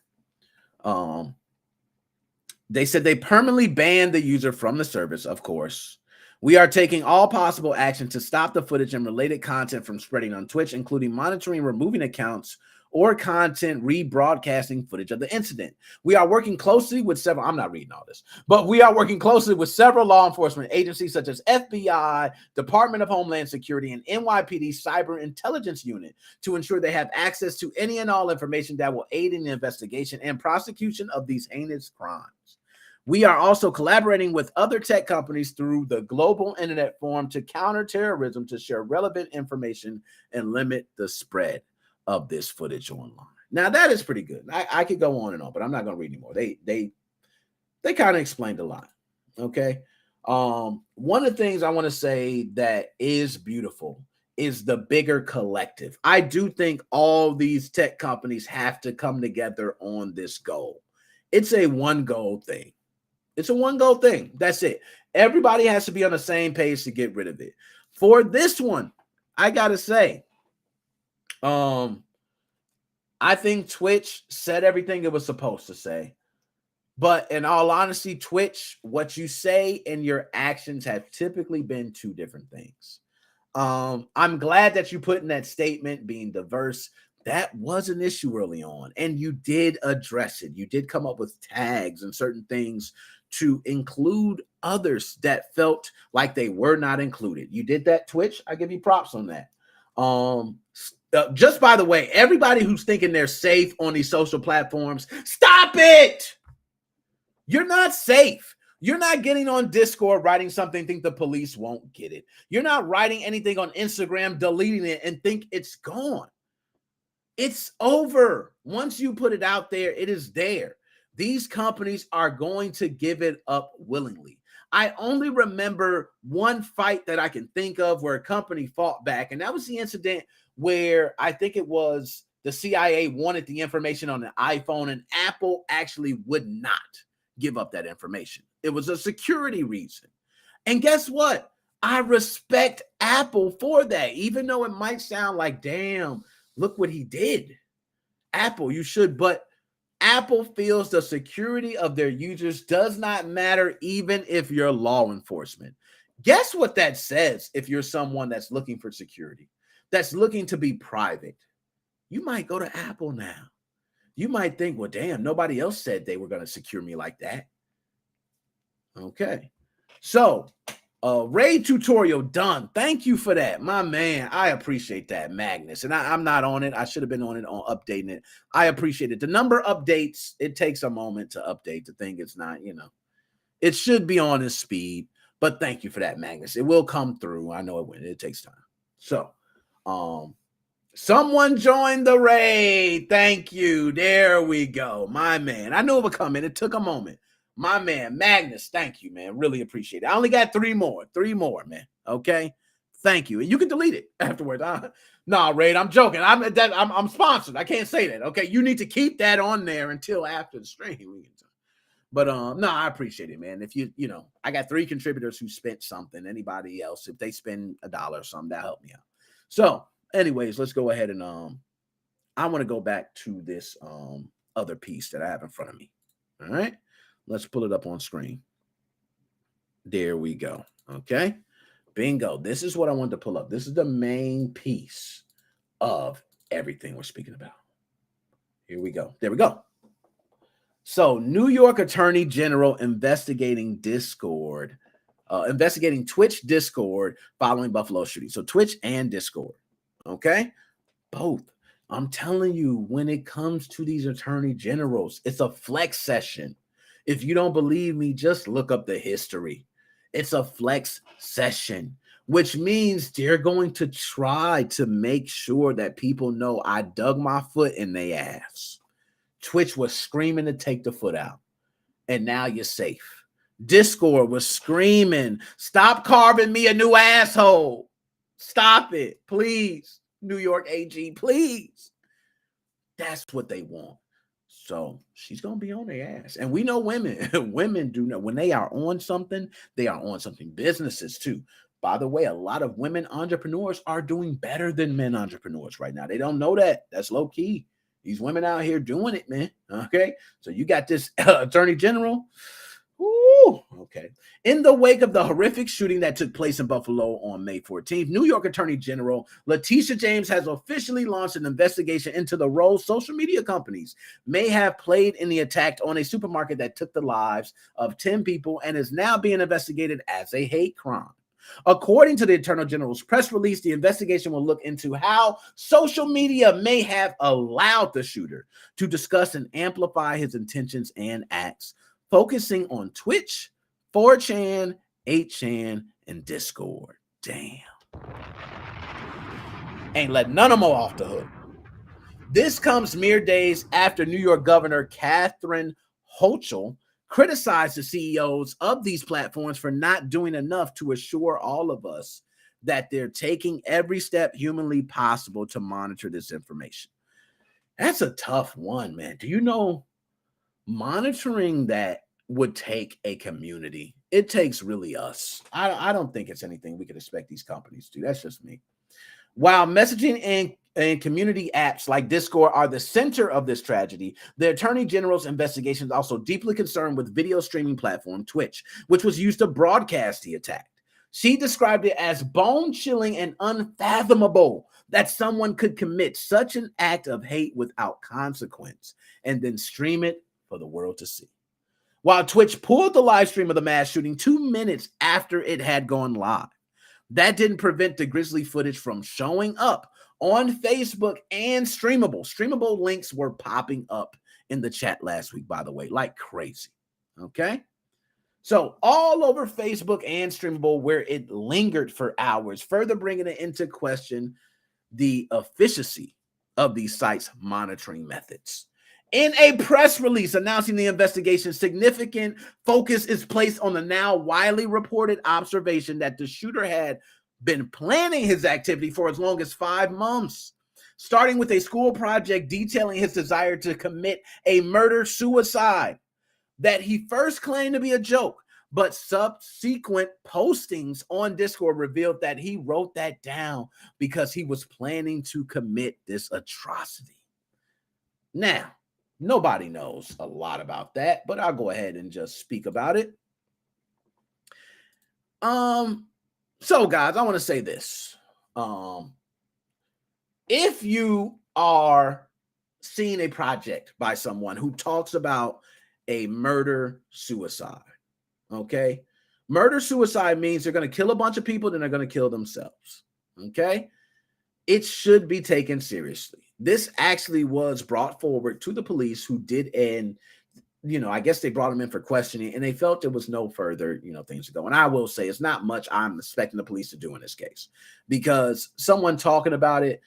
They said they permanently banned the user from the service, of course. We are taking all possible action to stop the footage and related content from spreading on Twitch, including monitoring, removing accounts, or content rebroadcasting footage of the incident. We are working closely with several, I'm not reading all this, but we are working closely with several law enforcement agencies such as FBI, Department of Homeland Security, and NYPD Cyber Intelligence Unit to ensure they have access to any and all information that will aid in the investigation and prosecution of these heinous crimes. We are also collaborating with other tech companies through the Global Internet Forum to counter terrorism, to share relevant information and limit the spread of this footage online. Now that is pretty good. I could go on and on, but I'm not going to read anymore. They kind of explained a lot. Okay. One of the things I want to say that is beautiful is the bigger collective. I do think all these tech companies have to come together on this goal. It's a one goal thing. It's a one goal thing. That's it. Everybody has to be on the same page to get rid of it. For this one, I got to say, I think Twitch said everything it was supposed to say. But in all honesty, Twitch, what you say and your actions have typically been two different things. I'm glad that you put in that statement being diverse. That was an issue early on, and you did address it. You did come up with tags and certain things to include others that felt like they were not included. You did that, Twitch. I give you props on that. Just by the way, everybody who's thinking they're safe on these social platforms, stop it. You're not safe. You're not getting on Discord, writing something, think the police won't get it. You're not writing anything on Instagram, deleting it, and think it's gone. It's over. Once you put it out there, it is there. These companies are going to give it up willingly. I only remember one fight that I can think of where a company fought back, and that was the incident where I think it was the CIA wanted the information on an iPhone, and Apple actually would not give up that information. It was a security reason. And guess what? I respect Apple for that, even though it might sound like, damn, look what he did. Apple, you should, but Apple feels the security of their users does not matter, even if you're law enforcement. Guess what that says if you're someone that's looking for security, that's looking to be private? You might go to Apple now. You might think, well, damn, nobody else said they were going to secure me like that. Okay. So, raid tutorial done. Thank you for that, my man. I appreciate that, Magnus. And I'm not on it. I should have been on it on updating it. I appreciate it. The number updates, it takes a moment to update. The thing it's not, it should be on its speed. But thank you for that, Magnus. It will come through. I know it will. It takes time. So, someone joined the raid. Thank you. There we go, my man. I knew it would come in. It took a moment. My man, Magnus, thank you, man. Really appreciate it. I only got three more, man. Okay, thank you. And you can delete it afterwards. No, Raid, I'm joking. I'm sponsored. I can't say that. Okay, you need to keep that on there until after the stream. But no, I appreciate it, man. If you I got 3 contributors who spent something. Anybody else, if they spend $1 or something, that helped me out. So, anyways, let's go ahead and I want to go back to this other piece that I have in front of me. All right. Let's pull it up on screen. There we go. Okay. Bingo. This is what I wanted to pull up. This is the main piece of everything we're speaking about. Here we go. There we go. So, New York Attorney General investigating Discord, investigating Twitch Discord following Buffalo shooting. So, Twitch and Discord. Okay. Both. I'm telling you, when it comes to these attorney generals, it's a flex session. If you don't believe me, just look up the history. It's a flex session, which means they're going to try to make sure that people know I dug my foot in their ass. Twitch was screaming to take the foot out, and now you're safe. Discord was screaming, stop carving me a new asshole. Stop it, please. New York AG, please. That's what they want. So she's going to be on their ass. And we know women, women do know when they are on something, they are on something. Businesses too. By the way, a lot of women entrepreneurs are doing better than men entrepreneurs right now. They don't know that. That's low key. These women out here doing it, man. Okay. So you got this attorney general. Ooh, okay. In the wake of the horrific shooting that took place in Buffalo on May 14th, New York Attorney General Letitia James has officially launched an investigation into the role social media companies may have played in the attack on a supermarket that took the lives of 10 people and is now being investigated as a hate crime. According to the Attorney General's press release, the investigation will look into how social media may have allowed the shooter to discuss and amplify his intentions and acts, focusing on Twitch, 4chan, 8chan, and Discord. Damn. Ain't let none of them off the hook. This comes mere days after New York Governor Katherine Hochul criticized the CEOs of these platforms for not doing enough to assure all of us that they're taking every step humanly possible to monitor this information. That's a tough one, man. Do you know monitoring that would take a community? It takes really us. I don't think it's anything we could expect these companies to do. That's just me. While messaging and community apps like Discord are the center of this tragedy, the Attorney General's investigation is also deeply concerned with video streaming platform Twitch, which was used to broadcast the attack. She described it as bone-chilling and unfathomable that someone could commit such an act of hate without consequence and then stream it for the world to see. While Twitch pulled the live stream of the mass shooting 2 minutes after it had gone live, that didn't prevent the grisly footage from showing up on Facebook and streamable. Streamable links were popping up in the chat last week, by the way, like crazy. Okay? So all over Facebook and streamable, where it lingered for hours, further bringing it into question the efficacy of these sites' monitoring methods. In a press release announcing the investigation, significant focus is placed on the now widely reported observation that the shooter had been planning his activity for as long as 5 months, starting with a school project detailing his desire to commit a murder-suicide that he first claimed to be a joke, but subsequent postings on Discord revealed that he wrote that down because he was planning to commit this atrocity. Now, nobody knows a lot about that, but I'll go ahead and just speak about it. So guys, I want to say this. If you are seeing a project by someone who talks about a murder-suicide, okay? Murder-suicide means they're going to kill a bunch of people, then they're going to kill themselves, okay? It should be taken seriously. This actually was brought forward to the police, who did, and I guess they brought him in for questioning, and they felt there was no further, things to go. And I will say it's not much I'm expecting the police to do in this case, because someone talking about it,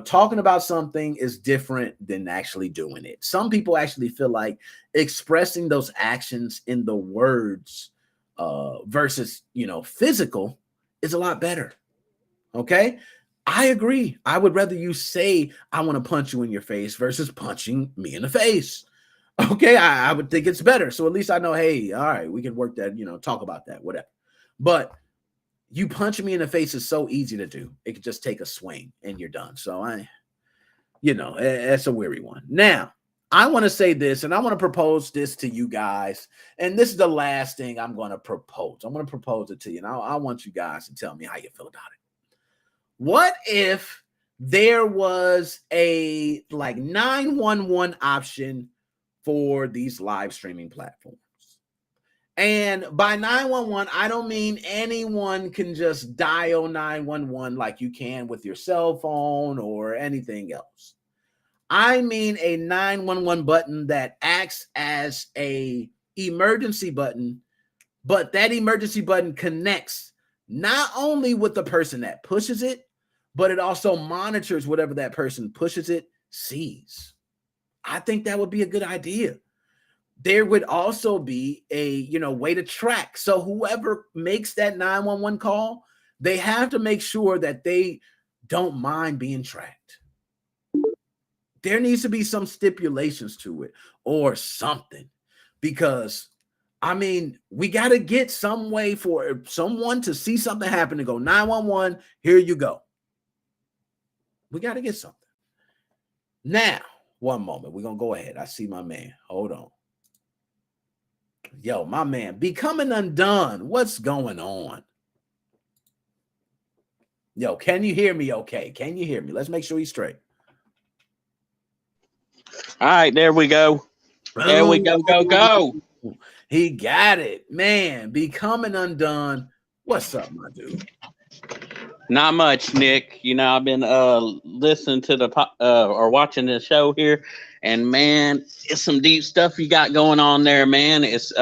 talking about something is different than actually doing it. Some people actually feel like expressing those actions in the words versus, physical is a lot better. Okay. I agree. I would rather you say, I want to punch you in your face versus punching me in the face. Okay. I would think it's better. So at least I know, hey, all right, we can work that, talk about that, whatever. But you punching me in the face is so easy to do. It could just take a swing and you're done. So that's a weary one. Now, I want to say this, and I want to propose this to you guys. And this is the last thing I'm going to propose. I'm going to propose it to you. And I want you guys to tell me how you feel about it. What if there was a 911 option for these live streaming platforms? And by 911, I don't mean anyone can just dial 911 like you can with your cell phone or anything else. I mean a 911 button that acts as a emergency button, but that emergency button connects not only with the person that pushes it, but it also monitors whatever that person pushes it sees. I think that would be a good idea. There would also be a, way to track. So whoever makes that 911 call, they have to make sure that they don't mind being tracked. There needs to be some stipulations to it or something, because we got to get some way for someone to see something happen and go 911, here you go. We got to get something. Now, one moment. We're going to go ahead. I see my man. Hold on. Yo, my man, Becoming Undone. What's going on? Yo, can you hear me okay? Can you hear me? Let's make sure he's straight. All right, there we go. There we go, go. He got it. Man, Becoming Undone. What's up, my dude? Not much, Nick. I've been listening to or watching the show here, and man, it's some deep stuff you got going on there, man. It's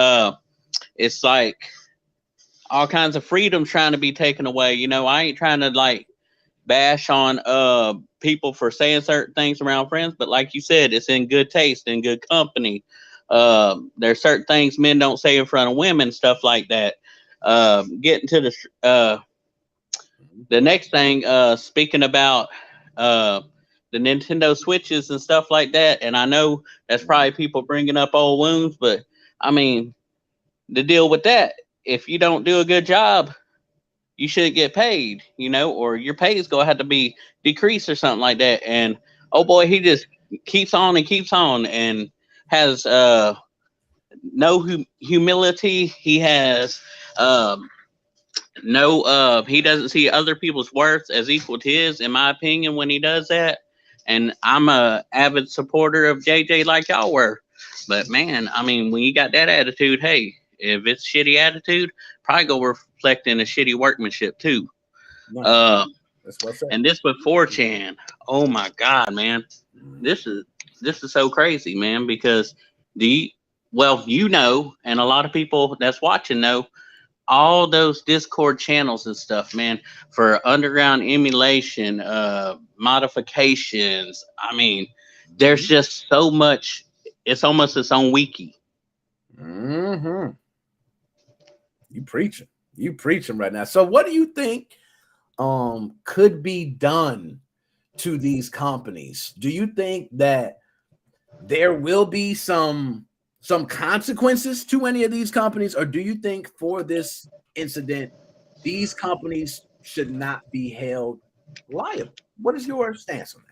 like all kinds of freedom trying to be taken away. I ain't trying to bash on people for saying certain things around friends, but like you said, it's in good taste, in good company. There's certain things men don't say in front of women, stuff like that. Getting to the next thing, speaking about the Nintendo Switches and stuff like that, and I know that's probably people bringing up old wounds, but the deal with that, if you don't do a good job, you shouldn't get paid, or your pay is going to have to be decreased or something like that. And oh boy, he just keeps on and has no humility. He has No, he doesn't see other people's worth as equal to his, in my opinion, when he does that. And I'm a avid supporter of JJ like y'all were. But man, I mean, when you got that attitude, hey, if it's shitty attitude, probably go reflect in a shitty workmanship too. No, that's what's And this with 4chan. Oh my god, man. This is so crazy, man, because you know, and a lot of people that's watching know, all those Discord channels and stuff, man, for underground emulation, modifications. I mean, there's just so much. It's almost its own wiki. Mm-hmm. You preaching right now. So what do you think could be done to these companies? Do you think that there will be some consequences to any of these companies, or do you think for this incident these companies should not be held liable? What is your stance on that?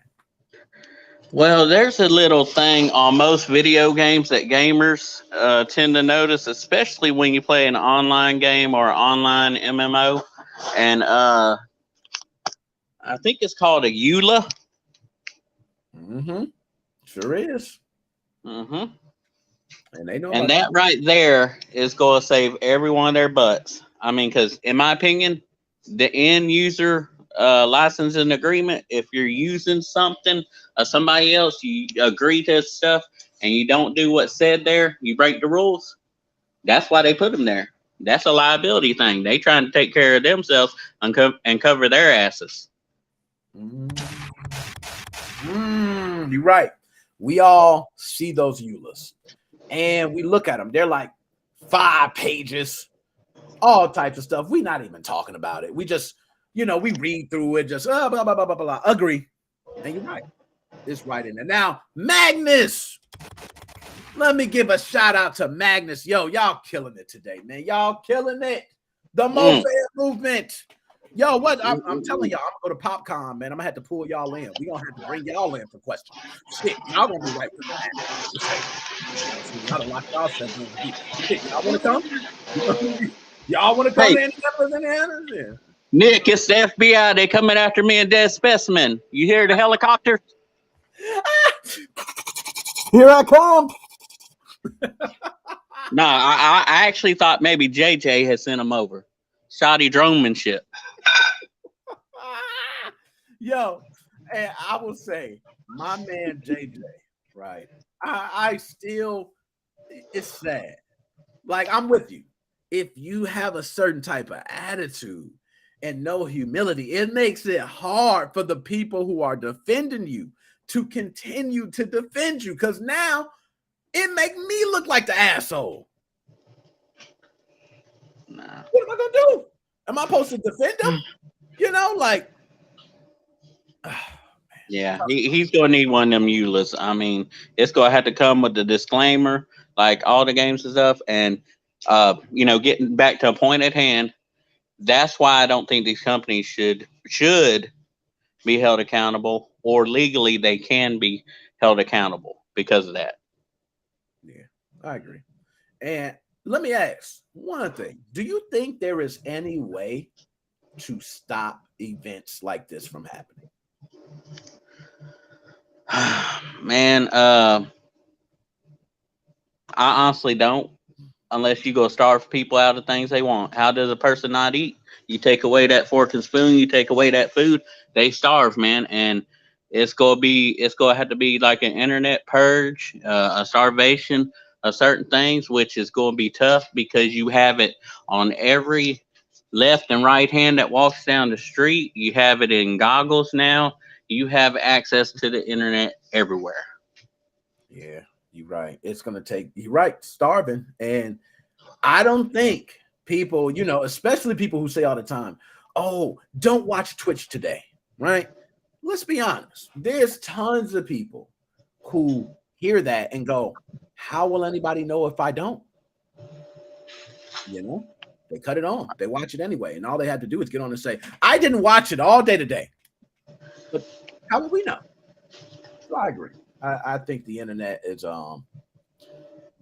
Well, there's a little thing on most video games that gamers tend to notice, especially when you play an online game or online MMO. And I think it's called a EULA. Mm-hmm. Sure is. Mm-hmm. And they know And about that right there is going to save every one of their butts. I mean, because in my opinion, the end user licensing agreement, if you're using something of somebody else, you agree to stuff and you don't do what's said there, you break the rules. That's why they put them there. That's a liability thing. They trying to take care of themselves and cover their asses. You're right. We all see those EULAs and we look at them. They're like 5 pages, all types of stuff. We're not even talking about it. We just, we read through it, just blah, blah, blah, blah, blah, blah. Agree. And you're right. It's right in there. Now, Magnus. Let me give a shout out to Magnus. Yo, y'all killing it today, man. Y'all killing it. The MoFam movement. Yo, what? I'm telling y'all, I'm going to go to PopCon, man. I'm going to have to pull y'all in. We're going to have to bring y'all in for questions. Shit, y'all going to be right with that. Y'all done locked yourself in. Shit, y'all want to come? Y'all want to come to Indianapolis? Yeah. Nick, it's the FBI. They coming after me and Dead Specimen. You hear the helicopter? Here I come. No, I actually thought maybe JJ had sent him over. Shoddy dronemanship. Yo, and I will say, my man JJ, right? I still, it's sad. Like, I'm with you. If you have a certain type of attitude and no humility, it makes it hard for the people who are defending you to continue to defend you, because now it make me look like the asshole. Nah. What am I gonna do? Am I supposed to defend them? Yeah, he's gonna need one of them EULAs. I mean, it's gonna have to come with the disclaimer, like all the games and stuff. And getting back to a point at hand, that's why I don't think these companies should be held accountable, or legally they can be held accountable because of that. Yeah, I agree. And let me ask one thing. Do you think there is any way to stop events like this from happening? Man, I honestly don't, unless you go starve people out of things they want. How does a person not eat? You take away that fork and spoon, you take away that food, they starve, man. And it's gonna have to be like an internet purge, a starvation of certain things, which is gonna be tough because you have it on every left and right hand that walks down the street. You have it in goggles now. You have access to the internet everywhere. Yeah, you're right. It's gonna take, you're right, starving. And I don't think people, especially people who say all the time, oh, don't watch Twitch today, right? Let's be honest. There's tons of people who hear that and go, how will anybody know if I don't? They cut it on. They watch it anyway. And all they have to do is get on and say, I didn't watch it all day today. But how will we know? So I agree. I think the internet is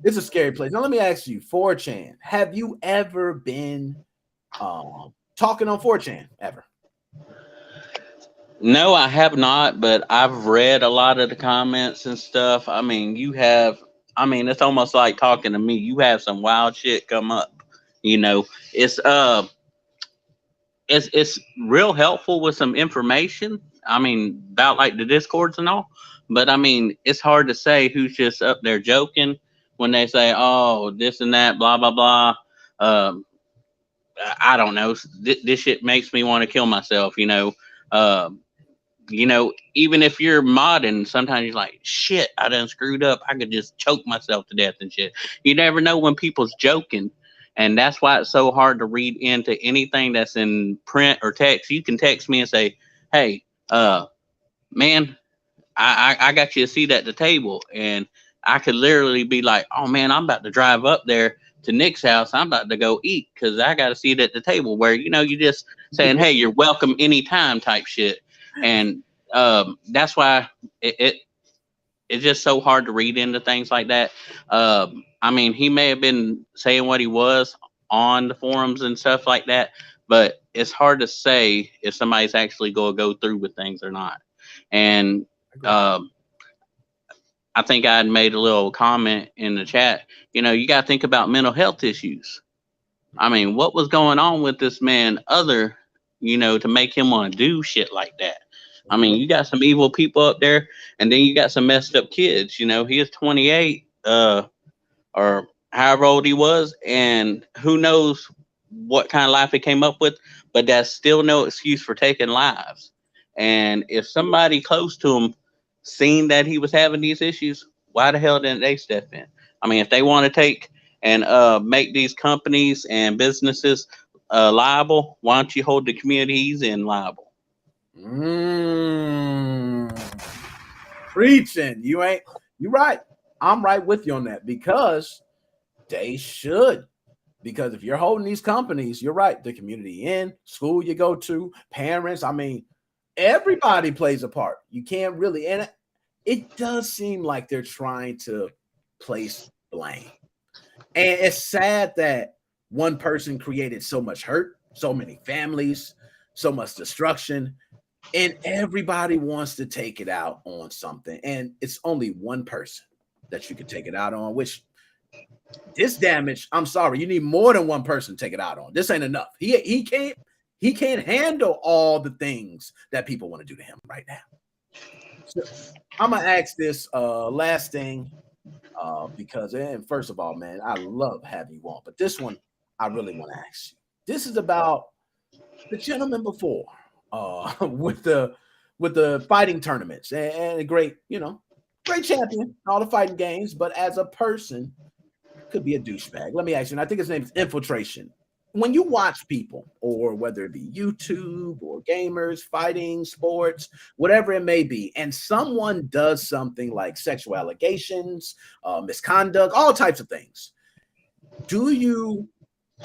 it's a scary place. Now let me ask you, 4chan, have you ever been talking on 4chan ever? No, I have not, but I've read a lot of the comments and stuff. I mean, it's almost like talking to me. You have some wild shit come up. You know, it's it's real helpful with some information. I mean, about like the discords and all. But I mean, it's hard to say who's just up there joking when they say, "Oh, this and that, blah blah blah." Um, I don't know. This shit makes me want to kill myself. Even if you're modding, sometimes you're like, shit, I done screwed up. I could just choke myself to death and shit. You never know when people's joking. And that's why it's so hard to read into anything that's in print or text. You can text me and say, hey, man, I got you a seat at the table. And I could literally be like, oh, man, I'm about to drive up there to Nick's house. I'm about to go eat because I got a seat at the table where, you just saying, hey, you're welcome anytime type shit. And that's why it's just so hard to read into things like that. I mean, he may have been saying what he was on the forums and stuff like that, but it's hard to say if somebody's actually going to go through with things or not. And I think I had made a little comment in the chat. You got to think about mental health issues. I mean, what was going on with this man to make him want to do shit like that? I mean, you got some evil people up there, and then you got some messed up kids. He was 28, or however old he was, and who knows what kind of life he came up with, but that's still no excuse for taking lives. And if somebody close to him seen that he was having these issues, why the hell didn't they step in? I mean, if they want to take and make these companies and businesses liable, why don't you hold the communities in liable? Preaching. You're right. I'm right with you on that because they should. Because if you're holding these companies, you're right. The community in school you go to, parents. I mean, everybody plays a part. You can't really, and it does seem like they're trying to place blame. And it's sad that one person created so much hurt, so many families, so much destruction. And everybody wants to take it out on something. And it's only one person that you can take it out on, which this damage, I'm sorry, you need more than one person to take it out on. This ain't enough. He can't handle all the things that people want to do to him right now. So I'm gonna ask this last thing because, and first of all, man, I love having you on, but this one I really want to ask you. This is about the gentleman before. With the fighting tournaments and a great champion, all the fighting games, but as a person could be a douchebag. Let me ask you, and I think his name is Infiltration. When you watch people, or whether it be YouTube or gamers, fighting, sports, whatever it may be, and someone does something like sexual allegations, misconduct, all types of things, do you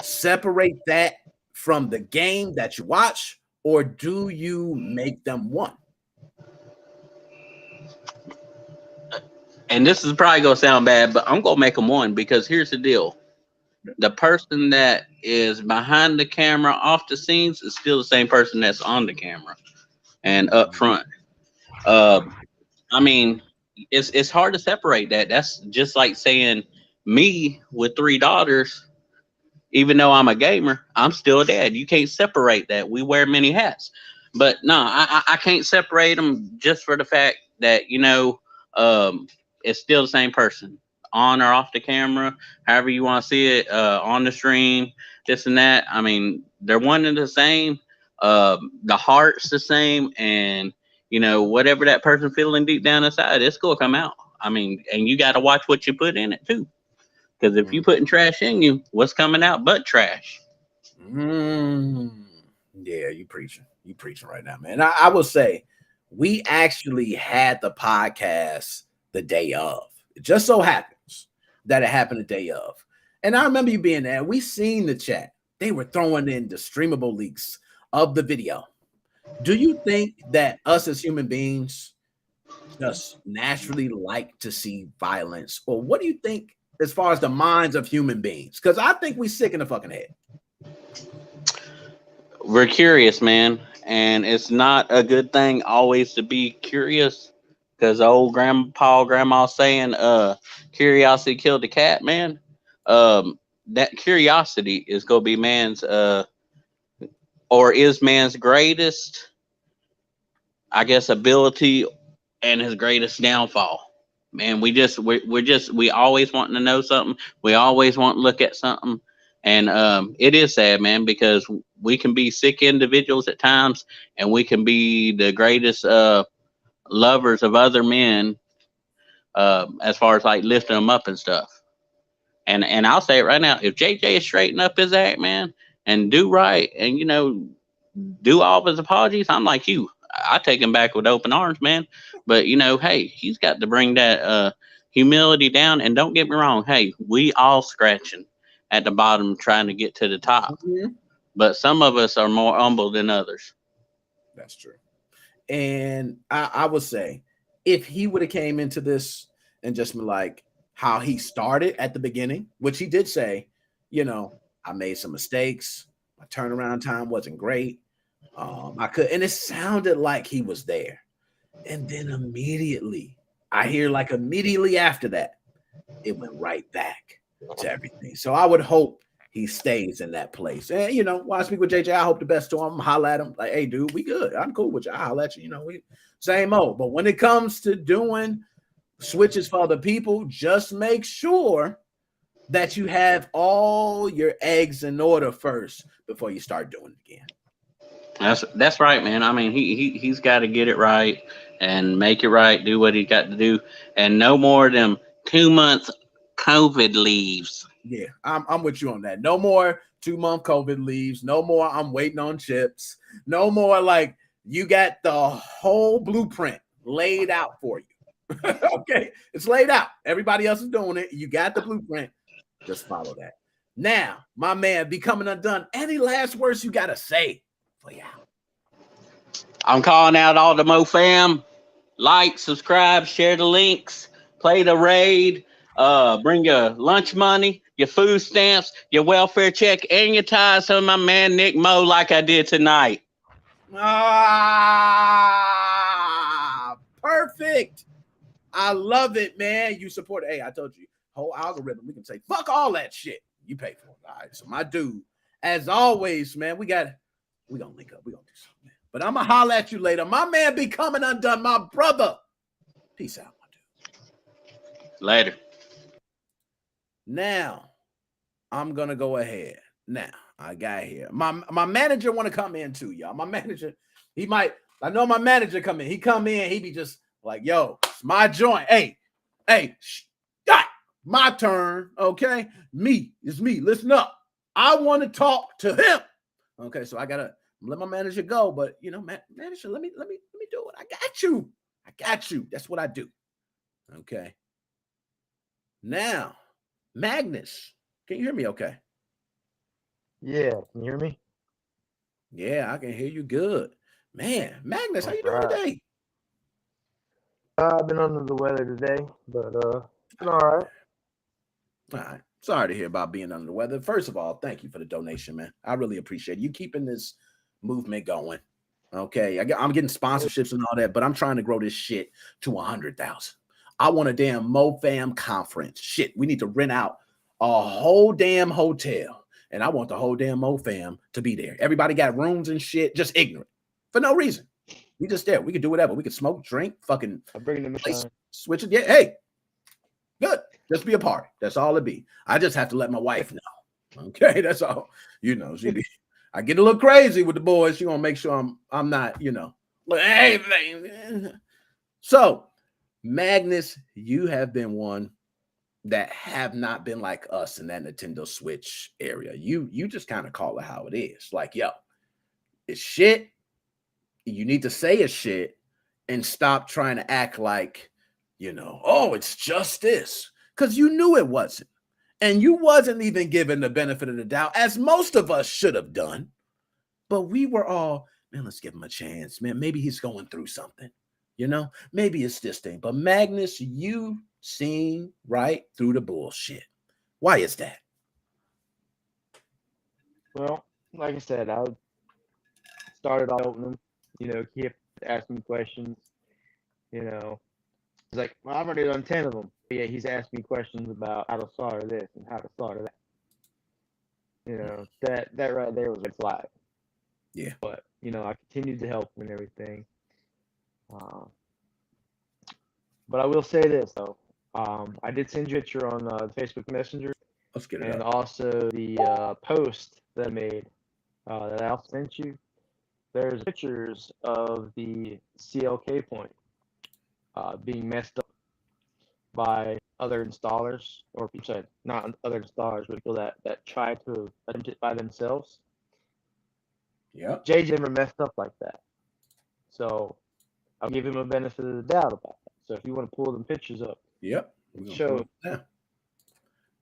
separate that from the game that you watch? Or do you make them one? And this is probably going to sound bad, but I'm going to make them one because here's the deal. The person that is behind the camera off the scenes is still the same person that's on the camera and up front. I mean, it's hard to separate that. That's just like saying me with 3 daughters. Even though I'm a gamer, I'm still a dad. You can't separate that. We wear many hats. But no, I can't separate them just for the fact that, it's still the same person. On or off the camera, however you want to see it, on the stream, this and that. I mean, they're one and the same. The heart's the same. And, whatever that person feeling deep down inside, it's going to come out. I mean, and you got to watch what you put in it, too. Because if you putting trash in you, what's coming out but trash? Yeah, you preaching right now, man. I will say, we actually had the podcast the day of. It just so happens that it happened the day of. And I remember you being there. We seen the chat. They were throwing in the streamable leaks of the video. Do you think that us as human beings just naturally like to see violence? Or what do you think as far as the minds of human beings? Because I think we sick in the fucking head. we're curious, man, and it's not a good thing always to be curious, because old grandpa, grandma saying, curiosity killed the cat, man. That curiosity is gonna be man's, or is man's greatest, I guess, ability and his greatest downfall. Man, we always wanting to know something. We always want to look at something, and it is sad, man, because we can be sick individuals at times, and we can be the greatest lovers of other men, as far as like lifting them up and stuff. And I'll say it right now: if JJ is straighten up his act, man, and do right, and do all of his apologies, I'm like you. I take him back with open arms, man. But hey, he's got to bring that humility down. And don't get me wrong, hey, we all scratching at the bottom trying to get to the top. Mhm. But some of us are more humble than others. That's true. And I would say if he would have came into this and just been like how he started at the beginning, which he did say, I made some mistakes. My turnaround time wasn't great. And it sounded like he was there. And then immediately after that, it went right back to everything. So I would hope he stays in that place. And while I speak with JJ, I hope the best to him. Holla at him like, hey, dude, we good. I'm cool with you. I'll let you. We same old. But when it comes to doing switches for other people, just make sure that you have all your eggs in order first before you start doing it again. That's right, man. I mean, he's got to get it right and make it right. Do what he got to do, and no more of them 2 months COVID leaves. Yeah, I'm with you on that. No more 2-month COVID leaves. No more I'm waiting on chips. No more like you got the whole blueprint laid out for you. Okay, it's laid out. Everybody else is doing it. You got the blueprint. Just follow that. Now, my man, becoming undone. Any last words you got to say for you? I'm calling out all the MoFam. Like, subscribe, share the links, play the raid, bring your lunch money, your food stamps, your welfare check, and your ties to my man Nick Mo like I did tonight. Perfect. I love it, man. You support it. Hey, I told you, whole algorithm. We can say, fuck all that shit. You pay for it. All right. So my dude, as always, man, we gonna link up. We gonna do something, man. But I'm gonna holler at you later. My man becoming undone, my brother. Peace out, my dude. Later. Now, I'm gonna go ahead. Now, I got here. My manager want to come in too, y'all. My manager, I know my manager come in. He come in, he be just like, yo, it's my joint. Hey, my turn. Okay. It's me. Listen up. I want to talk to him. Okay, so I gotta let my manager go, but manager, let me do it. I got you. That's what I do. Okay. Now, Magnus, can you hear me okay? Yeah, can you hear me? Yeah, I can hear you good. Man, Magnus, how you doing today? I've been under the weather today, but been all right. All right. Sorry to hear about being under the weather. First of all, thank you for the donation, man. I really appreciate you keeping this movement going. Okay, I'm getting sponsorships and all that, but I'm trying to grow this shit to 100,000. I want a damn MoFam conference. Shit, we need to rent out a whole damn hotel, and I want the whole damn MoFam to be there. Everybody got rooms and shit, just ignorant for no reason. We just there. We could do whatever. We could smoke, drink, fucking switch it. Yeah, hey, good. Just be a party. That's all it be. I just have to let my wife know. Okay, that's all. I get a little crazy with the boys. She gonna make sure I'm not, hey. So, Magnus, you have been one that have not been like us in that Nintendo Switch area. You just kind of call it how it is. Like, yo, it's shit. You need to say it's shit and stop trying to act like, oh, it's just this. Because you knew it wasn't. And you wasn't even given the benefit of the doubt, as most of us should have done. But we were all, man, let's give him a chance. Man, maybe he's going through something. Maybe it's this thing. But Magnus, you seen right through the bullshit. Why is that? Well, like I said, I started off helping him. He kept asking me questions. He's like, well, I've already done 10 of them. But yeah, he's asked me questions about how to solder this and how to solder that. That right there was a flag. Yeah. But I continued to help him and everything. But I will say this though, I did send you a picture on Facebook Messenger. Let's get it and up. also the post that I made that I also sent you. There's pictures of the CLK point being messed up by other installers, or sorry, not other installers, but people that try to attempt it by themselves. Yeah. JJ never messed up like that, so I'll give him a benefit of the doubt about that. So if you want to pull them pictures up, Yep. We're gonna show. pull it down.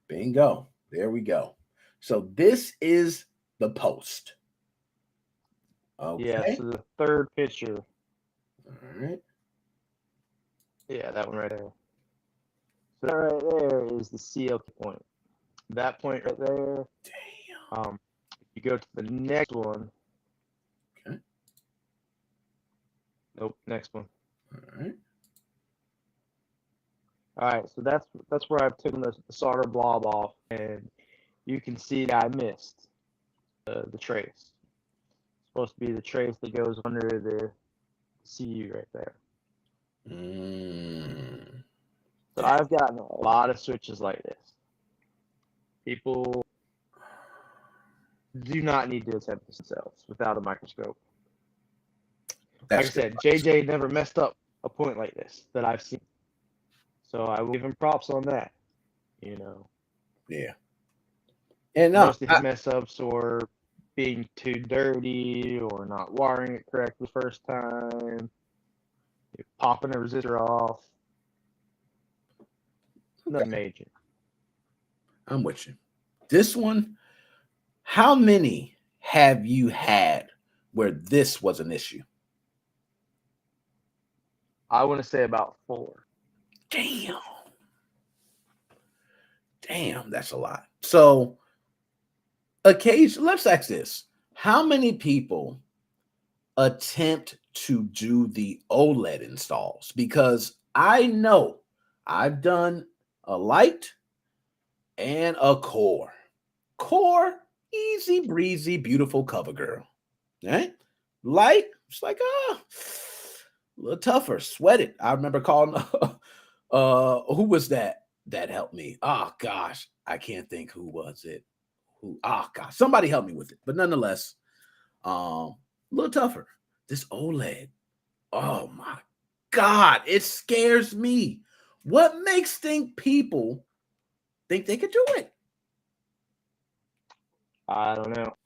Bingo. There we go. So this is the post. Okay. Yeah. So the third picture. All right. Yeah, that one right there. So that right there is the CLK point. That point right there. Damn. You go to the next one. Okay. Nope, next one. All right. All right, so that's where I've taken the solder blob off, and you can see that I missed the trace. It's supposed to be the trace that goes under the CU right there. So I've gotten a lot of switches like this. People do not need to attempt this themselves without a microscope. Like I said, JJ never messed up a point like this that I've seen. So I will give him props on that. Yeah. And most of his mess ups or being too dirty or not wiring it correctly first time, popping a resistor off. Nothing major. I'm with you. This one, how many have you had where this was an issue? I want to say about 4. Damn, that's a lot. So, let's ask this. How many people attempt to do the OLED installs? Because I know I've done a light and a core. Core, easy breezy, beautiful cover girl. Right? Light, it's like, a little tougher, sweated. I remember calling, who was that helped me? Oh, gosh, I can't think who was it. Gosh, somebody helped me with it. But nonetheless, a little tougher. This OLED, oh my God, it scares me. What makes people think they could do it? I don't know.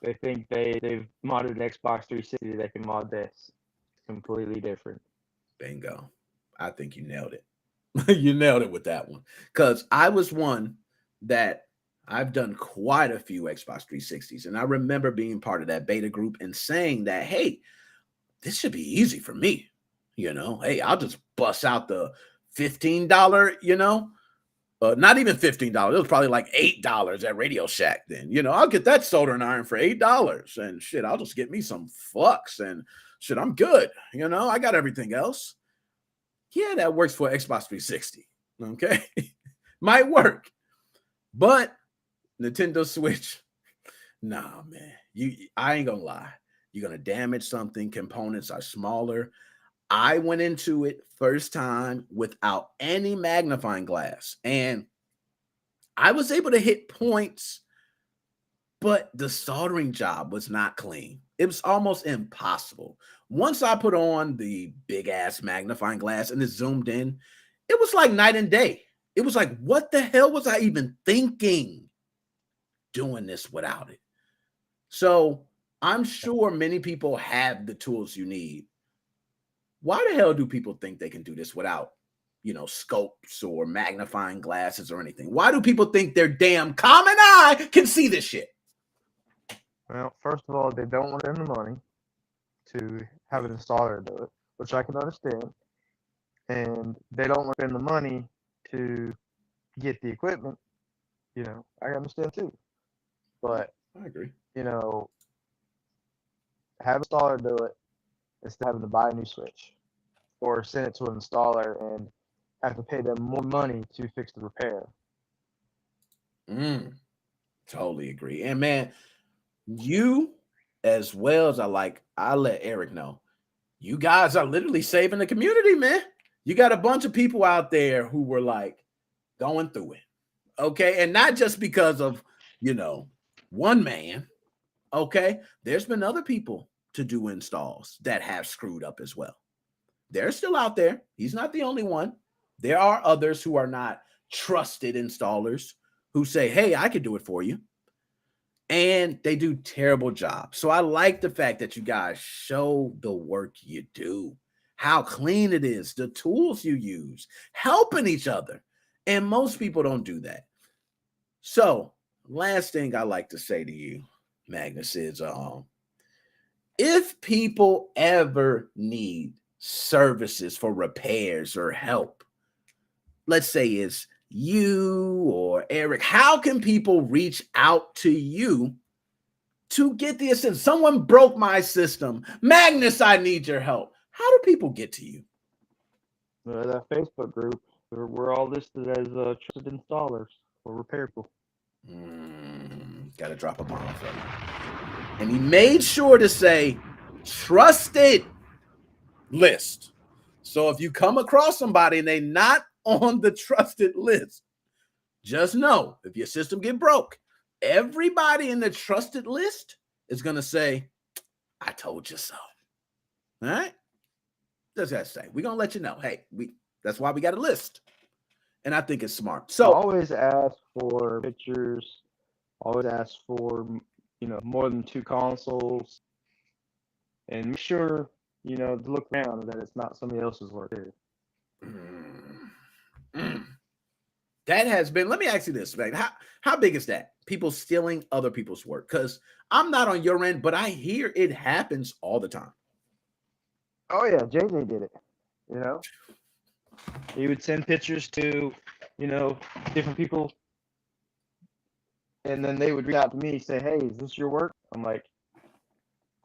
They think they've modded Xbox 360. They can mod this. It's completely different. Bingo. I think you nailed it. You nailed it with that one. Because I was one that I've done quite a few Xbox 360s. And I remember being part of that beta group and saying that, hey, this should be easy for me. Hey, I'll just bust out the $15, not even $15. It was probably like $8 at Radio Shack then. I'll get that soldering iron for $8. And shit, I'll just get me some flux and shit, I'm good. I got everything else. Yeah, that works for Xbox 360. Okay. Might work. But Nintendo Switch, nah, man. I ain't gonna lie. You're gonna damage something. Components are smaller. I went into it first time without any magnifying glass, and I was able to hit points, but the soldering job was not clean. It was almost impossible. Once I put on the big ass magnifying glass and it zoomed in, it was like night and day. It was like, what the hell was I even thinking doing this without it? So I'm sure many people have the tools you need. Why the hell do people think they can do this without, scopes or magnifying glasses or anything? Why do people think their damn common eye can see this shit? Well, first of all, they don't want to spend the money to have an installer do it, which I can understand. And they don't want to spend the money to get the equipment. I understand too. But I agree. Have an installer do it instead of having to buy a new switch or send it to an installer and have to pay them more money to fix the repair. Totally agree. And man, you as well as I let Eric know, you guys are literally saving the community, man. You got a bunch of people out there who were like going through it. Okay. And not just because of, one man. Okay. There's been other people to do installs that have screwed up as well. They're still out there. He's not the only one. There are others who are not trusted installers who say, hey, I could do it for you. And they do terrible jobs. So I like the fact that you guys show the work you do, how clean it is, the tools you use, helping each other. And most people don't do that. So last thing I like to say to you, Magnus, is if people ever need services for repairs or help, let's say it's you or Eric, how can people reach out to you to get the assistance? Someone broke my system. Magnus, I need your help. How do people get to you? That Facebook group, we're all listed as trusted installers or repair people. Got to drop a bomb for you. And he made sure to say trusted list. So if you come across somebody and they're not on the trusted list, just know if your system get broke, everybody in the trusted list is going to say, I told you so. All right? That's what I say. We're going to let you know. Hey, that's why we got a list. And I think it's smart. So always ask for pictures. Always ask for, more than 2 consoles. And make sure, to look around that it's not somebody else's work here. That has been, let me ask you this, man. How big is that? People stealing other people's work? Because I'm not on your end, but I hear it happens all the time. Oh, yeah. JJ did it, He would send pictures to, different people. And then they would reach out to me and say, hey, is this your work? I'm like,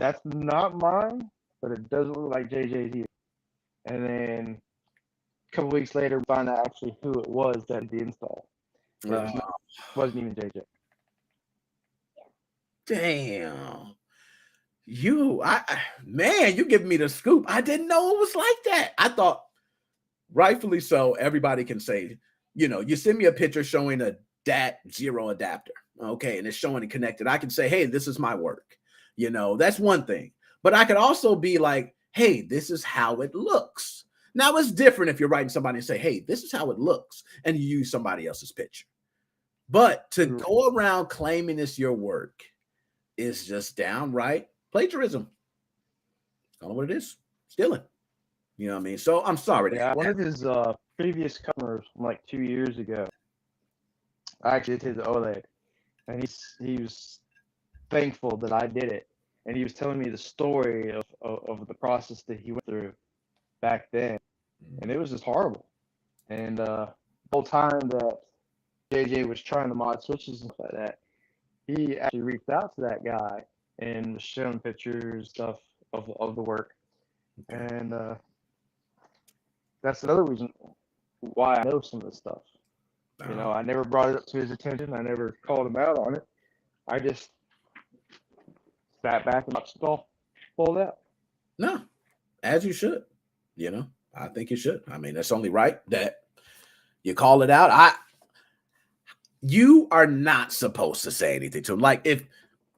that's not mine, but it doesn't look like JJ's either. And then a couple weeks later, we find out actually who it was that did the install. It wasn't even JJ. Damn. You giving me the scoop. I didn't know it was like that. I thought, rightfully so, everybody can say, you send me a picture showing a DAT0 adapter, okay, and it's showing it connected. I can say, hey, this is my work. That's one thing. But I could also be like, hey, this is how it looks. Now, it's different if you're writing somebody and say, hey, this is how it looks, and you use somebody else's picture. But to go around claiming it's your work is just downright plagiarism. I don't know what it is. Stealing. You know what I mean? So I'm sorry. Yeah, one of his previous customers from like 2 years ago, actually did his OLED, and he was thankful that I did it, and he was telling me the story of the process that he went through back then, and it was just horrible. And the whole time that JJ was trying to mod switches and stuff like that, he actually reached out to that guy and was showing pictures, stuff of the work, and that's another reason why I know some of this stuff. I never brought it up to his attention. I never called him out on it. I just sat back and watched it all fold out. No, as you should. I think you should. I mean, it's only right that you call it out. You are not supposed to say anything to him. Like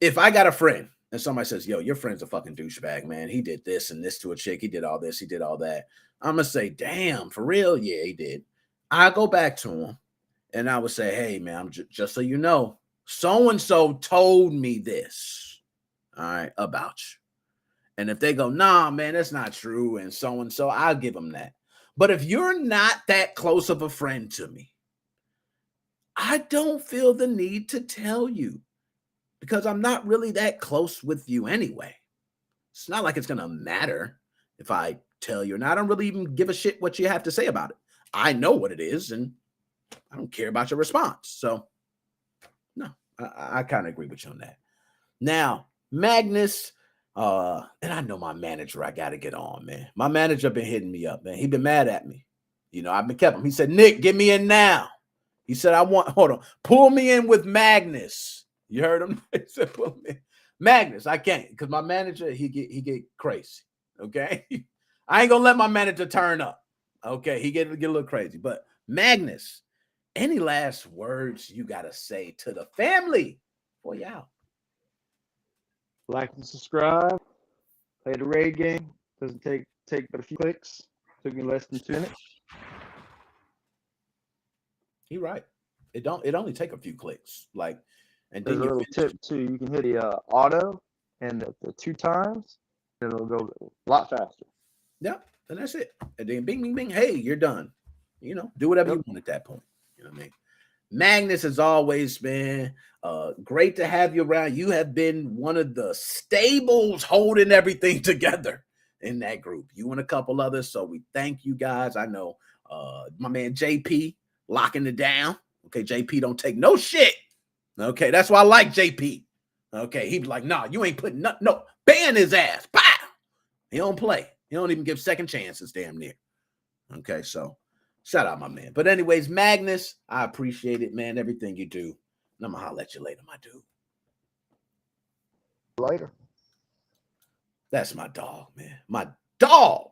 if I got a friend and somebody says, yo, your friend's a fucking douchebag, man. He did this and this to a chick. He did all this. He did all that. I'm going to say, damn, for real? Yeah, he did. I go back to him and I would say, hey, man, just so you know, so-and-so told me this, all right, about you. And if they go, nah, man, that's not true, and so-and-so, I'll give them that. But if you're not that close of a friend to me, I don't feel the need to tell you because I'm not really that close with you anyway. It's not like it's going to matter if I tell you or not. I don't really even give a shit what you have to say about it. I know what it is, and I don't care about your response. So, no, I kind of agree with you on that. Now, Magnus, And I know my manager, I got to get on, man. My manager been hitting me up, man. He been mad at me. You know, I've been kept him. He said, Nick, get me in now. He said, pull me in with Magnus. You heard him? He said, pull me in. Magnus, I can't, because my manager, he get crazy. Okay. I ain't gonna let my manager turn up. Okay, he get a little crazy. But Magnus, any last words you gotta say to the family before you out? Like and subscribe. Play the raid game. Doesn't take but a few clicks. Took me less than 2 minutes. He right. It only take a few clicks. Like, and There's then a little tip too. You can hit the auto and the 2 times, and it'll go a lot faster. Yep, and that's it. And then bing, bing, bing. Hey, you're done. You know, do whatever you want at that point. You know what I mean? Magnus has always been great to have you around. You have been one of the stables holding everything together in that group. You and a couple others. So we thank you guys. I know my man JP locking it down. Okay, JP don't take no shit. Okay, that's why I like JP. Okay, he be like, nah, you ain't putting no, ban his ass. Pow! He don't play. He don't even give second chances, damn near. Okay, so shout out my man. But anyways, Magnus, I appreciate it, man. Everything you do. And I'm gonna holler at you later, my dude. Later. That's my dog, man. My dog.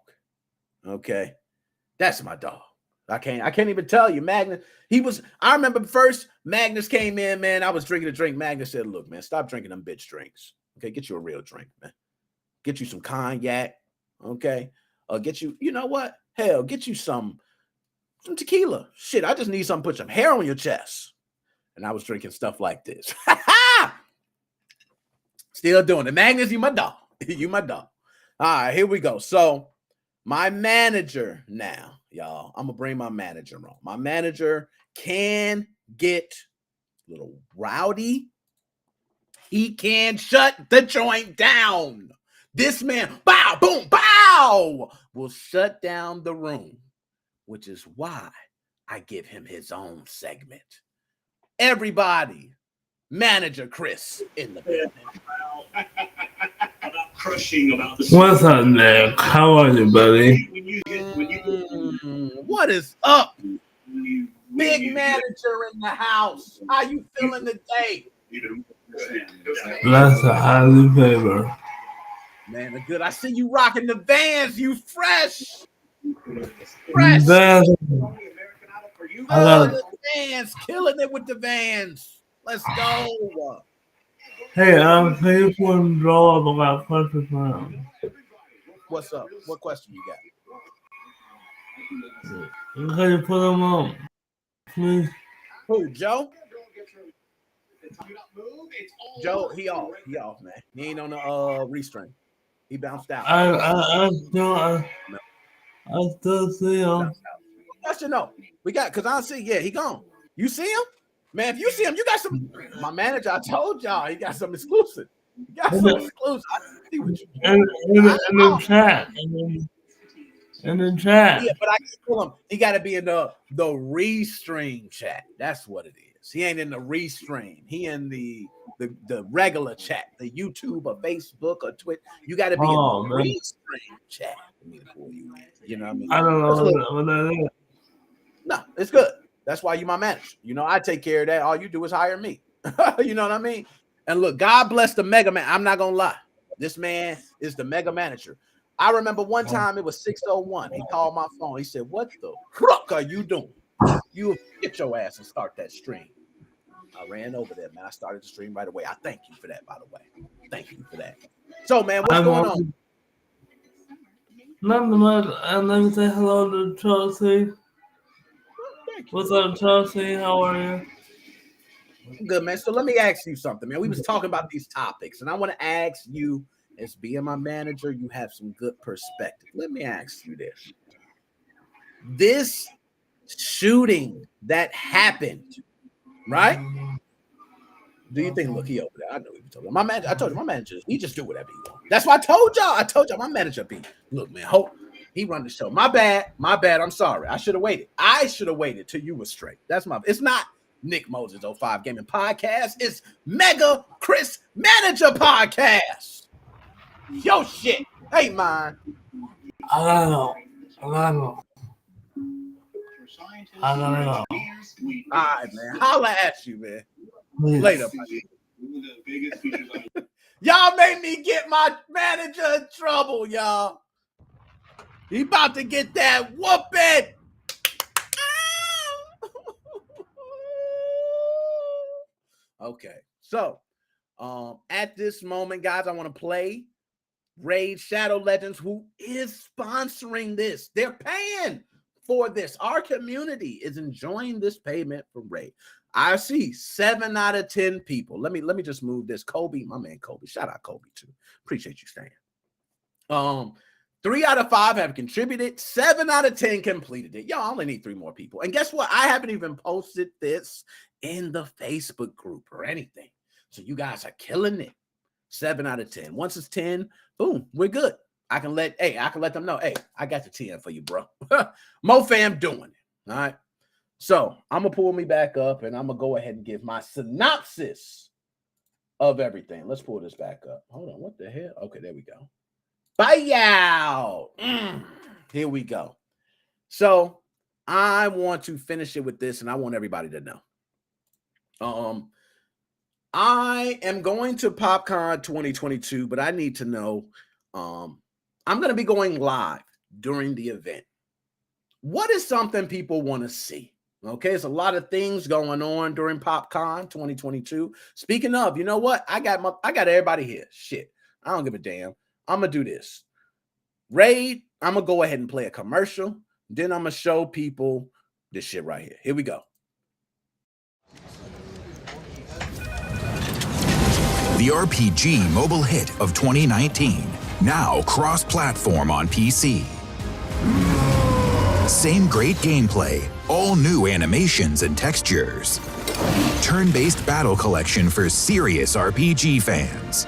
Okay. That's my dog. I can't even tell you, Magnus. I remember first Magnus came in, man. I was drinking a drink. Magnus said, look, man, stop drinking them bitch drinks. Okay, get you a real drink, man. Get you some cognac. Okay. Get you, you know what? Hell, get you some tequila. Shit, I just need something to put some hair on your chest. And I was drinking stuff like this. Still doing it. Magnus, you my dog. You my dog. All right, here we go. So my manager now, y'all, I'm going to bring my manager on. My manager can get a little rowdy. He can shut the joint down. This man, bow, boom, bow, will shut down the room, which is why I give him his own segment. Everybody, manager Chris in the building. What's up, Nick? How are you, buddy? What is up? Big manager in the house. How you feeling today? That's a highly favor. Man, good. I see you rocking the Vans. You fresh. Fresh. The Vans. Killing it with the Vans. Let's go. Hey, I'm people and draw up about questions now. What's up? What question you got? Can you put them on, please? Who, Joe? Joe, he off, man. He ain't on the restring. He bounced out. I still see him. Question no. We got because I see. Yeah, he gone. You see him, man? If you see him, you got some. My manager, I told y'all, he got some exclusive. He got some exclusive. I see what you. In the chat. In the chat. Yeah, but I can tell him he got to be in the restream chat. That's what it is. He ain't in the restream. He in the regular chat, the YouTube or Facebook or Twitter. You got to be in the restream chat. You know what I mean? I don't know what that is. No, it's good. That's why you my manager. You know, I take care of that. All you do is hire me. You know what I mean? And look, God bless the mega man. I'm not gonna lie. This man is the mega manager. I remember one time it was 6:01. He called my phone. He said, "What the fuck are you doing? You get your ass and start that stream." I ran over there, man. I started the stream right away. I thank you for that, by the way. Thank you for that. So, man, what's going on? Nothing much. And let me say hello to Chelsea. What's up, Chelsea? How are you? Good, man. So let me ask you something, man. We was talking about these topics, and I want to ask you, as being my manager, you have some good perspective. Let me ask you this. This shooting that happened, right? Do you think, look, he over there? I know he was talking. My manager, I told you, my manager, he just do whatever he wants. That's why I told y'all, my manager be, look, man, he run the show. My bad. I'm sorry. I should have waited till you was straight. It's not Nick Moses 05 Gaming Podcast. It's Mega Chris Manager Podcast. Yo shit. Hey, man. I don't know. All right, man. Holla at you, man. Please. Later, buddy. Y'all made me get my manager in trouble, y'all. He about to get that whooping. Okay, so at this moment, guys, I want to play Raid Shadow Legends, who is sponsoring this. They're paying for this. Our community is enjoying this payment from Raid. I see 7 out of 10 people. Let me just move this. Kobe, my man Kobe. Shout out Kobe too. Appreciate you staying. 3 out of 5 have contributed. 7 out of 10 completed it. Y'all only need 3 more people. And guess what? I haven't even posted this in the Facebook group or anything. So you guys are killing it. 7 out of 10. Once it's 10, boom, we're good. I can let them know, hey, I got the 10 for you, bro. MoFam doing it. All right. So I'm gonna pull me back up and I'm gonna go ahead and give my synopsis of everything. Let's pull this back up. Hold on, what the hell? Okay, there we go. Bye out. Here we go. So I want to finish it with this, and I want everybody to know. I am going to PopCon 2022, but I need to know. I'm going to be going live during the event. What is something people want to see? Okay, there's a lot of things going on during PopCon 2022. Speaking of, you know what? I got everybody here. Shit, I don't give a damn. I'm gonna do this. Raid, I'm gonna go ahead and play a commercial. Then I'm gonna show people this shit right here. Here we go. The RPG mobile hit of 2019, now cross-platform on PC. Same great gameplay, all new animations and textures. Turn-based battle collection for serious RPG fans.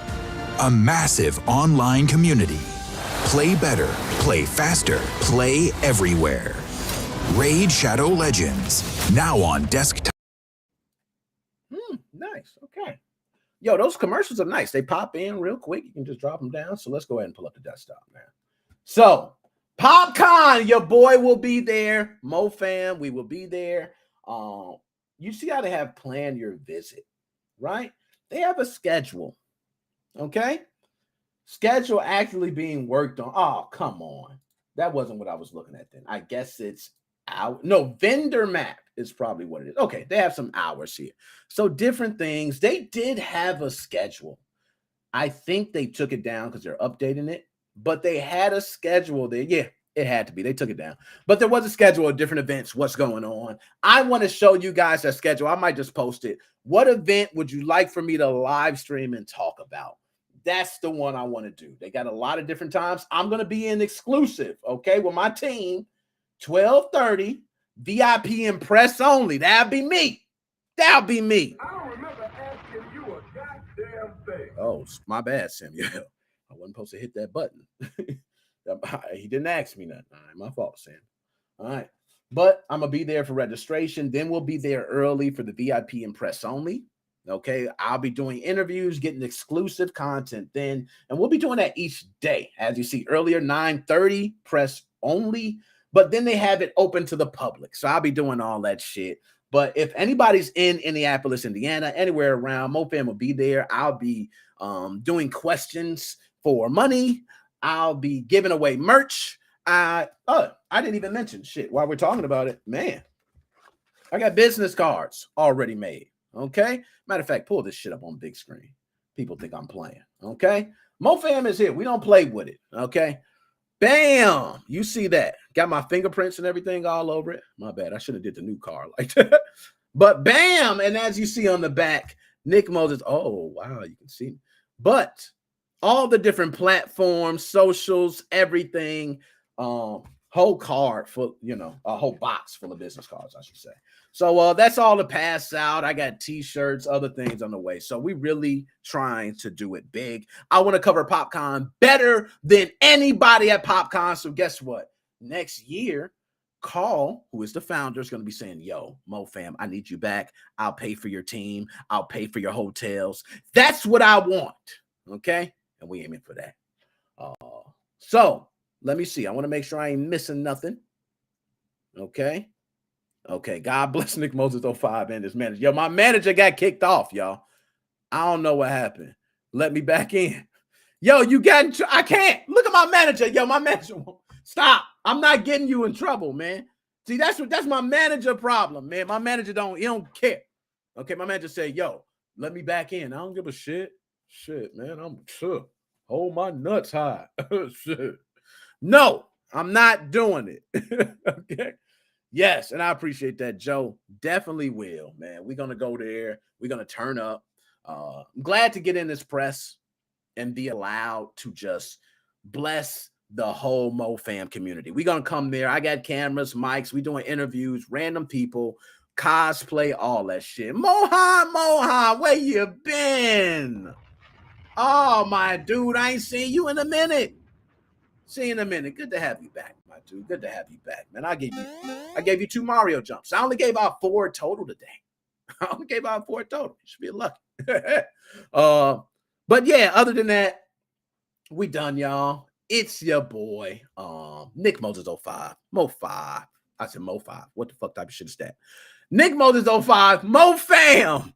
A massive online community. Play better, play faster, play everywhere. Raid Shadow Legends, now on desktop. Nice. Okay. Yo, those commercials are nice. They pop in real quick. You can just drop them down. So let's go ahead and pull up the desktop, man. So, PopCon, your boy will be there. MoFam, we will be there. You see how they have planned your visit, right? They have a schedule. Okay? Schedule actually being worked on. Oh, come on. That wasn't what I was looking at then. I guess it's out. No, vendor map is probably what it is. Okay, they have some hours here. So different things. They did have a schedule. I think they took it down because they're updating it, but they had a schedule there. Yeah, it had to be. They took it down. But there was a schedule of different events, what's going on. I want to show you guys that schedule. I might just post it. What event would you like for me to live stream and talk about? That's the one I want to do. They got a lot of different times. I'm going to be in exclusive, okay, with my team, 12:30, VIP and press only. That'll be me. That'll be me. I don't remember asking you a goddamn thing. Oh, my bad, Samuel. I wasn't supposed to hit that button. He didn't ask me nothing. All right, my fault, Sam. All right. But I'm going to be there for registration. Then we'll be there early for the VIP and press only. Okay, I'll be doing interviews, getting exclusive content then, and we'll be doing that each day. As you see earlier, 9:30, press only, but then they have it open to the public. So I'll be doing all that shit. But if anybody's in Indianapolis, Indiana, anywhere around, MoFam will be there. I'll be doing questions for money. I'll be giving away merch. I didn't even mention shit while we're talking about it. Man, I got business cards already made. Okay. Matter of fact, pull this shit up on big screen. People think I'm playing. Okay. MoFam is here. We don't play with it. Okay. Bam. You see that. Got my fingerprints and everything all over it. My bad. I should have did the new card like that. But bam. And as you see on the back, Nick Moses. Oh, wow. You can see. But all the different platforms, socials, everything. Whole card full, a whole box full of business cards, I should say. So that's all to pass out. I got t-shirts, other things on the way. So we really trying to do it big. I want to cover PopCon better than anybody at PopCon. So guess what? Next year, Carl, who is the founder, is going to be saying, yo, MoFam, I need you back. I'll pay for your team. I'll pay for your hotels. That's what I want. Okay? And we aiming for that. So let me see. I want to make sure I ain't missing nothing. Okay. Okay. God bless Nick Moses 05 and his manager. Yo, my manager got kicked off, y'all. I don't know what happened. Let me back in. Yo, you got I can't. Look at my manager. Yo, my manager won't. Stop. I'm not getting you in trouble, man. See, that's my manager problem, man. My manager he don't care. Okay, my manager said, yo, let me back in. I don't give a shit. Shit, man. I'm sure. Hold my nuts high. Shit. No, I'm not doing it. Okay. Yes, and I appreciate that, Joe. Definitely will, man. We're gonna go there. We're gonna turn up. I'm glad to get in this press and be allowed to just bless the whole MoFam community. We're going to come there. I got cameras, mics. We doing interviews, random people, cosplay, all that shit. Mohan, where you been? Oh, my dude, I ain't seen you in a minute. See you in a minute. Good to have you back, my dude. Good to have you back, man. I gave you 2 Mario jumps. I only gave out 4 total today. I only gave out 4 total. You should be lucky. But yeah, other than that, we done, y'all. It's your boy, Nick Moses 05, Mo5. I said Mo5. What the fuck type of shit is that? Nick Moses 05, MoFam.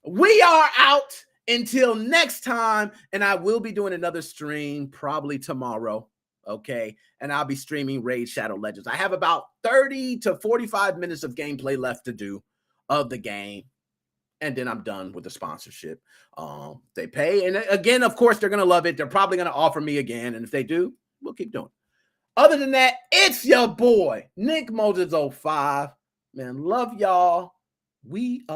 We are out until next time, and I will be doing another stream probably tomorrow, okay? And I'll be streaming Raid Shadow Legends. I have about 30 to 45 minutes of gameplay left to do of the game. And then I'm done with the sponsorship. They pay. And again, of course, they're going to love it. They're probably going to offer me again. And if they do, we'll keep doing it. Other than that, it's your boy, Nick Moses 05. Man, love y'all. We are.